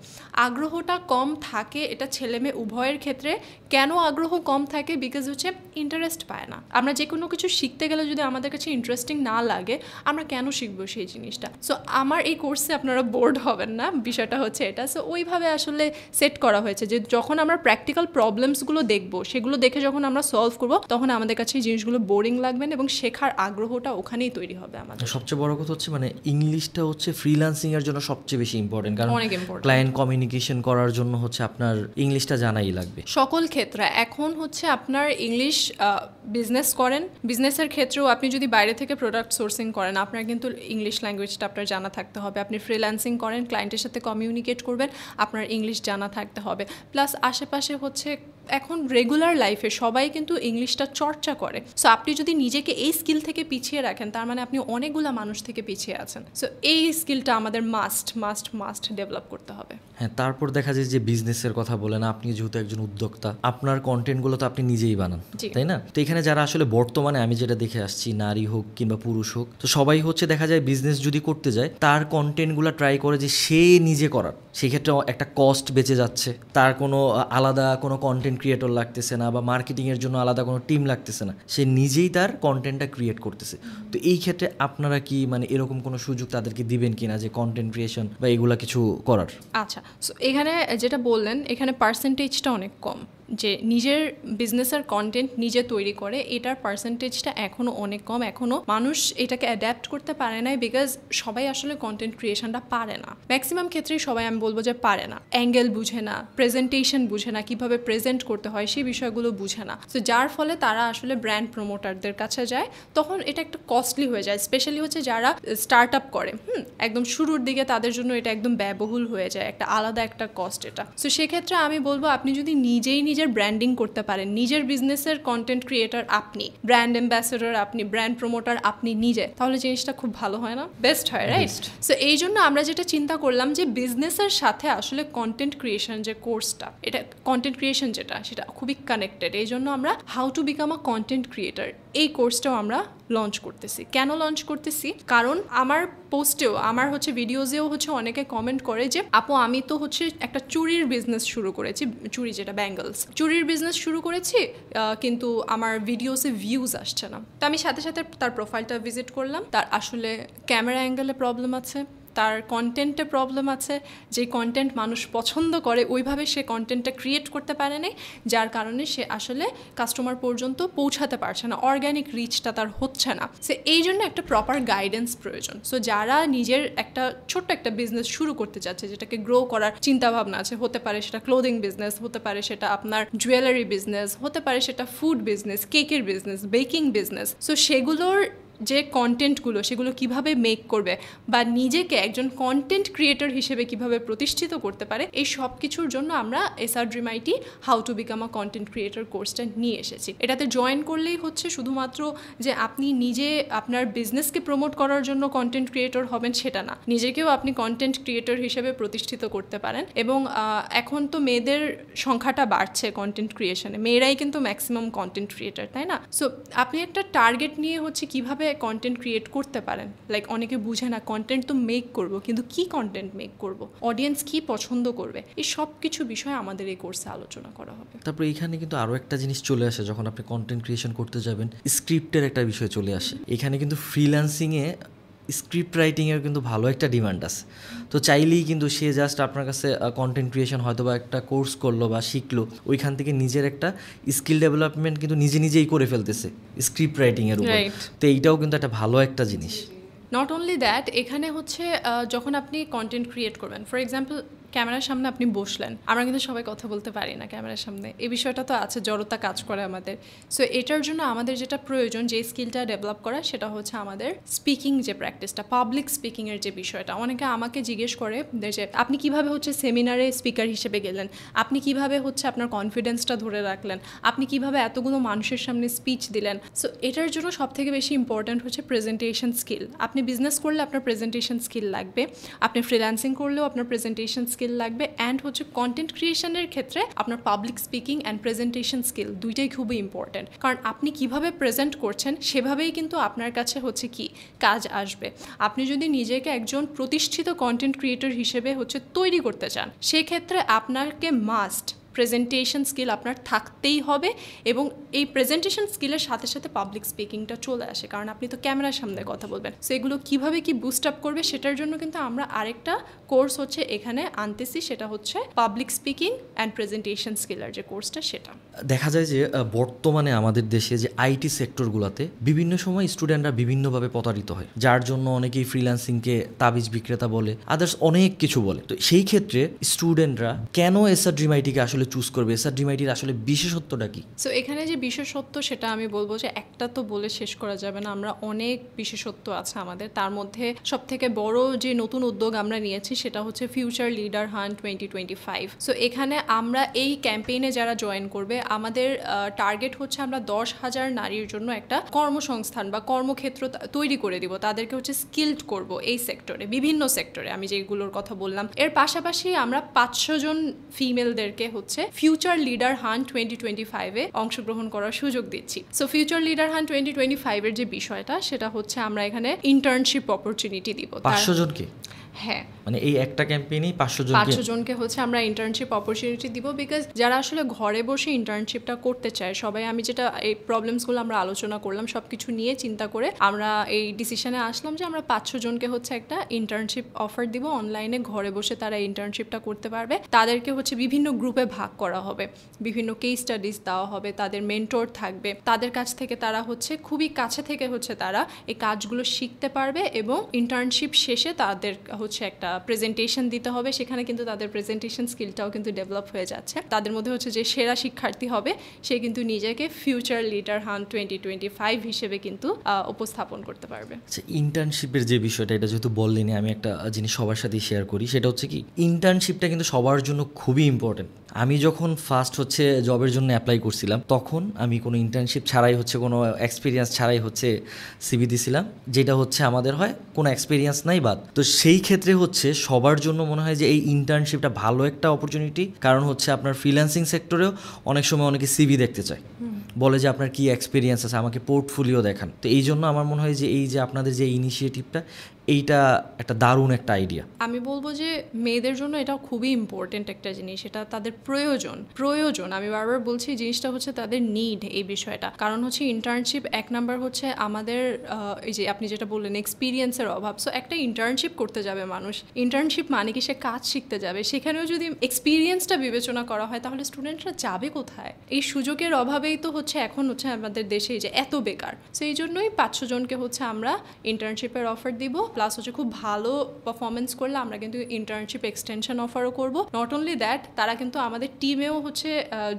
আগ্রহটা কম থাকে এটা ছেলে মেয়ে উভয়ের ক্ষেত্রে। কেন আগ্রহ কম থাকে? বিকজ হচ্ছে ইন্টারেস্ট পায় না। আমরা যে কোনো কিছু শিখতে গেলে যদি আমাদের কাছে ইন্টারেস্টিং না লাগে, আমরা কেন শিখবো সেই জিনিসটা? সো আমার এই কোর্সে আপনারা বোর্ড হবেন না, বিষয়টা হচ্ছে এটা। সো ওইভাবে আসলে সেট করা হয়েছে যে যখন আমরা প্র্যাকটিক্যাল প্রবলেমসগুলো দেখবো, সেগুলো দেখে যখন আমরা সলভ করবো, তখন আমাদের কাছে এই জিনিসগুলো বোরিং লাগবে না এবং শেখার আগ্রহটা ওখানেই তৈরি হবে আমাদের। সবচেয়ে বড় কথা হচ্ছে মানে ইংলিশটা হচ্ছে ফ্রিল্যান্সিং এর জন্য সবচেয়ে বেশি ইম্পর্টেন্ট, কারণ অনেক ইম্পর্টেন্ট। ক্লায়েন্ট কমিউনিকেশন করার জন্য হচ্ছে আপনার ইংলিশটা জানাই লাগবে সকল ক্ষেত্রে। এখন হচ্ছে আপনার ইংলিশ বিজনেস করেন, বিজনেসের ক্ষেত্রেও আপনি যদি বাইরে থেকে প্রোডাক্ট সোর্সিং করেন, আপনার কিন্তু ইংলিশ ল্যাঙ্গুয়েজটা আপনার জানা থাকতে হবে। আপনি ফ্রিল্যান্সিং করেন, ক্লায়েন্টের সাথে কমিউনিকেট করবেন, আপনার ইংলিশ জানা থাকতে হবে। প্লাস আশেপাশে হচ্ছে এখন রেগুলার লাইফে সবাই কিন্তু ইংলিশটা চর্চা করে। সো আপনি যদি নিজেকে এই স্কিল থেকে পিছিয়ে রাখেন, তার মানে আপনি অনেকগুলো মানুষ থেকে পিছিয়ে আছেন। সো এই স্কিলটা আমাদের মাস্ট ডেভেলপ করতে হবে। হ্যাঁ, তারপর দেখা যায় যে বিজনেসের কথা বলেন, আপনি যেহেতু একজন উদ্যোক্তা, আপনার কন্টেন্টগুলো তো আপনি নিজেই বানান, তাই না? তো এখানে যারা আসলে বর্তমানে আমি যেটা দেখে আসছি, নারী হোক কিংবা পুরুষ হোক, তো সবাই হচ্ছে দেখা যায় বিজনেস যদি করতে যায়, তার কন্টেন্টগুলো ট্রাই করে যে সে নিজে করার। সেক্ষেত্রে একটা কস্ট বেঁচে যাচ্ছে, তার কোনো আলাদা কোনো কন্টেন্ট ক্রিয়েটর লাগতেছে না বা মার্কেটিংয়ের জন্য আলাদা কোনো টিম লাগতেছে না, সে নিজেই তার কন্টেন্টটা ক্রিয়েট করতেছে। তো এই ক্ষেত্রে আপনারা কি মানে এরকম কোনো সুযোগ তাদেরকে দিবেন কিনা যে কন্টেন্ট ক্রিয়েশন বা এগুলা কিছু করার? আচ্ছা, সো এখানে যেটা বললেন, এখানে পার্সেন্টেজটা অনেক কম, যে নিজের বিজনেসের কন্টেন্ট নিজে তৈরি করে, এটার পার্সেন্টেজটা এখনও অনেক কম। এখনও মানুষ এটাকে অ্যাডাপ্ট করতে পারে না, বিকজ সবাই আসলে কন্টেন্ট ক্রিয়েশনটা পারে না। ম্যাক্সিমাম ক্ষেত্রেই সবাই আমি বলবো যে পারে না, অ্যাঙ্গেল বুঝে না, প্রেজেন্টেশন বুঝে না, কীভাবে প্রেজেন্ট করতে হয় সেই বিষয়গুলো বুঝে না। তো যার ফলে তারা আসলে ব্র্যান্ড প্রমোটারদের কাছে যায়, তখন এটা একটা কস্টলি হয়ে যায়। স্পেশালি হচ্ছে যারা স্টার্ট আপ করে, একদম শুরুর দিকে, তাদের জন্য এটা একদম ব্যয়বহুল হয়ে যায়, একটা আলাদা একটা কস্ট এটা। সো সেক্ষেত্রে আমি বলবো আপনি যদি নিজের ব্র্যান্ডিং করতে পারেন, নিজের বিজনেসের কন্টেন্ট ক্রিয়েটার আপনি, ব্র্যান্ড অ্যাম্বাসেডর আপনি, ব্র্যান্ড প্রমোটার আপনি নিজে, তাহলে জিনিসটা খুব ভালো হয় না? বেস্ট হয়, রাইট? সো এই জন্য আমরা যেটা চিন্তা করলাম যে বিজনেসের সাথে আসলে কন্টেন্ট ক্রিয়েশন যে কোর্সটা, এটা কন্টেন্ট ক্রিয়েশন যেটা, সেটা খুবই কানেক্টেড। এই জন্য আমরা how to become a content creator এই কোর্সটাও আমরা লঞ্চ করতেছি। কেন লঞ্চ করতেছি? কারণ আমার পোস্টেও, আমার হচ্ছে ভিডিওজেও হচ্ছে অনেকে কমেন্ট করে যে আপু, আমি তো হচ্ছে একটা চুরির বিজনেস শুরু করেছি, চুরি যেটা ব্যাঙ্গলস, চুরির বিজনেস শুরু করেছি, কিন্তু আমার ভিডিওসে ভিউজ আসছে না। তো আমি সাথে সাথে তার প্রোফাইলটা ভিজিট করলাম, তার আসলে ক্যামেরা অ্যাঙ্গেলে প্রবলেম আছে, তার কন্টেন্টে প্রবলেম আছে, যে কন্টেন্ট মানুষ পছন্দ করে ওইভাবে সে কন্টেন্টটা ক্রিয়েট করতে পারে না, যার কারণে সে আসলে কাস্টমার পর্যন্ত পৌঁছাতে পারছে না, অর্গ্যানিক রিচটা তার হচ্ছে না। সো এই জন্য একটা প্রপার গাইডেন্স প্রয়োজন। সো যারা নিজের একটা ছোট্ট একটা বিজনেস শুরু করতে চাচ্ছে, যেটাকে গ্রো করার চিন্তাভাবনা আছে, হতে পারে সেটা ক্লোদিং বিজনেস, হতে পারে সেটা আপনার জুয়েলারি বিজনেস, হতে পারে সেটা ফুড বিজনেস, কেকের বিজনেস, বেকিং বিজনেস, সো সেগুলোর যে কন্টেন্টগুলো, সেগুলো কিভাবে মেক করবে বা নিজেকে একজন কন্টেন্ট ক্রিয়েটর হিসেবে কিভাবে প্রতিষ্ঠিত করতে পারে, এই সব কিছুর জন্য আমরা SRDreamIT how to become a content creator কোর্সটা নিয়ে এসেছি। এটাতে জয়েন করলেই হচ্ছে শুধুমাত্র যে আপনি নিজে আপনার বিজনেসকে প্রমোট করার জন্য কন্টেন্ট ক্রিয়েটর হবেন সেটা না, নিজেকেও আপনি কন্টেন্ট ক্রিয়েটর হিসেবে প্রতিষ্ঠিত করতে পারেন। এবং এখন তো মেয়েদের সংখ্যাটা বাড়ছে কন্টেন্ট ক্রিয়েশনে, মেয়েরাই কিন্তু ম্যাক্সিমাম কন্টেন্ট ক্রিয়েটর, তাই না? সো আপনি একটা টার্গেট নিয়ে হচ্ছে কিভাবে কন্টেন্ট ক্রিয়েট করতে পারেন। লাইক অনেকে বুঝে না, কন্টেন্ট তো মেক করব, কিন্তু কি কন্টেন্ট মেক করব, অডিয়েন্স কি পছন্দ করবে, এই সব কিছু বিষয় আমাদের এই কোর্সে আলোচনা করা হবে। তারপরে এখানে কিন্তু আরও একটা জিনিস চলে আসে, যখন আপনি কন্টেন্ট ক্রিয়েশন করতে যাবেন, স্ক্রিপ্টের একটা বিষয় চলে আসে। এখানে কিন্তু ফ্রিল্যান্সিংয়ে স্ক্রিপ্ট রাইটিংয়ের কিন্তু ভালো একটা ডিমান্ড আছে। তো চাইলেই কিন্তু সে জাস্ট আপনার কাছে কন্টেন্ট ক্রিয়েশন হয়তো বা একটা কোর্স করলো বা শিখলো, ওইখান থেকে নিজের একটা স্কিল ডেভেলপমেন্ট কিন্তু নিজেই করে ফেলতেছে স্ক্রিপ্ট রাইটিংয়ের উপর। তো এইটাও কিন্তু একটা ভালো একটা জিনিস। নট অনলি দ্যাট, এখানে হচ্ছে যখন আপনি কন্টেন্ট ক্রিয়েট করবেন, ফর এক্সাম্পল ক্যামেরার সামনে আপনি বসলেন, আমরা কিন্তু সবাই কথা বলতে পারি না ক্যামেরার সামনে, এই বিষয়টা তো আছে, জড়তা কাজ করে আমাদের। সো এটার জন্য আমাদের যেটা প্রয়োজন, যে স্কিলটা ডেভেলপ করা, সেটা হচ্ছে আমাদের স্পিকিং যে প্র্যাকটিসটা, পাবলিক স্পিকিংয়ের যে বিষয়টা। অনেকে আমাকে জিজ্ঞেস করে যে আপনি কিভাবে হচ্ছে সেমিনারে স্পিকার হিসেবে গেলেন, আপনি কিভাবে হচ্ছে আপনার কনফিডেন্সটা ধরে রাখলেন, আপনি কিভাবে এতগুলো মানুষের সামনে স্পিচ দিলেন। সো এটার জন্য সবথেকে বেশি ইম্পর্ট্যান্ট হচ্ছে প্রেজেন্টেশন স্কিল। আপনি বিজনেস করলে আপনার প্রেজেন্টেশন স্কিল লাগবে, আপনি ফ্রিল্যান্সিং করলেও আপনার প্রেজেন্টেশন স্কিল লাগবে, অ্যান্ড হচ্ছে কন্টেন্ট ক্রিয়েশনের ক্ষেত্রে আপনার public speaking and presentation skill দুইটাই খুবই ইম্পর্ট্যান্ট। কারণ আপনি কিভাবে প্রেজেন্ট করছেন সেভাবেই কিন্তু আপনার কাছে হচ্ছে কি কাজ আসবে। আপনি যদি নিজেকে একজন প্রতিষ্ঠিত কন্টেন্ট ক্রিয়েটর হিসেবে হচ্ছে তৈরি করতে চান, সেক্ষেত্রে আপনাকে মাস্ট প্রেজেন্টেশন স্কিল আপনার থাকতেই হবে, এবং এই প্রেজেন্টেশন স্কিলের সাথে সাথে পাবলিক স্পিকিংটা চলে আসে, কারণ আপনি তো ক্যামেরার সামনে কথা বলবেন। সো এগুলো কীভাবে কি বুস্ট আপ করবে, সেটার জন্য কিন্তু আমরা আরেকটা কোর্স হচ্ছে এখানে আনতেছি, সেটা হচ্ছে পাবলিক স্পিকিং অ্যান্ড প্রেজেন্টেশন স্কিলের যে কোর্সটা, সেটা। দেখা যায় যে বর্তমানে আমাদের দেশে যে আইটি সেক্টরগুলোতে বিভিন্ন সময় স্টুডেন্টরা বিভিন্নভাবে প্রতারিত হয়, যার জন্য অনেকেই ফ্রিল্যান্সিংকে তাবিজ বিক্রেতা বলে, আদার্স অনেক কিছু বলে। তো সেই ক্ষেত্রে স্টুডেন্টরা কেন এসআর ড্রিম আইটিকে আসলে চুজ করবে, এসআর ড্রিম আইটির আসলে বিশেষত্বটা কি? সো এখানে যে বিশেষত্ব, সেটা আমি বলবো যে একটা তো বলে শেষ করা যাবে না, আমরা অনেক বিশেষত্ব আছে আমাদের। তার মধ্যে সবথেকে বড় যে নতুন উদ্যোগ আমরা নিয়েছি, সেটা হচ্ছে ফিউচার লিডার হান্ট 2025। সো এখানে আমরা এই ক্যাম্পেইনে যারা জয়েন করবে, আমাদের টার্গেট হচ্ছে আমরা 10,000 নারীর জন্য একটা কর্মসংস্থান বা কর্মক্ষেত্র তৈরি করে দিব, তাদেরকে হচ্ছে স্কিলড করব এই সেক্টরে, বিভিন্ন সেক্টরে আমি যেগুলোর কথা বললাম। এর পাশাপাশি আমরা 500 জন ফিমেলদেরকে হচ্ছে ফিউচার লিডার হান্ট 2025-এ অংশগ্রহণ করার সুযোগ দিচ্ছি। সো ফিউচার লিডার হান্ট 2025-এর যে বিষয়টা, সেটা হচ্ছে আমরা এখানে ইন্টার্নশিপ অপরচুনিটি দিব 500 জনকে। হ্যাঁ, মানে এই একটা ক্যাম্পেইনেই 500 জনকে হচ্ছে আমরা ইন্টার্নশিপ অপরচুনিটি দিব, বিকজ যারা আসলে ঘরে বসে ইন্টার্নশিপটা করতে চায় সবাই, আমি যেটা এই প্রবলেমসগুলো আমরা আলোচনা করলাম, সব কিছু নিয়ে চিন্তা করে আমরা এই ডিসিশনে আসলাম যে আমরা 500 জনকে হচ্ছে একটা ইন্টার্নশিপ অফার দিব অনলাইনে, ঘরে বসে তারা ইন্টার্নশিপটা করতে পারবে। তাদেরকে হচ্ছে বিভিন্ন গ্রুপে ভাগ করা হবে, বিভিন্ন কেস স্টাডিজ দেওয়া হবে, তাদের মেন্টর থাকবে, তাদের কাছ থেকে তারা হচ্ছে খুবই কাছে থেকে হচ্ছে তারা এই কাজগুলো শিখতে পারবে, এবং ইন্টার্নশিপ শেষে তাদের হচ্ছে একটা প্রেজেন্টেশন দিতে হবে, সেখানে কিন্তু তাদের প্রেজেন্টেশন স্কিলটাও কিন্তু ডেভেলপ হয়ে যাচ্ছে। তাদের মধ্যে হচ্ছে যে সেরা শিক্ষার্থী হবে, সে কিন্তু নিজেকে ফিউচার লিডার হান্ট 2025 হিসেবে কিন্তু উপস্থাপন করতে পারবে। ইন্টার্নশিপের যে বিষয়টা, এটা যেহেতু বললেনি, আমি একটা জিনিস সবার সাথেই শেয়ার করি, সেটা হচ্ছে কি ইন্টার্নশিপটা কিন্তু সবার জন্য খুবই ইম্পর্টেন্ট। আমি যখন ফার্স্ট হচ্ছে জবের জন্য অ্যাপ্লাই করছিলাম, তখন আমি কোনো ইন্টার্নশিপ ছাড়াই হচ্ছে, কোনো এক্সপিরিয়েন্স ছাড়াই হচ্ছে সিভি দিছিলাম, যেটা হচ্ছে আমাদের হয় কোনো এক্সপিরিয়েন্স নাই বাদ। তো সেই ক্ষেত্রে হচ্ছে সবার জন্য মনে হয় যে এই ইন্টার্নশিপটা ভালো একটা অপরচুনিটি, কারণ হচ্ছে আপনার ফ্রিল্যান্সিং সেক্টরেও অনেক সময় অনেকে সিভি দেখতে চায়, বলে যে আপনার কি এক্সপিরিয়েন্স আছে, আমাকে পোর্টফোলিও দেখান। তো এই জন্য আমার মনে হয় যে এই যে আপনাদের যে ইনিশিয়েটিভটা, এইটা একটা দারুণ একটা আইডিয়া। আমি বলবো যে মেয়েদের জন্য এটা খুবই ইম্পর্টেন্ট একটা জিনিস, এটা তাদের প্রয়োজন। আমি বারবার বলছি জিনিসটা হচ্ছে তাদের নিড এই বিষয়টা, কারণ হচ্ছে ইন্টার্নশিপ এক নাম্বার হচ্ছে আমাদের এই যে আপনি যেটা বললেন এক্সপিরিয়েন্সের অভাব। সো একটা ইন্টার্নশিপ করতে যাবে মানুষ, ইন্টার্নশিপ মানে কি সে কাজ শিখতে যাবে, সেখানেও যদি এক্সপিরিয়েন্সটা বিবেচনা করা হয়, তাহলে স্টুডেন্টরা যাবে কোথায়? এই সুযোগের অভাবেই তো হচ্ছে এখন হচ্ছে আমাদের দেশে যে এত বেকার। সো এই জন্যই 500 জনকে হচ্ছে আমরা ইন্টার্নশিপের অফার দিব, প্লাস হচ্ছে খুব ভালো পারফরমেন্স করলে আমরা কিন্তু ইন্টার্নশিপ এক্সটেনশন অফারও করব। নট অনলি দ্যাট, তারা কিন্তু আমাদের টিমেও হচ্ছে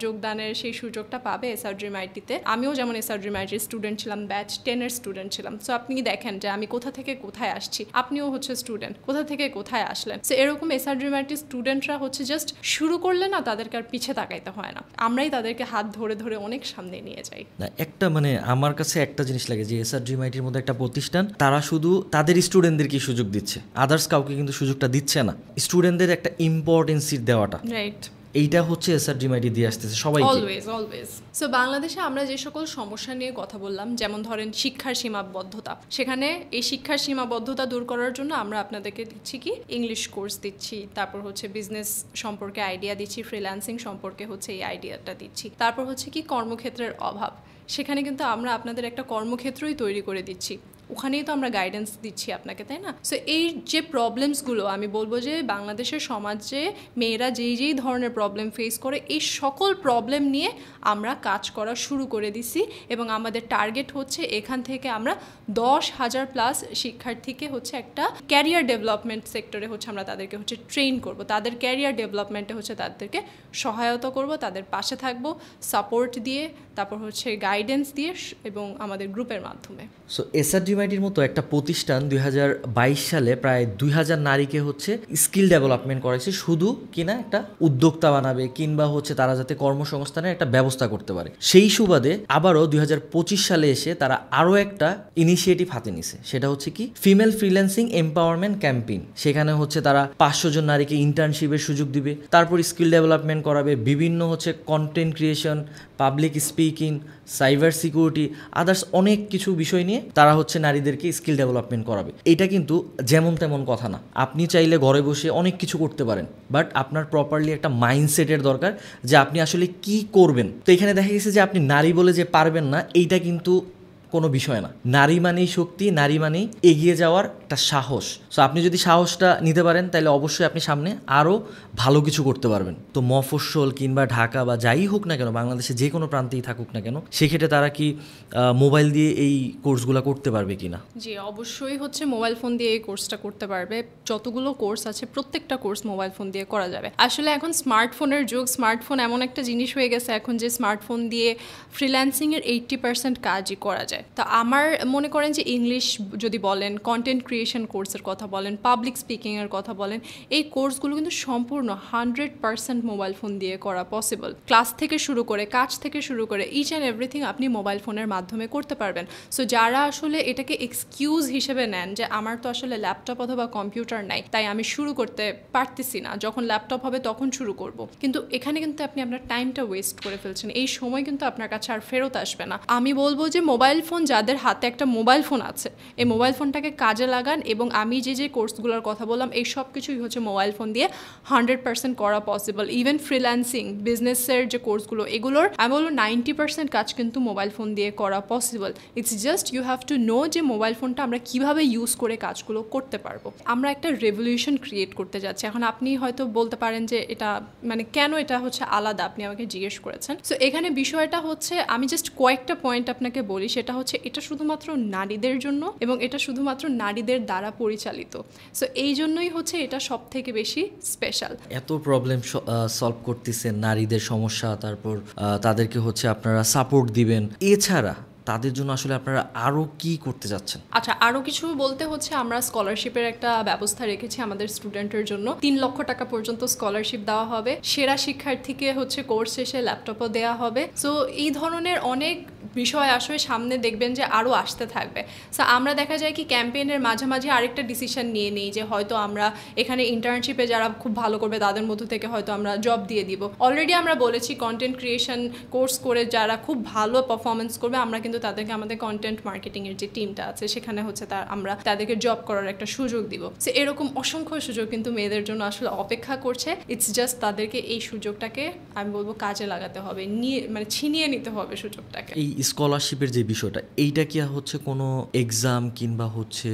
যোগদানের সেই সুযোগটা পাবে এসআর ড্রিম আইটিতে। আমিও যেমন এসআর ড্রিম আইটির স্টুডেন্ট ছিলাম, ব্যাচ 10-এর স্টুডেন্ট ছিলাম। সো আপনি দেখেন যে আমি কোথা থেকে কোথায় আসছি, আপনিও হচ্ছে স্টুডেন্ট, কোথা থেকে কোথায় আসলেন। সো এরকম এসআর ড্রিম আইটির স্টুডেন্টরা হচ্ছে জাস্ট শুরু করলে না, তাদেরকে আর পিছে তাকাইতে হয় না, আমরাই তাদেরকে হাত ধরে ধরে অনেক সামনে নিয়ে যাই। না, একটা মানে আমার কাছে একটা জিনিস লাগে যে এসআর ড্রিম আইটির মধ্যে একটা প্রতিষ্ঠান, তারা শুধু তাদের স্টুডেন্টদেরকে সুযোগ দিচ্ছে, আদার্স কাউকে কিন্তু সুযোগটা দিচ্ছে না। স্টুডেন্টদের একটা ইম্পর্টেন্সি দেওয়াটা, রাইট, এইটা হচ্ছে এসআর ড্রিম আইটি দিয়ে আসতেছে সবাইকে। অলওয়েজ। সো বাংলাদেশে আমরা যে সকল সমস্যা নিয়ে কথা বললাম, যেমন ধরেন শিক্ষার সীমাবদ্ধতা, সেখানে এই শিক্ষার সীমাবদ্ধতা দূর করার জন্য আমরা আপনাদেরকে দিচ্ছি কি ইংলিশ কোর্স দিচ্ছি, তারপর হচ্ছে বিজনেস সম্পর্কে আইডিয়া দিচ্ছি, ফ্রিল্যান্সিং সম্পর্কে হচ্ছে এই আইডিয়াটা দিচ্ছি, তারপর হচ্ছে কি কর্মক্ষেত্রের অভাব, সেখানে কিন্তু আমরা আপনাদের একটা কর্মক্ষেত্রই তৈরি করে দিচ্ছি। ওখানেই তো আমরা গাইডেন্স দিচ্ছি আপনাকে, তাই না? সো এই যে প্রবলেমসগুলো আমি বলবো যে বাংলাদেশের সমাজে মেয়েরা যেই ধরনের প্রবলেম ফেস করে, এই সকল প্রবলেম নিয়ে আমরা কাজ করা শুরু করে দিছি এবং আমাদের টার্গেট হচ্ছে এখান থেকে আমরা 10,000 প্লাস শিক্ষার্থীকে হচ্ছে একটা ক্যারিয়ার ডেভেলপমেন্ট সেক্টরে হচ্ছে আমরা তাদেরকে হচ্ছে ট্রেন করব, তাদের ক্যারিয়ার ডেভেলপমেন্টে হচ্ছে তাদেরকে সহায়তা করব, তাদের পাশে থাকব সাপোর্ট দিয়ে, তারপর হচ্ছে গাইডেন্স দিয়ে এবং আমাদের গ্রুপের মাধ্যমে। সো এসআরডিমাইটির মতো একটা প্রতিষ্ঠান 2022 সালে প্রায় 2000 নারীকে হচ্ছে স্কিল ডেভেলপমেন্ট করেছে, শুধু কিনা একটা উদ্যোক্তা বানাবে কিংবা হচ্ছে তারা যাতে কর্মসংস্থানের একটা ব্যবস্থা করতে পারে। সেই সুবাদে আবারও 2025 সালে এসে তারা আরও একটা ইনিশিয়েটিভ হাতে নিছে, সেটা হচ্ছে কি ফিমেল ফ্রিল্যান্সিং এম্পাওয়ারমেন্ট ক্যাম্পেইন। সেখানে হচ্ছে তারা 500 জন নারীকে ইন্টার্নশিপের সুযোগ দিবে, তারপর স্কিল ডেভেলপমেন্ট করাবে, বিভিন্ন হচ্ছে content creation, public speaking, cyber security, others অনেক কিছু বিষয় নিয়ে তারা হচ্ছে নারীদেরকে স্কিল ডেভেলপমেন্ট করাবে। এটা কিন্তু যেমন তেমন কথা না, আপনি চাইলে ঘরে বসে অনেক কিছু করতে পারেন, বাট আপনার প্রপারলি একটা মাইন্ডসেটের দরকার যে আপনি আসলে কি করবেন। তো এখানে দেখা গেছে যে আপনি নারী বলে যে পারবেন না, এইটা কিন্তু কোনো বিষয় না। নারী মানেই শক্তি, নারী মানেই এগিয়ে যাওয়ার একটা সাহস। সো আপনি যদি সাহসটা নিতে পারেন তাহলে অবশ্যই আপনি সামনে আরও ভালো কিছু করতে পারবেন। তো মফস্বল কিংবা ঢাকা বা যাই হোক না কেন, বাংলাদেশে যে কোনো প্রান্তেই থাকুক না কেন, সেক্ষেত্রে তারা কি মোবাইল দিয়ে এই কোর্সগুলো করতে পারবে কি না? জি, অবশ্যই হচ্ছে মোবাইল ফোন দিয়ে এই কোর্সটা করতে পারবে। যতগুলো কোর্স আছে প্রত্যেকটা কোর্স মোবাইল ফোন দিয়ে করা যাবে। আসলে এখন স্মার্টফোনের যুগ, স্মার্টফোন এমন একটা জিনিস হয়ে গেছে এখন যে স্মার্টফোন দিয়ে ফ্রিল্যান্সিংয়ের 80% কাজই করা যায়। তো আমার মনে করেন যে ইংলিশ যদি বলেন, কন্টেন্ট ক্রিয়েশন কোর্সের কথা বলেন, পাবলিক স্পিকিংয়ের কথা বলেন, এই কোর্সগুলো কিন্তু সম্পূর্ণ 100% মোবাইল ফোন দিয়ে করা পসিবল। ক্লাস থেকে শুরু করে, কাজ থেকে শুরু করে ইচ অ্যান্ড এভরিথিং আপনি মোবাইল ফোনের মাধ্যমে করতে পারবেন। সো যারা আসলে এটাকে এক্সকিউজ হিসেবে নেন যে আমার তো আসলে ল্যাপটপ অথবা কম্পিউটার নাই, তাই আমি শুরু করতে পারতেছি না, যখন ল্যাপটপ হবে তখন শুরু করব, কিন্তু এখানে কিন্তু আপনি আপনার টাইমটা ওয়েস্ট করে ফেলছেন। এই সময় কিন্তু আপনার কাছে আর ফেরত আসবে না। আমি বলবো যে মোবাইল ফোন, যাদের হাতে একটা মোবাইল ফোন আছে, এই মোবাইল ফোনটাকে কাজে লাগান এবং আমি যে কোর্সগুলোর কথা বললাম এই সব কিছুই হচ্ছে মোবাইল ফোন দিয়ে 100% করা পসিবল। ইভেন ফ্রিল্যান্সিং, বিজনেসের যে কোর্সগুলো, এগুলোর আমি বলবো 90% কাজ কিন্তু মোবাইল ফোন দিয়ে করা possible. It's just you have to know যে মোবাইল ফোনটা আমরা কীভাবে ইউজ করে কাজগুলো করতে পারবো। আমরা একটা রেভলিউশন ক্রিয়েট করতে যাচ্ছি। এখন আপনি হয়তো বলতে পারেন যে এটা মানে কেন এটা হচ্ছে আলাদা, আপনি আমাকে জিজ্ঞেস করেছেন। সো এখানে বিষয়টা হচ্ছে, আমি জাস্ট কয়েকটা পয়েন্ট আপনাকে বলি, সেটা হচ্ছে এটা শুধুমাত্র নারীদের জন্য এবং এটা শুধুমাত্র নারীদের দ্বারা পরিচালিত। সো এই জন্যই হচ্ছে এটা সব থেকে বেশি স্পেশাল। এত প্রবলেম সলভ করতেছেন, নারীদের সমস্যা, তারপর তাদেরকে হচ্ছে আপনারা সাপোর্ট দিবেন, এছাড়া তাদের জন্য আসলে আপনারা আরও কি করতে যাচ্ছেন? আচ্ছা, আরও কিছু বলতে হচ্ছে আমরা স্কলারশিপের একটা ব্যবস্থা রেখেছি আমাদের স্টুডেন্টের জন্য। 3 লক্ষ টাকা পর্যন্ত স্কলারশিপ দেওয়া হবে। সেরা শিক্ষার্থীকে হচ্ছে কোর্স শেষে ল্যাপটপও দেওয়া হবে। সো এই ধরনের অনেক বিষয় আসলে সামনে দেখবেন যে আরও আসতে থাকবে। সো আমরা দেখা যায় কি ক্যাম্পেইনের মাঝামাঝি আরেকটা ডিসিশন নিয়ে নিই যে হয়তো আমরা এখানে ইন্টার্নশিপে যারা খুব ভালো করবে তাদের মধ্য থেকে হয়তো আমরা জব দিয়ে দিব। অলরেডি আমরা বলেছি কন্টেন্ট ক্রিয়েশন কোর্স করে যারা খুব ভালো পারফরমেন্স করবে আমরা কিন্তু তাদেরকে আমাদের কন্টেন্ট মার্কেটিংয়ের যে টিমটা আছে সেখানে হচ্ছে আমরা তাদেরকে জব করার একটা সুযোগ দিব। সো এরকম অসংখ্য সুযোগ কিন্তু মেয়েদের জন্য আসলে অপেক্ষা করছে। ইটস জাস্ট তাদেরকে এই সুযোগটাকে আমি বলবো কাজে লাগাতে হবে, মানে ছিনিয়ে নিতে হবে সুযোগটাকে। এই স্কলারশিপের যে বিষয়টা, এইটা কি হচ্ছে কোনো এক্সাম কিংবা হচ্ছে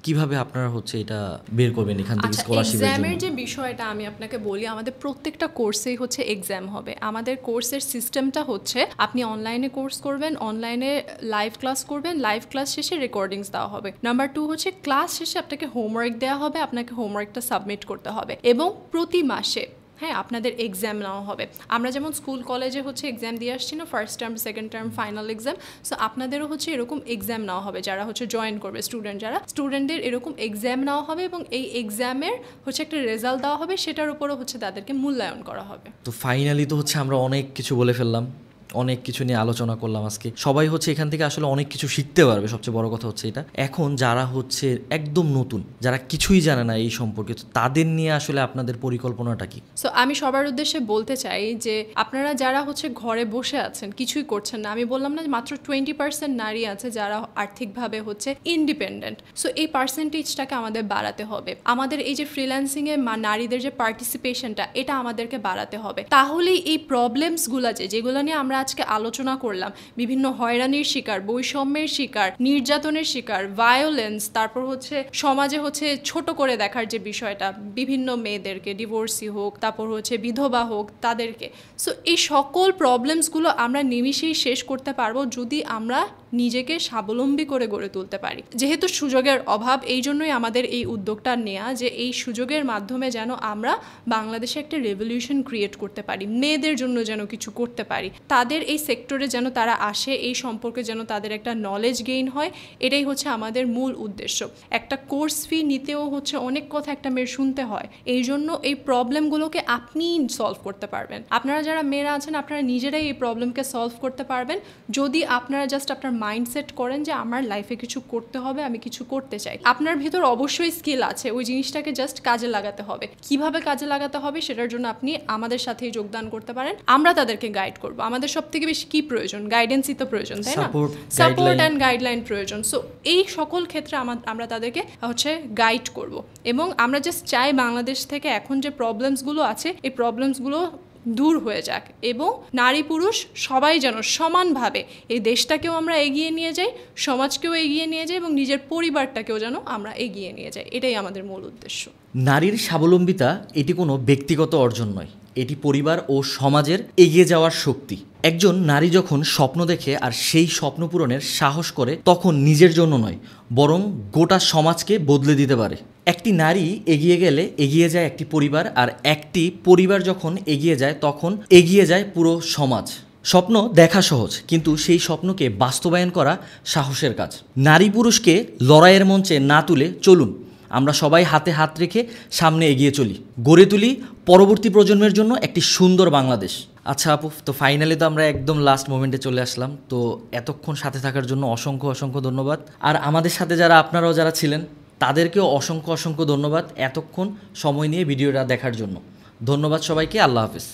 কিভাবে আপনারা হচ্ছে এটা বের করবেন এখান থেকে স্কলারশিপের জন্য? এক্সামের যে বিষয়টা আমি আপনাকে বলি, আমাদের প্রত্যেকটা কোর্সেই হচ্ছে এক্সাম হবে। আমাদের কোর্সের সিস্টেমটা হচ্ছে আপনি অনলাইনে কোর্স করবেন, অনলাইনে লাইভ ক্লাস করবেন, লাইভ ক্লাস শেষে রেকর্ডিংস দেওয়া হবে। নাম্বার 2 হচ্ছে ক্লাস শেষে আপনাকে হোমওয়ার্ক দেওয়া হবে, আপনাকে হোমওয়ার্কটা সাবমিট করতে হবে এবং প্রতি মাসে আপনাদের এক্সাম নেওয়া হবে। আমরা যেমন স্কুল কলেজে হচ্ছে এক্সাম দিয়ে আসছি না, first term, second term, final exam. So আপনাদেরও হচ্ছে এরকম এক্সাম নেওয়া হবে, যারা হচ্ছে জয়েন করবে স্টুডেন্টদের এরকম এক্সাম নেওয়া হবে এবং এই এক্সামের হচ্ছে একটা রেজাল্ট দেওয়া হবে, সেটার উপরও হচ্ছে তাদেরকে মূল্যায়ন করা হবে। তো ফাইনালি তো হচ্ছে আমরা অনেক কিছু বলে ফেললাম, অনেক কিছু নিয়ে আলোচনা করলাম আজকে। সবাই হচ্ছে এখান থেকে আসলে অনেক কিছু শিখতে পারবে, সবচেয়ে বড় কথা হচ্ছে এটা। এখন যারা হচ্ছে একদম নতুন, যারা কিছুই জানে না এই সম্পর্কে, তো তাদের নিয়ে আসলে আপনাদের পরিকল্পনাটা কি? সো আমি সবার উদ্দেশ্যে বলতে চাই যে আপনারা যারা হচ্ছে ঘরে বসে আছেন, কিছুই করছেন না, আমি বললাম না মাত্র 20% নারী আছে যারা আর্থিকভাবে হচ্ছে ইন্ডিপেন্ডেন্ট। সো এই পার্সেন্টেজটাকে আমাদের বাড়াতে হবে। আমাদের এই যে ফ্রিল্যান্সিংয়ে নারীদের যে পার্টিসিপেশনটা, এটা আমাদেরকে বাড়াতে হবে। তাহলেই এই প্রবলেমসগুলো যেগুলো নিয়ে আমরা আজকে আলোচনা করলাম, বিভিন্ন হয়রানির শিকার, বৈষম্যের শিকার, নির্যাতনের শিকার, ভায়োলেন্স, তারপর হচ্ছে সমাজে হচ্ছে ছোট করে দেখার যে বিষয়টা, বিভিন্ন মেয়েদেরকে, ডিভোর্সি হোক, তারপর হচ্ছে বিধবা হোক, তাদেরকে। সো এই সকল প্রবলেমসগুলো আমরা নিমিষেই শেষ করতে পারবো যদি আমরা নিজেকে স্বাবলম্বী করে গড়ে তুলতে পারি। যেহেতু সুযোগের অভাব, এই জন্যই আমাদের এই উদ্যোগটা নেওয়া, যে এই সুযোগের মাধ্যমে যেন আমরা বাংলাদেশে একটা রেভলিউশন ক্রিয়েট করতে পারি, মেয়েদের জন্য যেন কিছু করতে পারি, তাদের এই সেক্টরে যেন তারা আসে, এই সম্পর্কে যেন তাদের একটা নলেজ গেইন হয়। এটাই হচ্ছে আমাদের মূল উদ্দেশ্য। একটা কোর্স ফি নিতেও হচ্ছে অনেক কথা একটা মেয়ের শুনতে হয়, এই জন্য এই প্রবলেমগুলোকে আপনি সলভ করতে পারবেন। আপনারা যারা মেয়েরা আছেন, আপনারা নিজেরাই এই প্রবলেমকে সলভ করতে পারবেন যদি আপনারা জাস্ট আপনার মাইন্ডসেট করেন যে আমার লাইফে কিছু করতে হবে, আমি কিছু করতে চাই। আপনার ভিতর অবশ্যই স্কিল আছে, ওই জিনিসটাকে জাস্ট কাজে লাগাতে হবে। কিভাবে কাজে লাগাতে হবে সেটার জন্য আপনি আমাদের সাথেই যোগদান করতে পারেন, আমরা তাদেরকে গাইড করব। আমাদের সব থেকে বেশি কি প্রয়োজন? গাইডেন্সই তো প্রয়োজন, তাই না? সাপোর্ট অ্যান্ড গাইডলাইন প্রয়োজন। সো এই সকল ক্ষেত্রে আমরা তাদেরকে হচ্ছে গাইড করব। এবং আমরা জাস্ট চাই বাংলাদেশ থেকে এখন যে প্রবলেমসগুলো আছে, এই প্রবলেমসগুলো দূর হয়ে যাক এবং নারী পুরুষ সবাই যেন সমানভাবে এই দেশটাকেও আমরা এগিয়ে নিয়ে যাই, সমাজকেও এগিয়ে নিয়ে যাই এবং নিজের পরিবারটাকেও যেন আমরা এগিয়ে নিয়ে যাই। এটাই আমাদের মূল উদ্দেশ্য। নারীর স্বাবলম্বিতা এটি কোনো ব্যক্তিগত অর্জন নয়, এটি পরিবার ও সমাজের এগিয়ে যাওয়ার শক্তি। একজন নারী যখন স্বপ্ন দেখে আর সেই স্বপ্ন পূরণের সাহস করে, তখন নিজের জন্য নয় বরং গোটা সমাজকে বদলে দিতে পারে। একটি নারী এগিয়ে গেলে এগিয়ে যায় একটি পরিবার, আর একটি পরিবার যখন এগিয়ে যায় তখন এগিয়ে যায় পুরো সমাজ। স্বপ্ন দেখা সহজ, কিন্তু সেই স্বপ্নকে বাস্তবায়ন করা সাহসের কাজ। নারী পুরুষকে লড়াইয়ের মঞ্চে না তুলে চলুন আমরা সবাই হাতে হাত রেখে সামনে এগিয়ে চলি, গড়ে তুলি পরবর্তী প্রজন্মের জন্য একটি সুন্দর বাংলাদেশ। আচ্ছা আপু, তো ফাইনালি তো আমরা একদম লাস্ট মোমেন্টে চলে আসলাম। তো এতক্ষণ সাথে থাকার জন্য অসংখ্য অসংখ্য ধন্যবাদ। আর আমাদের সাথে যারা আপনারাও যারা ছিলেন তাদেরকেও অসংখ্য অসংখ্য ধন্যবাদ এতক্ষণ সময় নিয়ে ভিডিওটা দেখার জন্য। ধন্যবাদ সবাইকে। আল্লাহ হাফেজ।